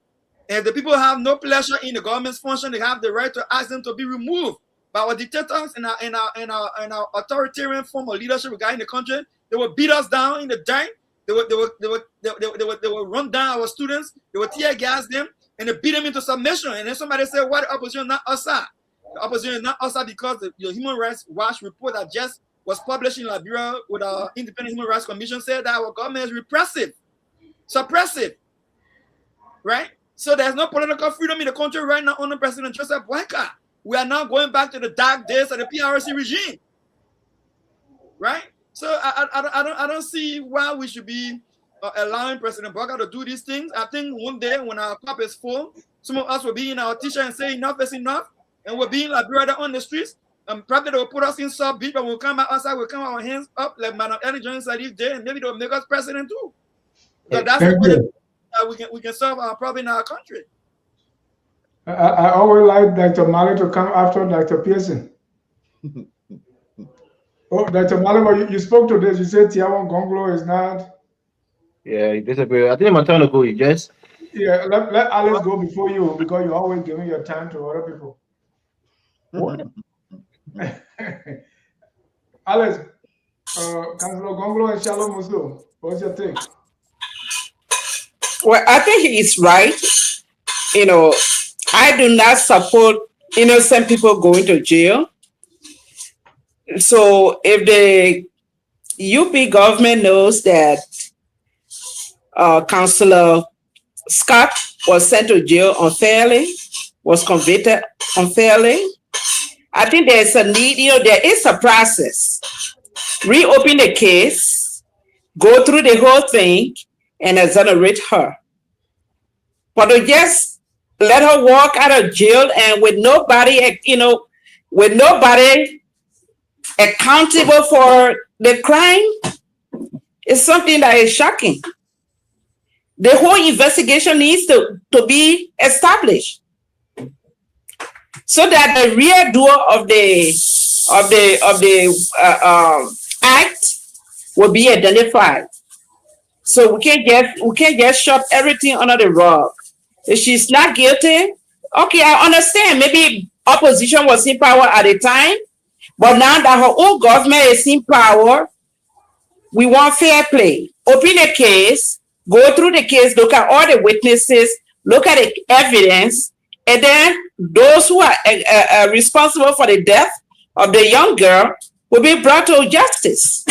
And if the people have no pleasure in the government's function, they have the right to ask them to be removed. By our dictators and our authoritarian form of leadership we got in the country, they will beat us down in the dirt. They will run down our students. They will tear gas them and they beat them into submission. And then somebody said, "Why the opposition not us?" The opposition is not us because the Human Rights Watch report that just was published in Liberia with our Independent Human Rights Commission said that our government is repressive, suppressive, right? So there's no political freedom in the country right now under President Joseph Boyka. We are now going back to the dark days of the PRC regime, right? So I don't see why we should be allowing President Boyka to do these things. I think one day when our cup is full, some of us will be in our teacher and say enough is enough, and we'll be in Liberia on the streets. Probably they will put us in sub beat, but we'll come back outside, we'll come our hands up like Madam Ellen Jones said this day, and maybe they'll make us president too. So that's the way that we can solve our problem in our country. I always like Dr. Mali to come after Dr. Pearson. Oh, Dr. Mali, you spoke to this. You said Tiawan Gonglo is not. Yeah, he disappeared. I think my turn to go. You just. Yeah, let Alice go before you because you're always giving your time to other people. What? Alice, Councilor Gonglo and Charloe Musu, what's your take? Well, I think he is right. You know, I do not support innocent people going to jail. So if the UP government knows that Councillor Scott was sent to jail unfairly, was convicted unfairly, I think there's a need, there is a process. Reopen the case, go through the whole thing, and exonerate her. But to just let her walk out of jail and with nobody, with nobody accountable for the crime is something that is shocking. The whole investigation needs to be established so that the real doer of the act will be identified. So we can't just shove everything under the rug. If she's not guilty, okay, I understand. Maybe opposition was in power at the time, but now that her own government is in power, we want fair play. Open a case, go through the case, look at all the witnesses, look at the evidence, and then those who are responsible for the death of the young girl will be brought to justice.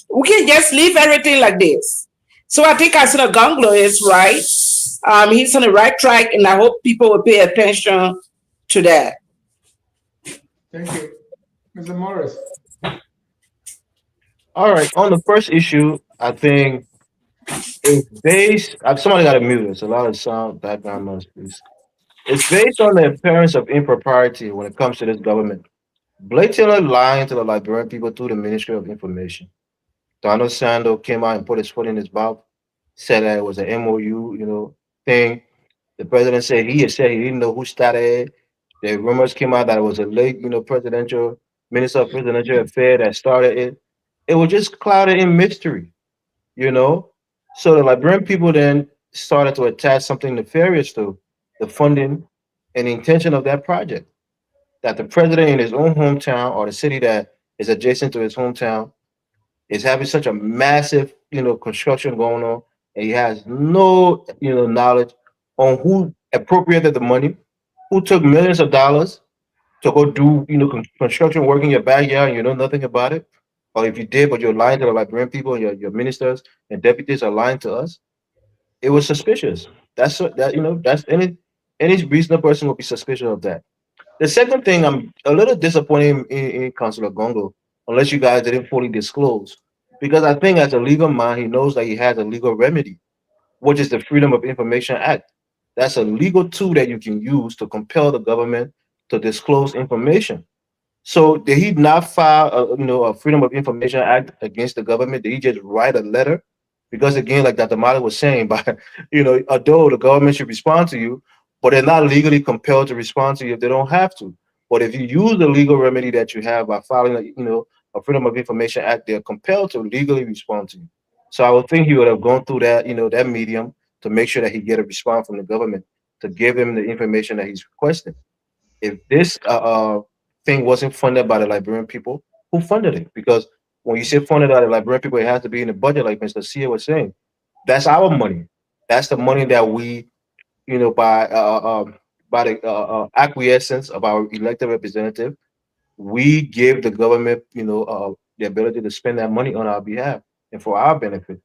We can't just leave everything like this. So I think Councilor Gonglo is right. He's on the right track, and I hope people will pay attention to that. Thank you. Mr. Morris. All right. On the first issue, I think it's based. Somebody got to mute. It's a lot of sound background noise, please. It's based on the appearance of impropriety when it comes to this government, blatantly lying to the Liberian people through the Ministry of Information. Donald Sando came out and put his foot in his mouth, said that it was an MOU, thing. The president said he didn't know who started it. The rumors came out that it was a late, presidential minister of presidential affairs that started it. It was just clouded in mystery, So the Liberian people then started to attach something nefarious to the funding and the intention of that project. that the president in his own hometown or the city that is adjacent to his hometown is having such a massive, construction going on, and he has no, knowledge on who appropriated the money, who took millions of dollars to go do, construction work in your backyard, and you know nothing about it, or if you did, but you're lying to the Liberian people, and your ministers and deputies are lying to us. It was suspicious. That's any reasonable person would be suspicious of that. The second thing, I'm a little disappointed in Councilor Gongo, unless you guys didn't fully disclose, because I think as a legal man, he knows that he has a legal remedy, which is the Freedom of Information Act. That's a legal tool that you can use to compel the government to disclose information. So did he not file a Freedom of Information Act against the government? Did he just write a letter? Because again, like Dr. Mali was saying, by although the government should respond to you, but they're not legally compelled to respond to you if they don't have to. But if you use the legal remedy that you have by filing a Freedom of Information Act, they're compelled to legally respond to you. So I would think he would have gone through that, that medium to make sure that he get a response from the government to give him the information that he's requesting. If this thing wasn't funded by the Liberian people, who funded it? Because when you say funded by the Liberian people, it has to be in the budget, like Mr. Sia was saying. That's our money. That's the money that we, by the acquiescence of our elected representative, we give the government, the ability to spend that money on our behalf and for our benefit.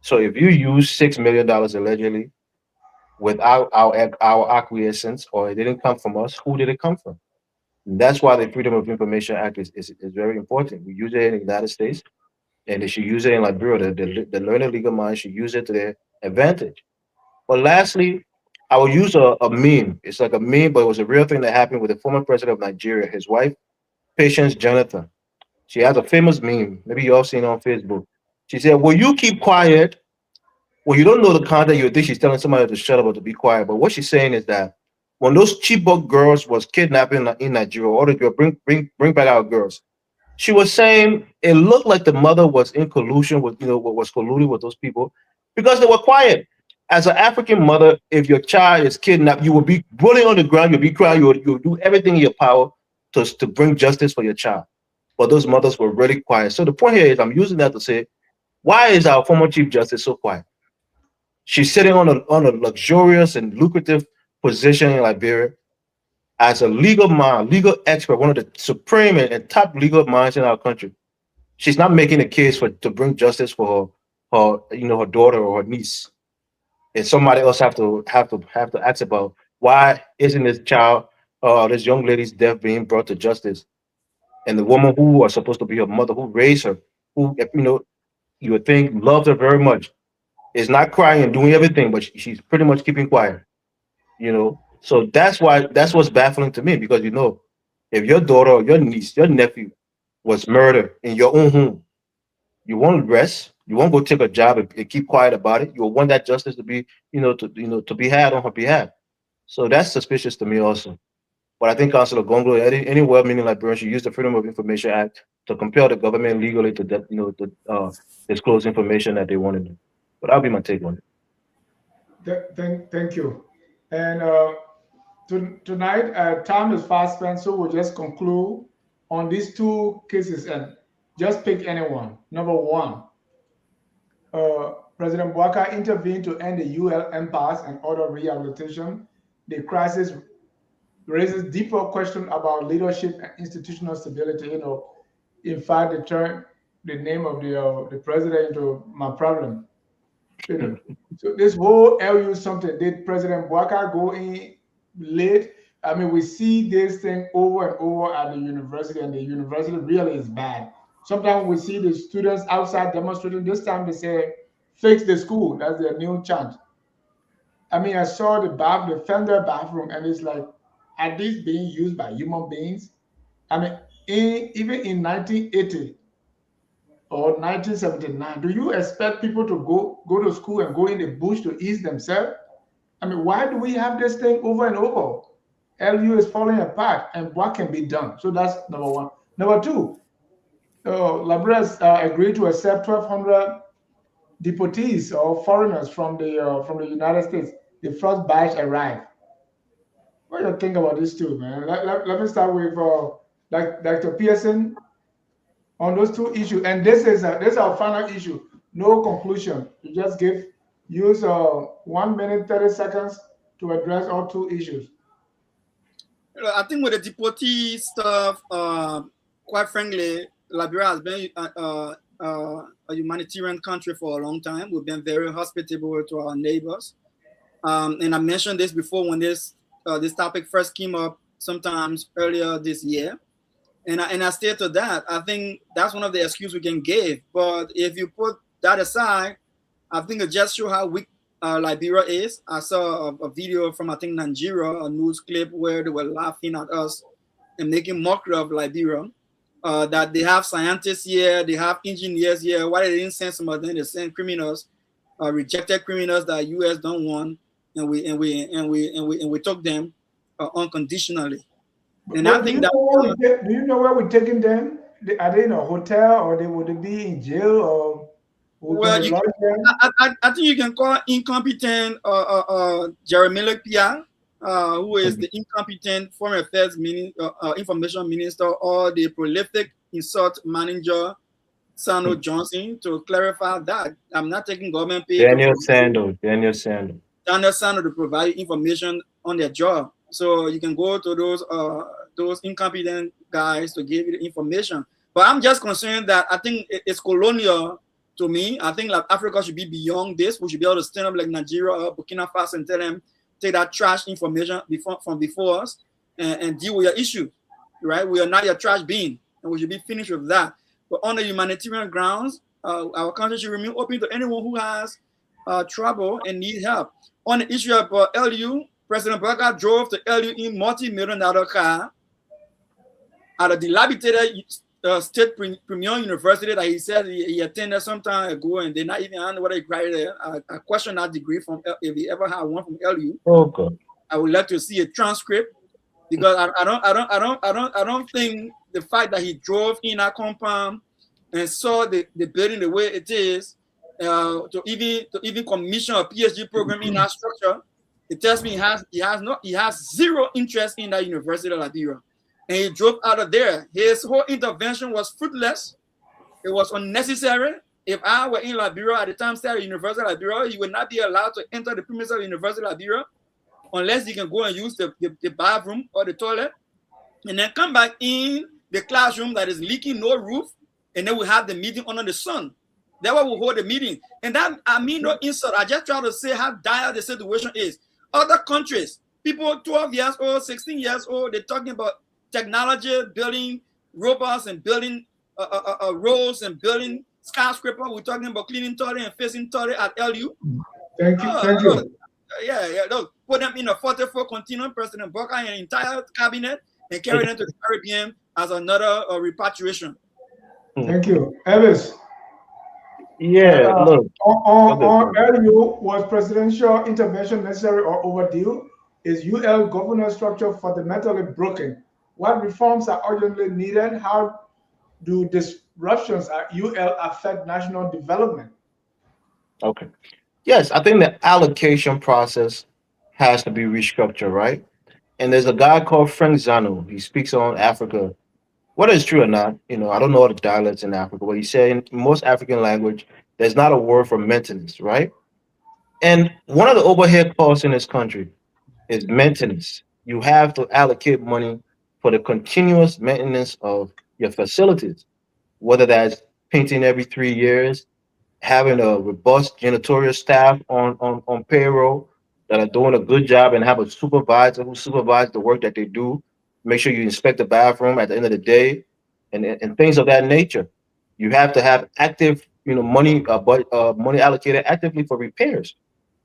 So if you use $6 million allegedly without our acquiescence, or it didn't come from us, who did it come from? That's why the Freedom of Information Act is very important. We use it in the United States, and they should use it in Liberia. The learned legal minds should use it to their advantage. But lastly, I will use a meme. It's like a meme, but it was a real thing that happened with the former president of Nigeria, his wife, Patience Jonathan. She has a famous meme. Maybe you all seen it on Facebook. She said, "Will you keep quiet?" Well, you don't know the content. You think she's telling somebody to shut up or to be quiet. But what she's saying is that when those Chibok girls was kidnapping in Nigeria, all the girl bring back our girls. She was saying it looked like the mother was in collusion with, was colluding with those people because they were quiet. As an African mother, if your child is kidnapped, you will be rolling on the ground, you'll be crying, you'll do everything in your power to bring justice for your child. But those mothers were really quiet. So the point here is I'm using that to say, why is our former Chief Justice so quiet? She's sitting on a luxurious and lucrative position in Liberia as a legal mind, legal expert, one of the supreme and top legal minds in our country. She's not making a case to bring justice for her daughter or her niece. And somebody else have to ask about why isn't this young lady's death being brought to justice? And the woman who was supposed to be her mother, who raised her, who you would think loved her very much, is not crying and doing everything, but she's pretty much keeping quiet. So that's what's baffling to me, because if your daughter or your niece, your nephew was murdered in your own home, you won't rest, you won't go take a job and keep quiet about it. You'll want that justice to be, to be had on her behalf. So that's suspicious to me also. But I think Councilor Gongo, any well-meaning Liberian should use the Freedom of Information Act to compel the government legally to disclose information that they want to do. But that'll be my take on it. Thank you. And tonight, time is fast spent, so we'll just conclude on these two cases and just pick anyone. Number one, President Bouaka intervened to end the UL impasse and order rehabilitation. The crisis raises deeper questions about leadership and institutional stability. In fact, they turned the name of the president into my problem. So this whole LU something, did President Bouaka go in late? I mean, we see this thing over and over at the university, and the university really is bad. Sometimes we see the students outside demonstrating. This time they say, fix the school. That's their new chant. I mean, I saw the Fender bathroom, and it's like, are these being used by human beings? I mean, even in 1980 or 1979, do you expect people to go to school and go in the bush to ease themselves? I mean, why do we have this thing over and over? LU is falling apart, and what can be done? So that's number one. Number two, Liberia agreed to accept 1,200 deportees or foreigners from the United States. The first batch arrived. What do you think about this too, man? Let me start with Dr. Pearson on those two issues. And this is our final issue. No conclusion. You just use 1 minute 30 seconds to address all two issues. I think with the deportee stuff, quite frankly, Liberia has been a humanitarian country for a long time. We've been very hospitable to our neighbors. And I mentioned this before when this topic first came up sometimes earlier this year. And I stay to that. I think that's one of the excuses we can give. But if you put that aside, I think it just shows how weak Liberia is. I saw a video from, I think, Nigeria, a news clip where they were laughing at us and making mockery of Liberia. That they have scientists here, they have engineers here. Why they didn't send some of them? They send criminals, rejected criminals that U.S. don't want, and we took them unconditionally. And I think that. Do you know where we're taking them? Are they in a hotel, or would they be in jail, or? Well, I think you can call incompetent Jeremy Pia, who is the incompetent Foreign Affairs Information Minister, or the prolific insult manager, Sano Johnson, to clarify that. I'm not taking government pay. Daniel Sando to provide information on their job. So you can go to those incompetent guys to give you the information. But I'm just concerned that I think it's colonial. To me, I think like Africa should be beyond this. We should be able to stand up like Nigeria or Burkina Faso and tell them, take that trash information from before us and deal with your issue, right? We are not your trash bin, and we should be finished with that. But on the humanitarian grounds, our country should remain open to anyone who has trouble and need help. On the issue of LU, President Barker drove to LU in multi-million-dollar car at a dilapidated state premier university that he said he attended some time ago, and they're not even on what he graduated. I question that degree from if he ever had one from LU. Okay. I would like to see a transcript, because I don't think the fact that he drove in our compound and saw the building the way it is, to even commission a PhD program in our structure, it tells me he has zero interest in that University of Liberia. And he drove out of there. His whole intervention was fruitless. It was unnecessary. If I were in Liberia at the time, stay at the University of Liberia, he would not be allowed to enter the premises of the University of Liberia unless he can go and use the bathroom or the toilet, and then come back in the classroom that is leaking, no roof, and then we have the meeting under the sun. That's why we hold the meeting. And that, I mean no insult. I just try to say how dire the situation is. Other countries, people 12 years old, 16 years old, they're talking about technology, building robots and building roads and building skyscraper. We're talking about cleaning toilet and fixing toilet at LU. Thank you. Yeah. Look, put them in a 44 continuum, President Barker and entire cabinet, and carry them to the Caribbean as another repatriation. Thank you. Elvis. Yeah, look. On LU, was presidential intervention necessary or overdue? Is UL governance structure fundamentally broken? What reforms are urgently needed? How do disruptions at UL affect national development? Okay. Yes, I think the allocation process has to be restructured, right? And there's a guy called Frank Zano. He speaks on Africa. Whether it's true or not, I don't know all the dialects in Africa, but he said in most African language, there's not a word for maintenance, right? And one of the overhead costs in this country is maintenance. You have to allocate money for the continuous maintenance of your facilities, whether that's painting every 3 years, having a robust janitorial staff on payroll that are doing a good job, and have a supervisor who supervises the work that they do. Make sure you inspect the bathroom at the end of the day, and things of that nature. You have to have active, money allocated actively for repairs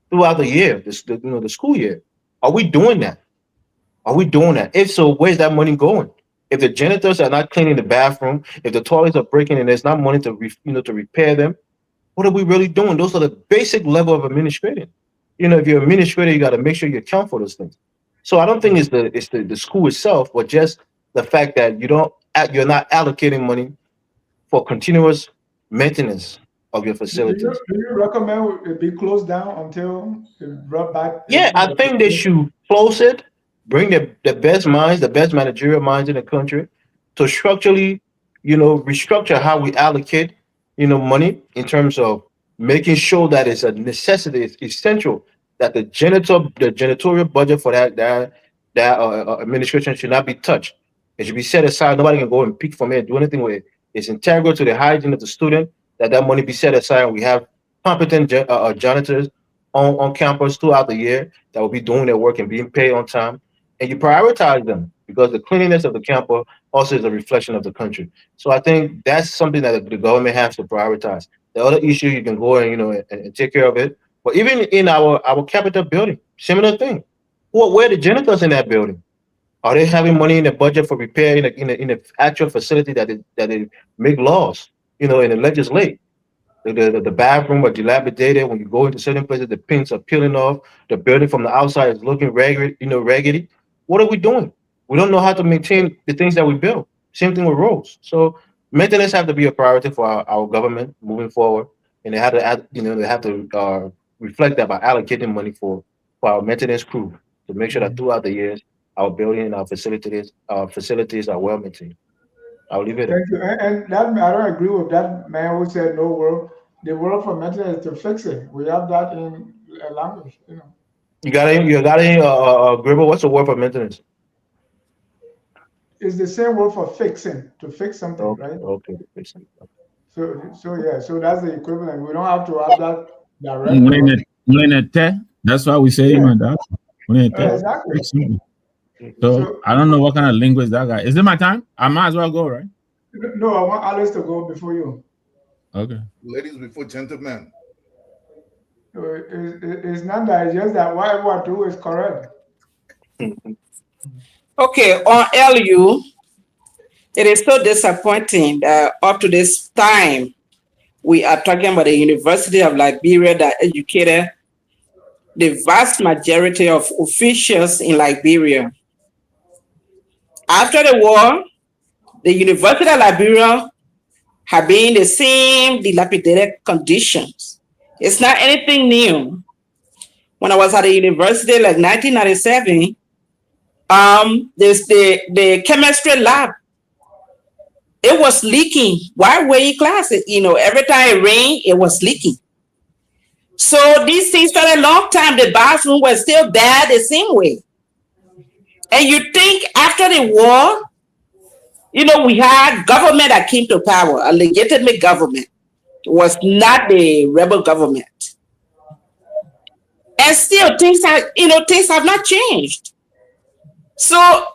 throughout the year, the school year. Are we doing that? If so, where's that money going? If the janitors are not cleaning the bathroom, if the toilets are breaking and there's not money to repair them, what are we really doing? Those are the basic level of administrating. If you're an administrator, you got to make sure you account for those things. So I don't think it's the school itself, but just the fact that you're not allocating money for continuous maintenance of your facilities. Do you recommend it be closed down until it's brought back? Yeah, I think they should close it bring the best minds, the best managerial minds in the country to structurally, restructure how we allocate, money in terms of making sure that it's a necessity, it's essential that the janitorial budget for that administration should not be touched. It should be set aside. Nobody can go and pick from it, do anything with it. It's integral to the hygiene of the student that money be set aside. And we have competent janitors on campus throughout the year that will be doing their work and being paid on time. And you prioritize them because the cleanliness of the campus also is a reflection of the country. So I think that's something that the government has to prioritize. The other issue you can go and and take care of it. But even in our capital building, similar thing. Where are the janitors in that building? Are they having money in the budget for repair in the actual facility that they make laws, in the legislate? The bathroom are dilapidated. When you go into certain places, the paints are peeling off. The building from the outside is looking raggedy. What are we doing? We don't know how to maintain the things that we build. Same thing with roads. So maintenance have to be a priority for our government moving forward, and they have to reflect that by allocating money for our maintenance crew to make sure that throughout the years our building and our facilities are well maintained. I'll leave it. Thank you. And that I don't agree with that man who said no work. The work for maintenance is to fix it. We have that in a language, You got any, Gribble? What's the word for maintenance? It's the same word for fixing, to fix something, Okay, right? okay, fixing. So that's the equivalent. We don't have to have that directly. That's why we say man. Exactly. So I don't know what kind of linguist that guy. Is it my time? I might as well go, right? No, I want Alice to go before you. Okay. Ladies before gentlemen. It's not that, it's just that what do is correct. Okay, on LU, it is so disappointing that up to this time, we are talking about the University of Liberia that educated the vast majority of officials in Liberia. After the war, the University of Liberia have been in the same dilapidated conditions. It's not anything new. When I was at the university, like 1997, there's the chemistry lab. It was leaking while we're in class. Every time it rained, it was leaking. So these things started a long time. The bathroom was still bad the same way. And you think after the war, we had government that came to power, a legitimate government. It was not the rebel government. And still things have not changed. So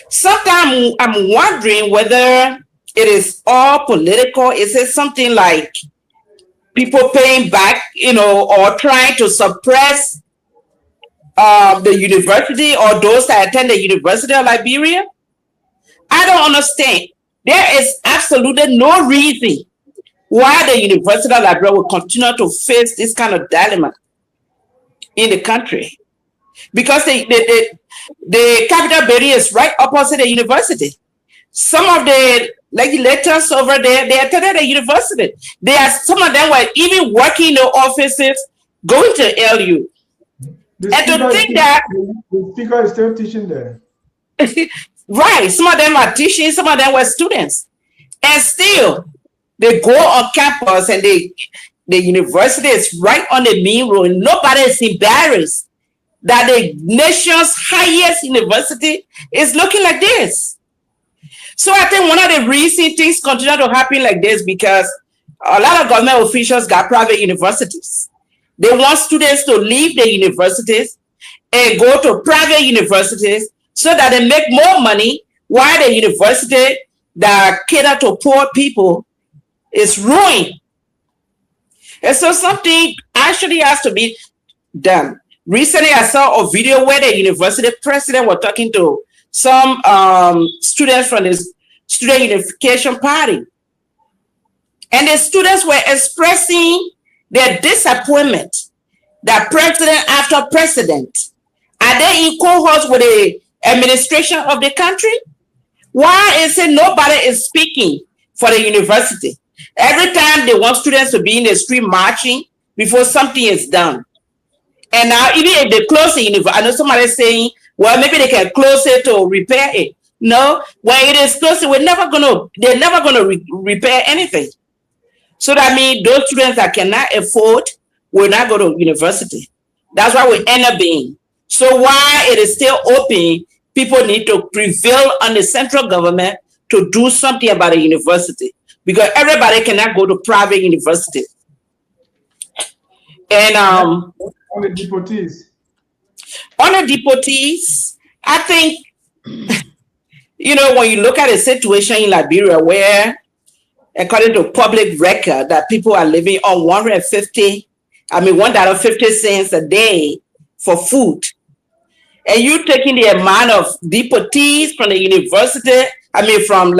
sometimes I'm wondering whether it is all political. Is it something like people paying back, or trying to suppress the university or those that attend the University of Liberia? I don't understand. There is absolutely no reason why the University of Liberia will continue to face this kind of dilemma in the country. Because the capital building is right opposite the university. Some of the legislators over there, they attended the university. Some of them were even working in the offices, going to LU. And to think that the speaker is still teaching there. Right, some of them are teaching, some of them were students, and still they go on campus and the university is right on the main road. Nobody is embarrassed that the nation's highest university is looking like this. So I think one of the reasons things continue to happen like this because a lot of government officials got private universities. They want students to leave the universities and go to private universities so that they make more money while the university that cater to poor people is ruined. And so something actually has to be done. Recently, I saw a video where the university president was talking to some students from the Student Unification Party. And the students were expressing their disappointment that president after president, are they in cohorts with the administration of the country? Why is it nobody is speaking for the university? Every time they want students to be in the street marching before something is done. And now even if they close the university, I know somebody saying well, maybe they can close it or repair it. No, when it is closed, they're never gonna repair anything. So that means those students that cannot afford will not go to university. That's why we end up being. So while it is still open, people need to prevail on the central government to do something about the university, because everybody cannot go to private university. And On the deportees. on the deportees, I think, when you look at the situation in Liberia, where according to public record that people are living on $1.50 a day for food, and you taking the amount of deportees from the university, from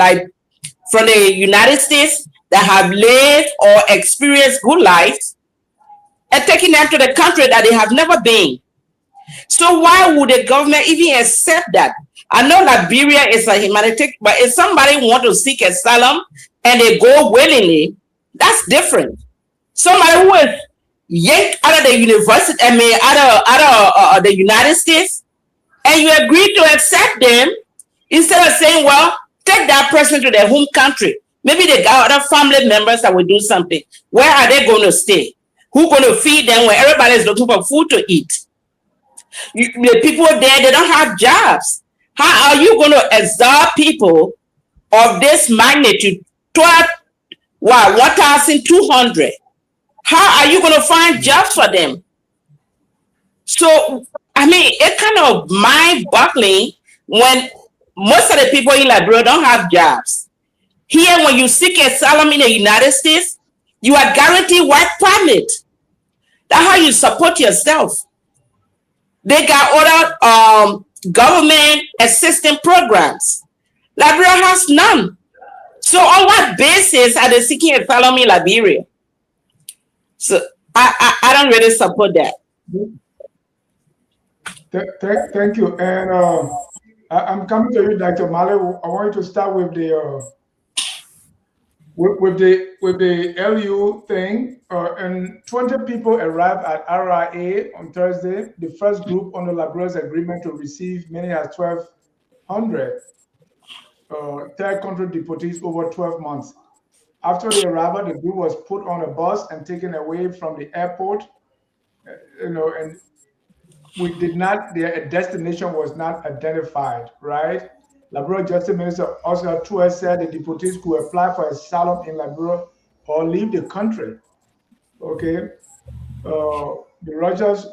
the United States that have lived or experienced good lives, and taking them to the country that they have never been. So why would the government even accept that? I know Liberia is a humanitarian, but if somebody want to seek asylum and they go willingly, that's different. Somebody who is yanked out of the university, out of the United States, and you agree to accept them, instead of saying, well, take that person to their home country. Maybe they got other family members that will do something. Where are they going to stay? Who's going to feed them when everybody is looking for food to eat? The people there, they don't have jobs. How are you going to absorb people of this magnitude, 1,200? How are you going to find jobs for them? So, it's kind of mind-boggling when most of the people in Liberia don't have jobs. Here, when you seek asylum in the United States, you are guaranteed work permit. That's how you support yourself. They got other government assistance programs. Liberia has none. So on what basis are they seeking asylum in Liberia? So I don't really support that. Thank you. And I'm coming to you, Dr. Male. I want you to start with the LU thing. And 20 people arrived at RIA on Thursday, the first group under Liberia's agreement to receive many as 1,200 third country deportees over 12 months. After the arrival, the group was put on a bus and taken away from the airport. And their destination was not identified, right? Liberia Justice Minister Oscar Tua said the deportees could apply for asylum in Liberia or leave the country. Okay. The Reuters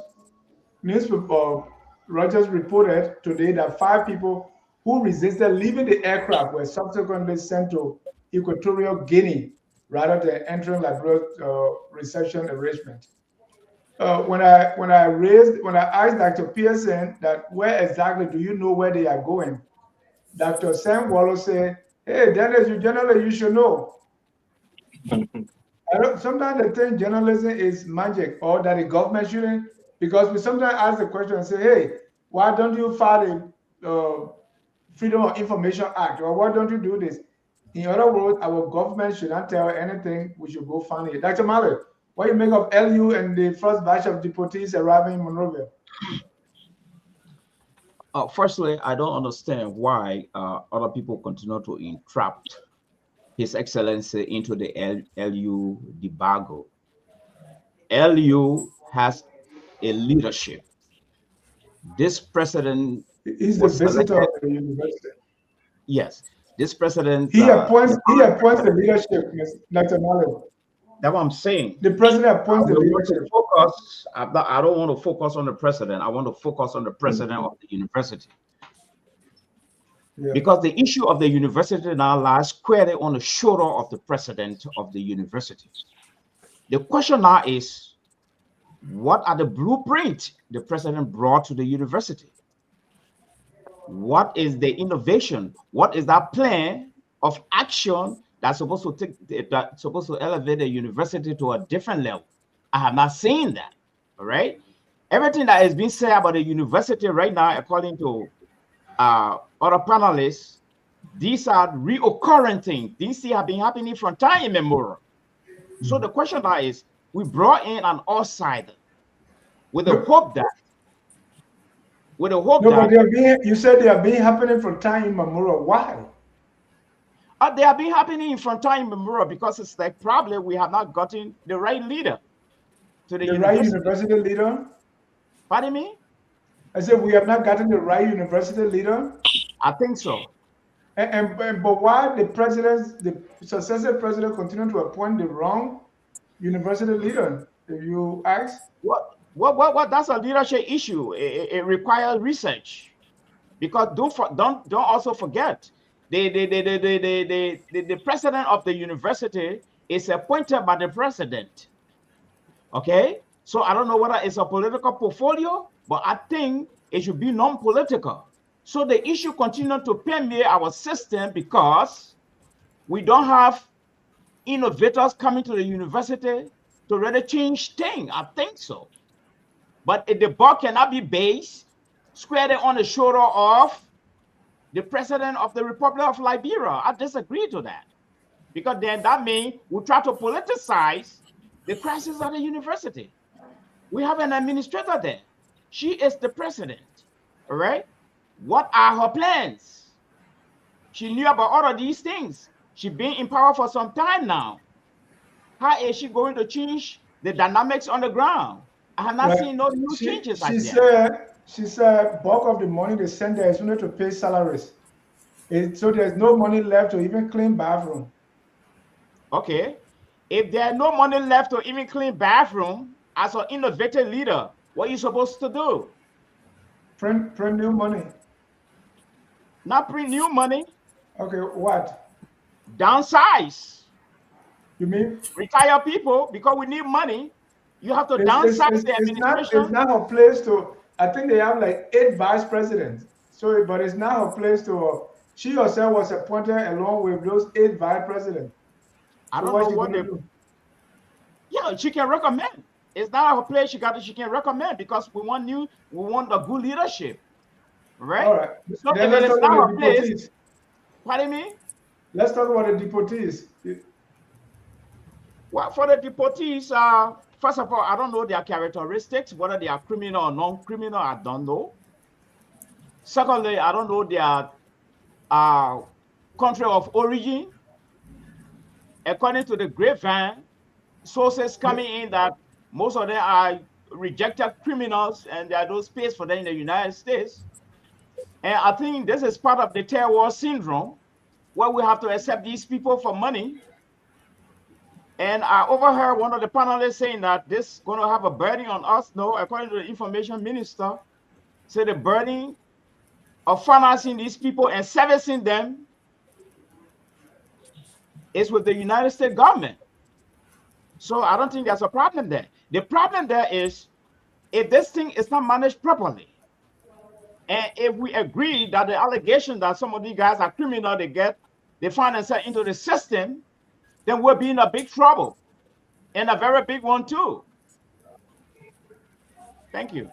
newspaper, Reuters reported today that 5 people who resisted leaving the aircraft were subsequently sent to Equatorial Guinea rather than entering Liberia's reception arrangement. When I asked Dr. Pearson that where exactly do you know where they are going, Dr. Sam Wallow said, "Hey, Dennis, you should know." Sometimes they think journalism is magic or that the government shouldn't, because we sometimes ask the question and say, "Hey, why don't you file the Freedom of Information Act, or why don't you do this?" In other words, our government should not tell anything. We should go find it. Dr. Malik, what do you make of LU and the first batch of deportees arriving in Monrovia? Firstly, I don't understand why other people continue to entrap His Excellency into the LU debacle. LU has a leadership. This president is the visitor of the university. Yes, this president. He appoints the leadership, Dr. Malik. That's what I'm saying. The president appoints the leadership. I don't want to focus on the president. I want to focus on the president of the university. Yeah. Because the issue of the university now lies squarely on the shoulder of the president of the university. The question now is, what are the blueprints the president brought to the university? What is the innovation? What is that plan of action that's supposed to elevate the university to a different level? I have not seen that. All right. Everything that is being said about the university right now, according to other panelists, these are reoccurring things. These have been happening from time immemorial. So the question now is, we brought in an outsider with the hope that with the hope No, but that they are being, you said they are being happening from time immemorial. Why? they have been happening from time immemorial because it's like probably we have not gotten the right leader to the The right university. university leader? Pardon me? I said we have not gotten the right university leader. I think so. But why the successive president continue to appoint the wrong university leader? If you ask, What? That's a leadership issue. It requires research, because don't also forget the president of the university is appointed by the president. Okay, so I don't know whether it's a political portfolio, but I think it should be non-political. So the issue continues to permeate our system because we don't have innovators coming to the university to really change things. I think so. But if the buck cannot be based squarely on the shoulder of the president of the Republic of Liberia, I disagree to that. Because then that means we try to politicize the crisis at the university. We have an administrator there. She is the president, all right? What are her plans? She knew about all of these things. She's been in power for some time now. How is she going to change the dynamics on the ground? I have not seen no new changes like that. She said bulk of the money they send there is only to pay salaries. So there's no money left to even clean bathroom. Okay. If there's no money left to even clean bathroom, as an innovative leader, what are you supposed to do? Print new money. Not print new money. Okay, what? Downsize. You mean? Retire people because we need money. You have to downsize the administration. It's not her place to, I think they have like 8 vice presidents. So, but it's not her place to, she herself was appointed along with those 8 vice presidents. I don't know what they do. Yeah, she can recommend. It's not her place. She can recommend because we want a good leadership. Right? All right. So then if let's it's talk not about her the place, deportees. pardon me? Let's talk about the deportees. Well, for the deportees, first of all, I don't know their characteristics, whether they are criminal or non-criminal, I don't know. Secondly, I don't know their country of origin. According to the grapevine, sources coming in that most of them are rejected criminals and there are no space for them in the United States. And I think this is part of the terror syndrome, where we have to accept these people for money. And I overheard one of the panelists saying that this is going to have a burden on us. No, according to the information minister, said the burden of financing these people and servicing them is with the United States government. So I don't think there's a problem there. The problem there is if this thing is not managed properly, and if we agree that the allegation that some of these guys are criminal, they find themselves into the system, then we'll be in a big trouble, and a very big one too. Thank you.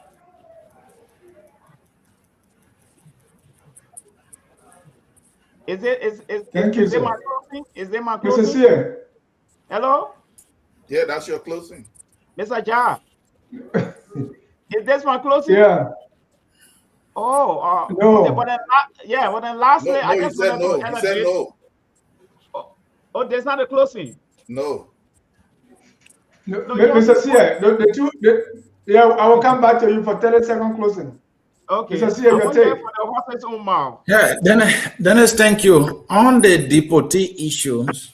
Is it my closing? Is it my closing? Mr. Sear. Hello? Yeah, that's your closing. Mr. Ja. Is this my closing? Yeah. Oh, no. Okay, but then lastly, No, I he just said no. wanted He said no. Oh, there's not a closing. No. No, Mr. Sear, yeah, I will come back to you for 30-second closing. Okay. Mr. Sear, your take. Yeah, Dennis, thank you. On the deportee issues,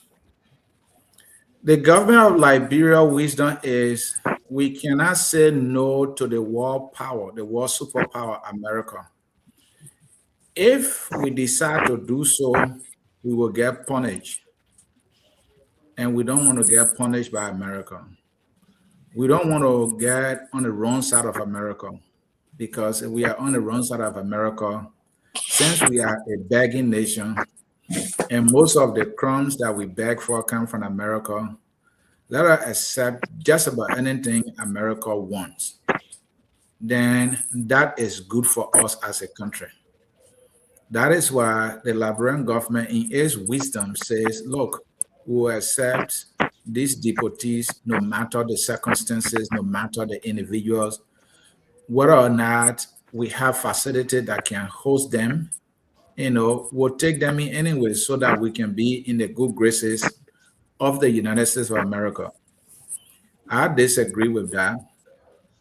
the government of Liberia wisdom is we cannot say no to the world power, the world superpower, America. If we decide to do so, we will get punished. And we don't want to get punished by America. We don't want to get on the wrong side of America, because if we are on the wrong side of America, since we are a begging nation, and most of the crumbs that we beg for come from America, let us accept just about anything America wants. Then that is good for us as a country. That is why the Liberian government, in its wisdom, says, look, we will accept these deportees no matter the circumstances, no matter the individuals, whether or not we have facility that can host them, we'll take them in anyway so that we can be in the good graces of the United States of America. I disagree with that.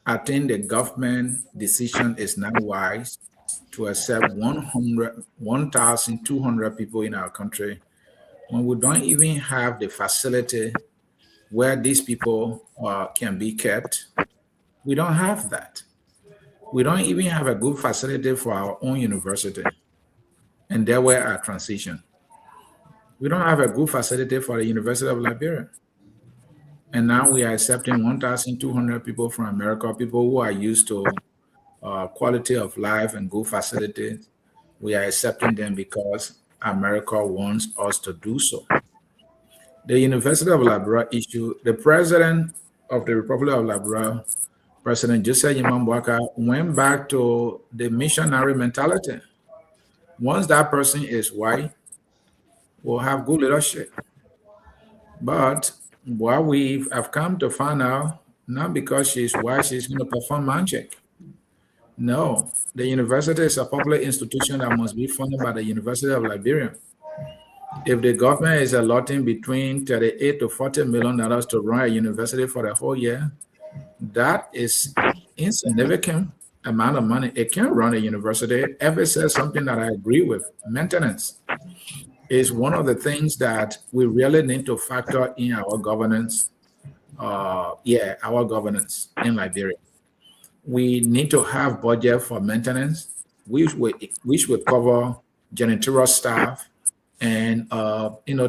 I think the government decision is not wise to accept 1,200 people in our country when we don't even have the facility where these people can be kept. We don't have that. We don't even have a good facility for our own university. And there were our transition. We don't have a good facility for the University of Liberia. And now we are accepting 1,200 people from America, people who are used to quality of life and good facilities. We are accepting them because America wants us to do so. The University of Liberia issue, the president of the Republic of Liberia, President Joseph Yimambwaka, went back to the missionary mentality. Once that person is white, we'll have good leadership. But what we have come to find out, not because she's white, she's going to perform magic. No, the university is a public institution that must be funded by the University of Liberia. If the government is allotting between $38 to $40 million to run a university for the whole year, that is insignificant amount of money. It can run a university. Ever says something that I agree with. Maintenance is one of the things that we really need to factor in our governance. Our governance in Liberia. We need to have budget for maintenance, which would cover janitorial staff and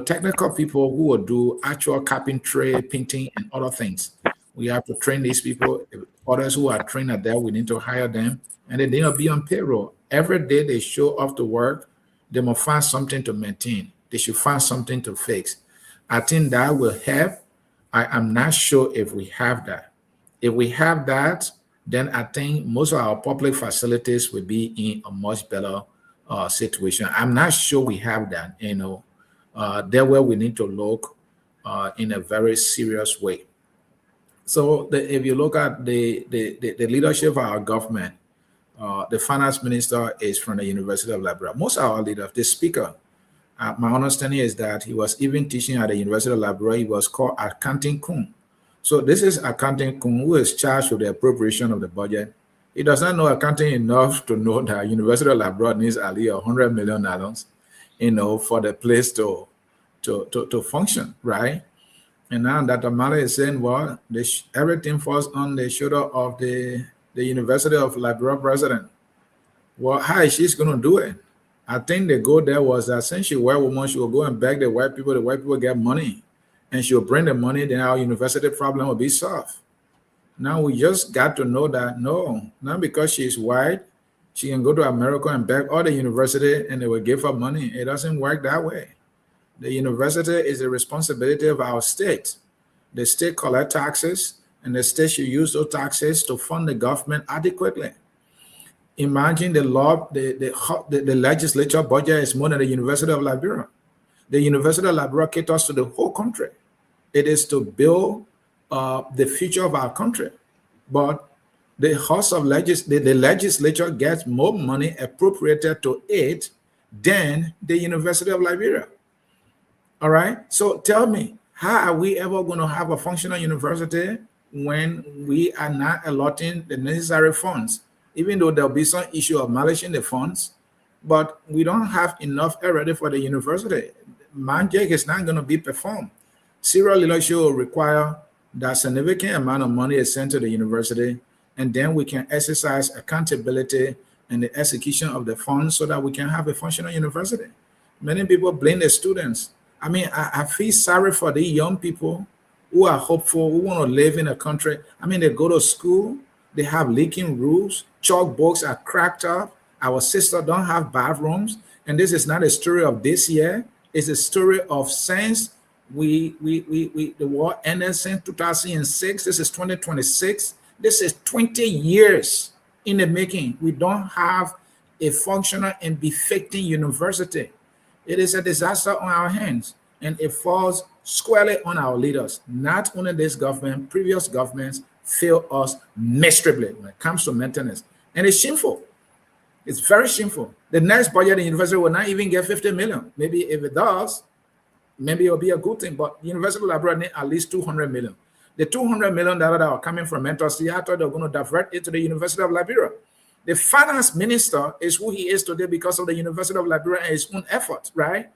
technical people who will do actual carpentry, painting, and other things. We have to train these people. Others who are trained at that, we need to hire them, and they need to be on payroll. Every day they show up to work, they must find something to maintain. They should find something to fix. I think that will help. I am not sure if we have that. If we have that, then I think most of our public facilities will be in a much better situation. I'm not sure we have that. There where we need to look in a very serious way. So if you look at the leadership of our government, the finance minister is from the University of Liberia. Most of our leaders, the speaker, my understanding is that he was even teaching at the University of Liberia. He was called Accounting Kun. So this is Accounting Kun who is charged with the appropriation of the budget. He does not know accounting enough to know that University of Liberia needs at least $100 million, for the place to function, right? And now that Amala is saying, well, everything falls on the shoulder of the University of Liberia president. Well, how is she going to do it? I think the goal there was that since she's a white woman, she will go and beg the white people get money. And she'll bring the money, then our university problem will be solved. Now we just got to know that, no, not because she's white, she can go to America and beg all the university and they will give her money. It doesn't work that way. The university is the responsibility of our state. The state collect taxes, and the state should use those taxes to fund the government adequately. Imagine the legislature budget is more than the University of Liberia. The University of Liberia caters to the whole country. It is to build the future of our country. But the House of the legislature gets more money appropriated to it than the University of Liberia. All right. So tell me, how are we ever going to have a functional university when we are not allotting the necessary funds? Even though there'll be some issue of managing the funds, but we don't have enough already for the university. Magic is not going to be performed. Serial leadership will require that significant amount of money is sent to the university, and then we can exercise accountability and the execution of the funds so that we can have a functional university. Many people blame the students. I mean, I feel sorry for the young people who are hopeful, who want to live in a country. I mean, they go to school, they have leaking roofs, chalkboards are cracked up. Our sisters don't have bathrooms. And this is not a story of this year. It's a story of since the war ended since 2006. This is 2026. This is 20 years in the making. We don't have a functional and befitting university. It is a disaster on our hands, and it falls squarely on our leaders. Not only this government, previous governments failed us miserably when it comes to maintenance. And it's shameful. It's very shameful. The next budget, the university will not even get 50 million. Maybe if it does, maybe it'll be a good thing. But the University of Liberia need at least 200 million. The 200 million that are coming from Mentor C, I thought they were going to divert it to the University of Liberia. The finance minister is who he is today because of the University of Liberia and his own effort, right?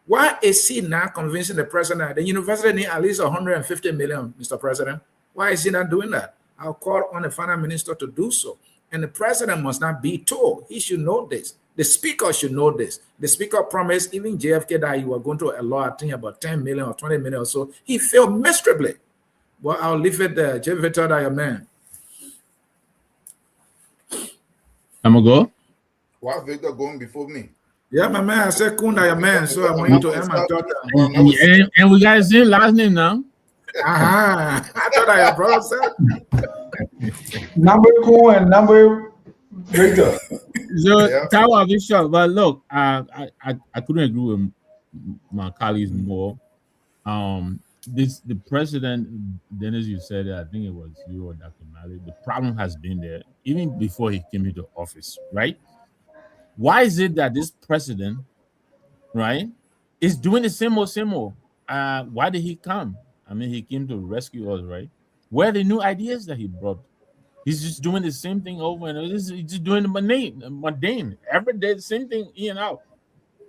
Why is he not convincing the president that the university need at least 150 million, Mr. President? Why is he not doing that? I'll call on the finance minister to do so. And the president must not be told. He should know this. The speaker should know this. The speaker promised even JFK that you were going to allow, I think, about 10 million or 20 million or so. He failed miserably. Well, I'll leave it there. Jeff Victor, your man. I'm going to go. Why Victor going before me? Yeah, my man. I said Kunda, your man. So I want you to end my thought. And we got his last name now. I thought I your brother said. Number cool and number Victor. So that was a short. But look, I couldn't agree with my colleagues more. The president, Dennis, you said it, I think it was you or Dr. Malley. The problem has been there even before he came into office, right? Why is it that this president, right, is doing the same old? Why did he come? I mean, he came to rescue us, right? Where are the new ideas that he brought? He's just doing the same thing over and over. He's just doing the mundane. Every day, the same thing in and out.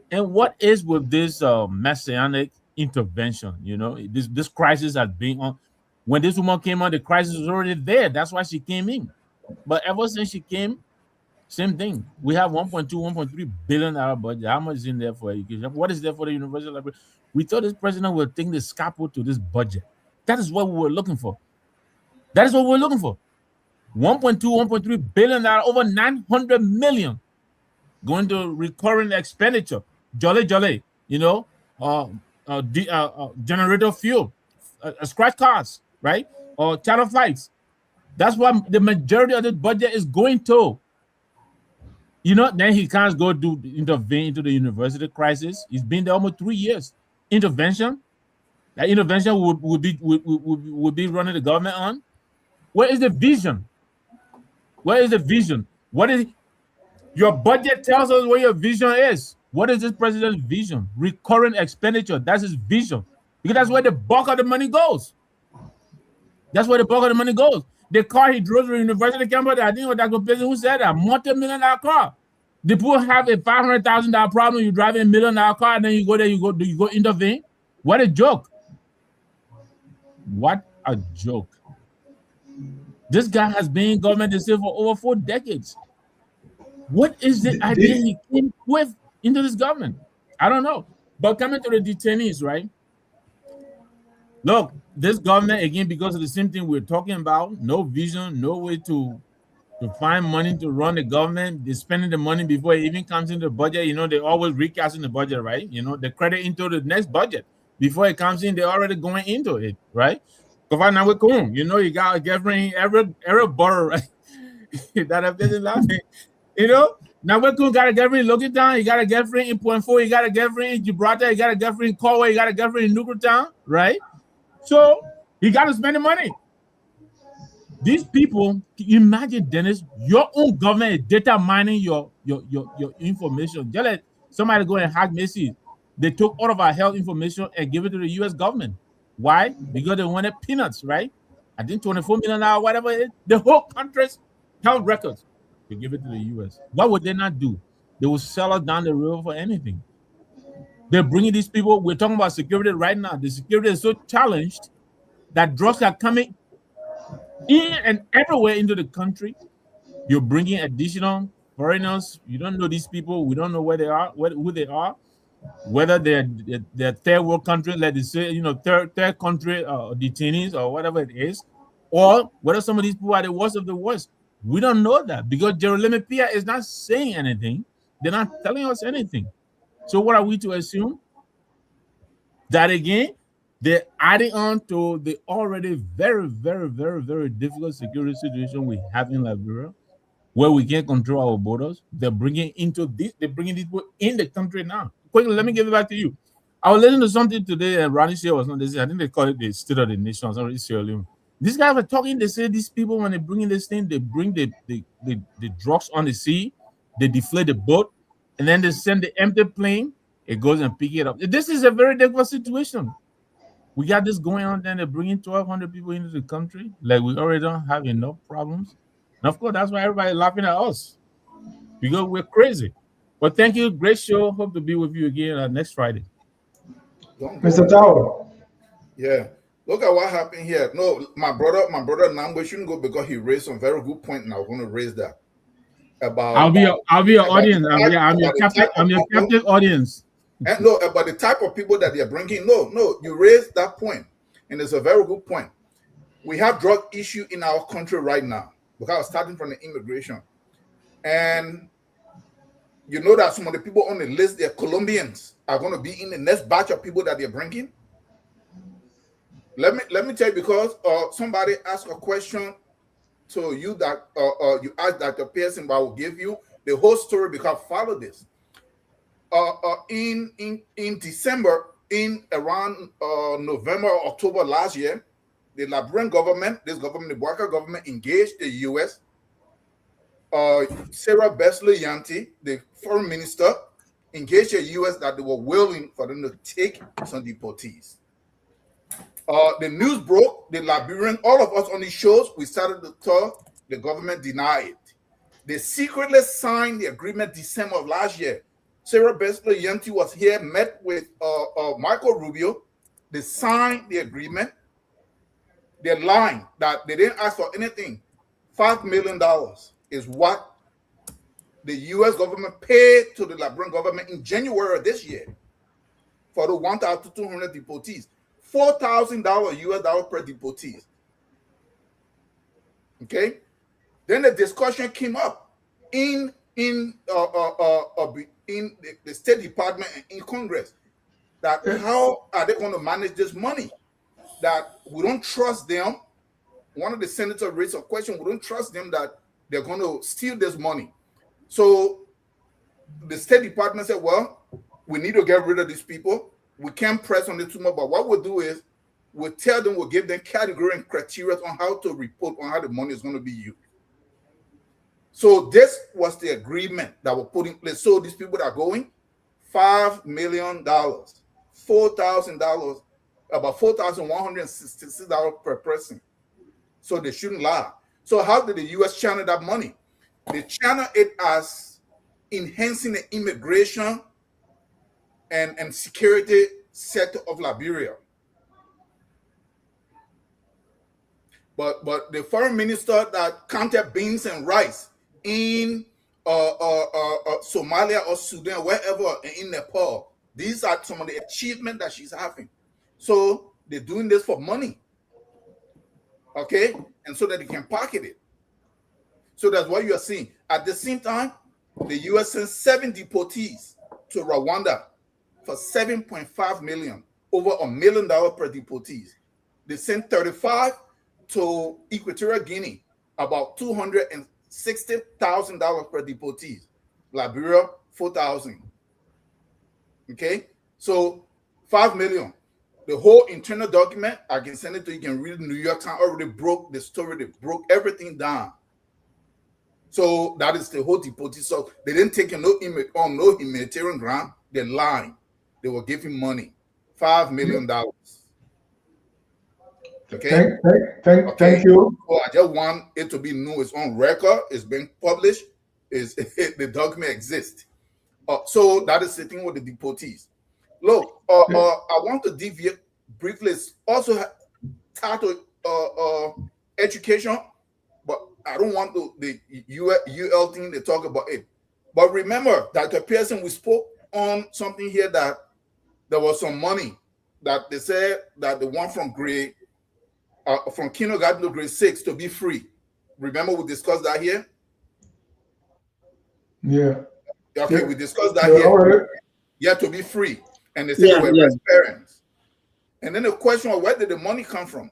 And what is with this messianic intervention? You know, this crisis has been on. When this woman came on, the crisis was already there. That's why she came in. But ever since she came, same thing. We have 1.3 billion dollar budget. How much is in there for education? What is there for the University Library? We thought this president would take the scalpel to this budget. That is what we were looking for. That is what we're looking for. 1.3 billion dollars, over 900 million going to recurring expenditure. Jolly, you know, generator fuel, scratch cards, right? Or charter flights. That's what the majority of the budget is going to. You know, then he can't go intervene into the university crisis. He's been there almost 3 years. Intervention. That intervention would be running the government on. Where is the vision? Where is the vision? What is your budget tells us what your vision is? What is this president's vision? Recurrent expenditure. That's his vision. Because that's where the bulk of the money goes. That's where the bulk of the money goes. The car he drove to the university campus, I think it was Dr. President who said that, multi-million-dollar car. The people have a $500,000 problem, you drive a $1 million car, and then you go there, you go intervene. What a joke. What a joke. This guy has been in government for over 4 decades. What is the idea he came with into this government? I don't know. But coming to the detainees, right? Look, this government, again, because of the same thing we're talking about, no vision, no way to find money to run the government. They're spending the money before it even comes into the budget. You know, they're always recasting the budget, right? You know, the credit into the next budget. Before it comes in, they're already going into it, right? Now we're cool. You know, you got a girlfriend every borough, right? That I've been laughing. You know, now we're cool. Got a girlfriend in Logan Town. You got a girlfriend in Point 4. You got a girlfriend in Gibraltar. You got a girlfriend in Corway. You got a girlfriend in Nuclear Town, right? So you got to spend the money. These people, imagine, Dennis, your own government is data mining your information. Just let somebody go and hack Macy's. They took all of our health information and give it to the U.S. government. Why? Because they wanted peanuts, right? I think $24 million, whatever it is. The whole country's health records. They give it to the U.S. What would they not do? They will sell us down the river for anything. They're bringing these people. We're talking about security right now. The security is so challenged that drugs are coming in and everywhere into the country. You're bringing additional foreigners. You don't know these people. We don't know where they are, who they are, whether they're third world country, like they say, you know, third country detainees or whatever it is, or whether some of these people are the worst of the worst. We don't know that because Jeremy Pia is not saying anything. They're not telling us anything. So what are we to assume? That again, they're adding on to the already very, very, very, very difficult security situation we have in Liberia, where we can't control our borders. They're bringing into this. They're bringing these people in the country now. Quickly, let me give it back to you. I was listening to something today, and Ronnie Shea was on this. I think they call it the State of the Nation. It's not Sierra Leone. These guys were talking. They say these people, when they bring in this thing, they bring the drugs on the sea. they deflate the boat, and then they send the empty plane. It goes and pick it up. This is a very difficult situation. We got this going on, then they're bringing 1,200 people into the country. Like we already don't have enough problems. And of course, that's why everybody's laughing at us because we're crazy. But thank you, great show. Hope to be with you again next Friday. Mr. Tower. Yeah. Look at what happened here. No, my brother Nambo shouldn't go because he raised some very good point, and I was going to raise that. About I'll be your audience. I'm your captain audience. And no, about the type of people that they're bringing. No, you raised that point, and it's a very good point. We have drug issue in our country right now because starting from the immigration, and you know that some of the people on the list, they're Colombians, are going to be in the next batch of people that they're bringing. Let me tell you, because somebody asked a question to you that you asked Dr. Pearson, but I will give you the whole story because follow this. In December, in around November or October last year, the Liberian government, the Boaka government, engaged the U.S. Sarah Besley Yanti, the foreign minister, engaged the U.S. that they were willing for them to take some deportees. The news broke, the Liberian, all of us on these shows, we started to talk, the government denied it. They secretly signed the agreement December of last year. Sarah Besley Yanti was here, met with Michael Rubio. They signed the agreement. They're lying that they didn't ask for anything. $5 million is what the U.S. government paid to the Liberian government in January of this year for the 1,200 deportees. $4,000 US dollar per deportees. Okay, then the discussion came up in the State Department and in Congress that how are they going to manage this money? That we don't trust them. One of the senators raised a question. We don't trust them that they're going to steal this money. So the State Department said, well, we need to get rid of these people. We can't press on it too much, but what we'll do is we'll tell them, we'll give them category and criteria on how to report on how the money is going to be used. So this was the agreement that was put in place. So these people that are going, $5 million, $4,000, about $4,166 per person. So they shouldn't lie. So how did the U.S. channel that money? They channel it as enhancing the immigration and security sector of Liberia. But the foreign minister that counted beans and rice in Somalia or Sudan, wherever, in Nepal, these are some of the achievements that she's having. So they're doing this for money, okay? And so that they can pocket it. So that's what you are seeing. At the same time, the U.S. sent 7 deportees to Rwanda for $7.5 million, over $1 million per deportees. They sent 35 to Equatorial Guinea, about $260,000 per deportees. Liberia, $4,000. Okay, so $5 million. The whole internal document, I can send it to you. You can read the New York Times. Already broke the story. They broke everything down. So that is the whole deportee. So they didn't take no humanitarian ground. They lied. They were giving money, $5 million. Okay. Thank you. So I just want it to be known. It's on record. It's been published. The document exists. So that is the thing with the deportees. Look, I want to deviate briefly. Also, title education, but I don't want the UL thing to talk about it. But remember, Dr. Pearson, we spoke on something here that there was some money that they said that the one from from kindergarten to grade 6 to be free. Remember we discussed that here? Yeah. Okay, yeah. We discussed that here. Right. Yeah, to be free. And they said they were best parents. And then the question was, where did the money come from?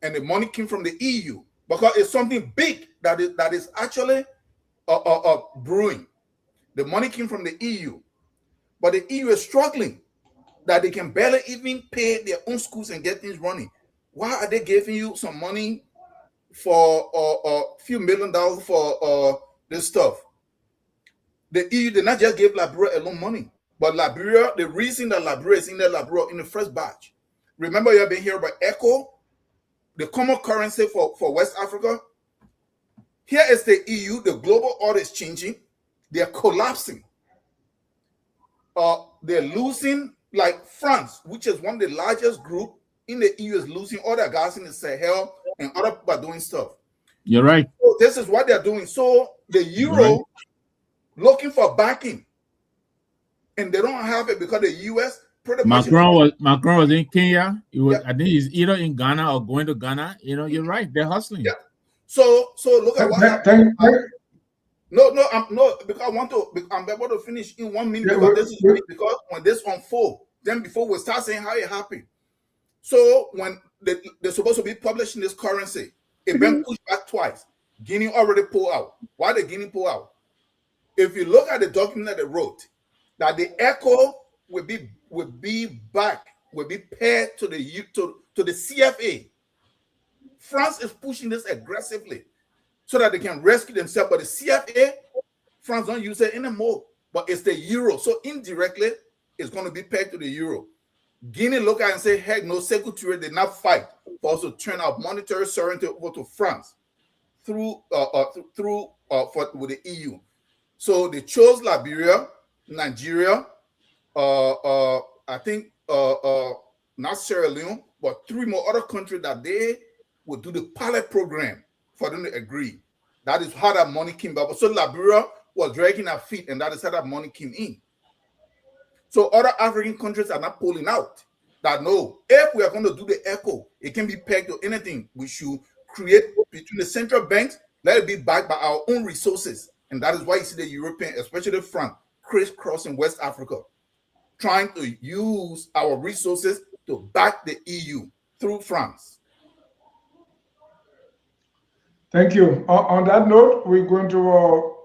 And the money came from the EU, because it's something big that is actually brewing. The money came from the EU, but the EU is struggling that they can barely even pay their own schools and get things running. Why are they giving you some money for a few $1 million for this stuff? the EU did not just give Liberia alone money, but Liberia, the reason that Liberia is in the Liberia in the first batch. Remember, you have been here about ECHO, the common currency for West Africa. Here is the EU, the global order is changing. They're collapsing. They're losing, like France, which is one of the largest group in the EU, is losing all their guys in the Sahel, and other people are doing stuff. You're right. So this is what they're doing. So the euro looking for backing, and they don't have it because the US pretty much. Macron was in Kenya. He was, I think he's either in Ghana or going to Ghana. You know, you're right. They're hustling. Yeah. So look at what happened. No, because I want to. I'm able to finish in 1 minute, because this is because when this unfold, then before we start saying how it happened. So when they're supposed to be publishing this currency, it been pushed back twice. Guinea already pulled out. Why did Guinea pull out? If you look at the document that they wrote, that the ECHO will be paired to the CFA. France is pushing this aggressively so that they can rescue themselves. But the CFA, France don't use it anymore. But it's the euro. So indirectly, it's going to be pegged to the euro. Guinea look at it and say, heck no, Sékou Touré did not fight for us to turn our monetary sovereignty over to France with the EU. So they chose Liberia, Nigeria, I think not Sierra Leone, but 3 more other countries that they would do the pilot program for them to agree. That is how that money came back. So Liberia was dragging our feet, and that is how that money came in. So other African countries are not pulling out. That no, if we are going to do the ECHO, it can be pegged to anything. We should create between the central banks, let it be backed by our own resources. And that is why you see the European, especially France, crisscrossing West Africa, trying to use our resources to back the EU through France. Thank you. On that note, we're going to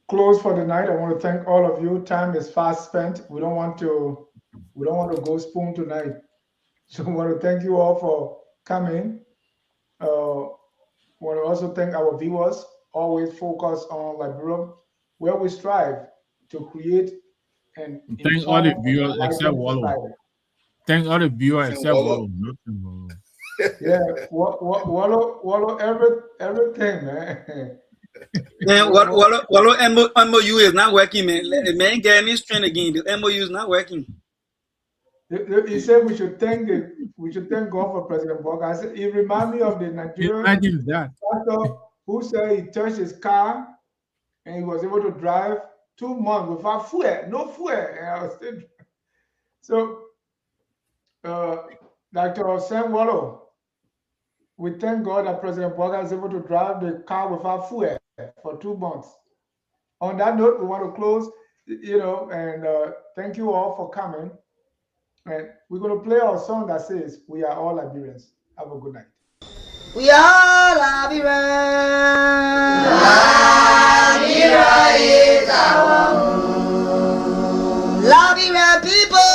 close for the night. I want to thank all of you. Time is fast spent. We don't want to go spoon tonight. So I want to thank you all for coming. I want to also thank our viewers. Always focus on Liberia, where we strive to create and thank all the viewers except Wallow. Thank all the viewers except Wallow. Yeah, Wallow everything, man. Man, Wallow MOU is not working, man. The man get me strength again. The MOU is not working. He said we should thank God for President Boga. I said he reminded me of the Nigerian actor who said he touched his car and he was able to drive 2 months without fuel, no fuel. And I was still... So, Dr. Sam Wallow, we thank God that President Boga is able to drive the car without fuel for 2 months. On that note, we want to close, and thank you all for coming. And we're going to play our song that says, "We are all Liberians." Have a good night. We are Liberians. Liberia is our home. Liberian people.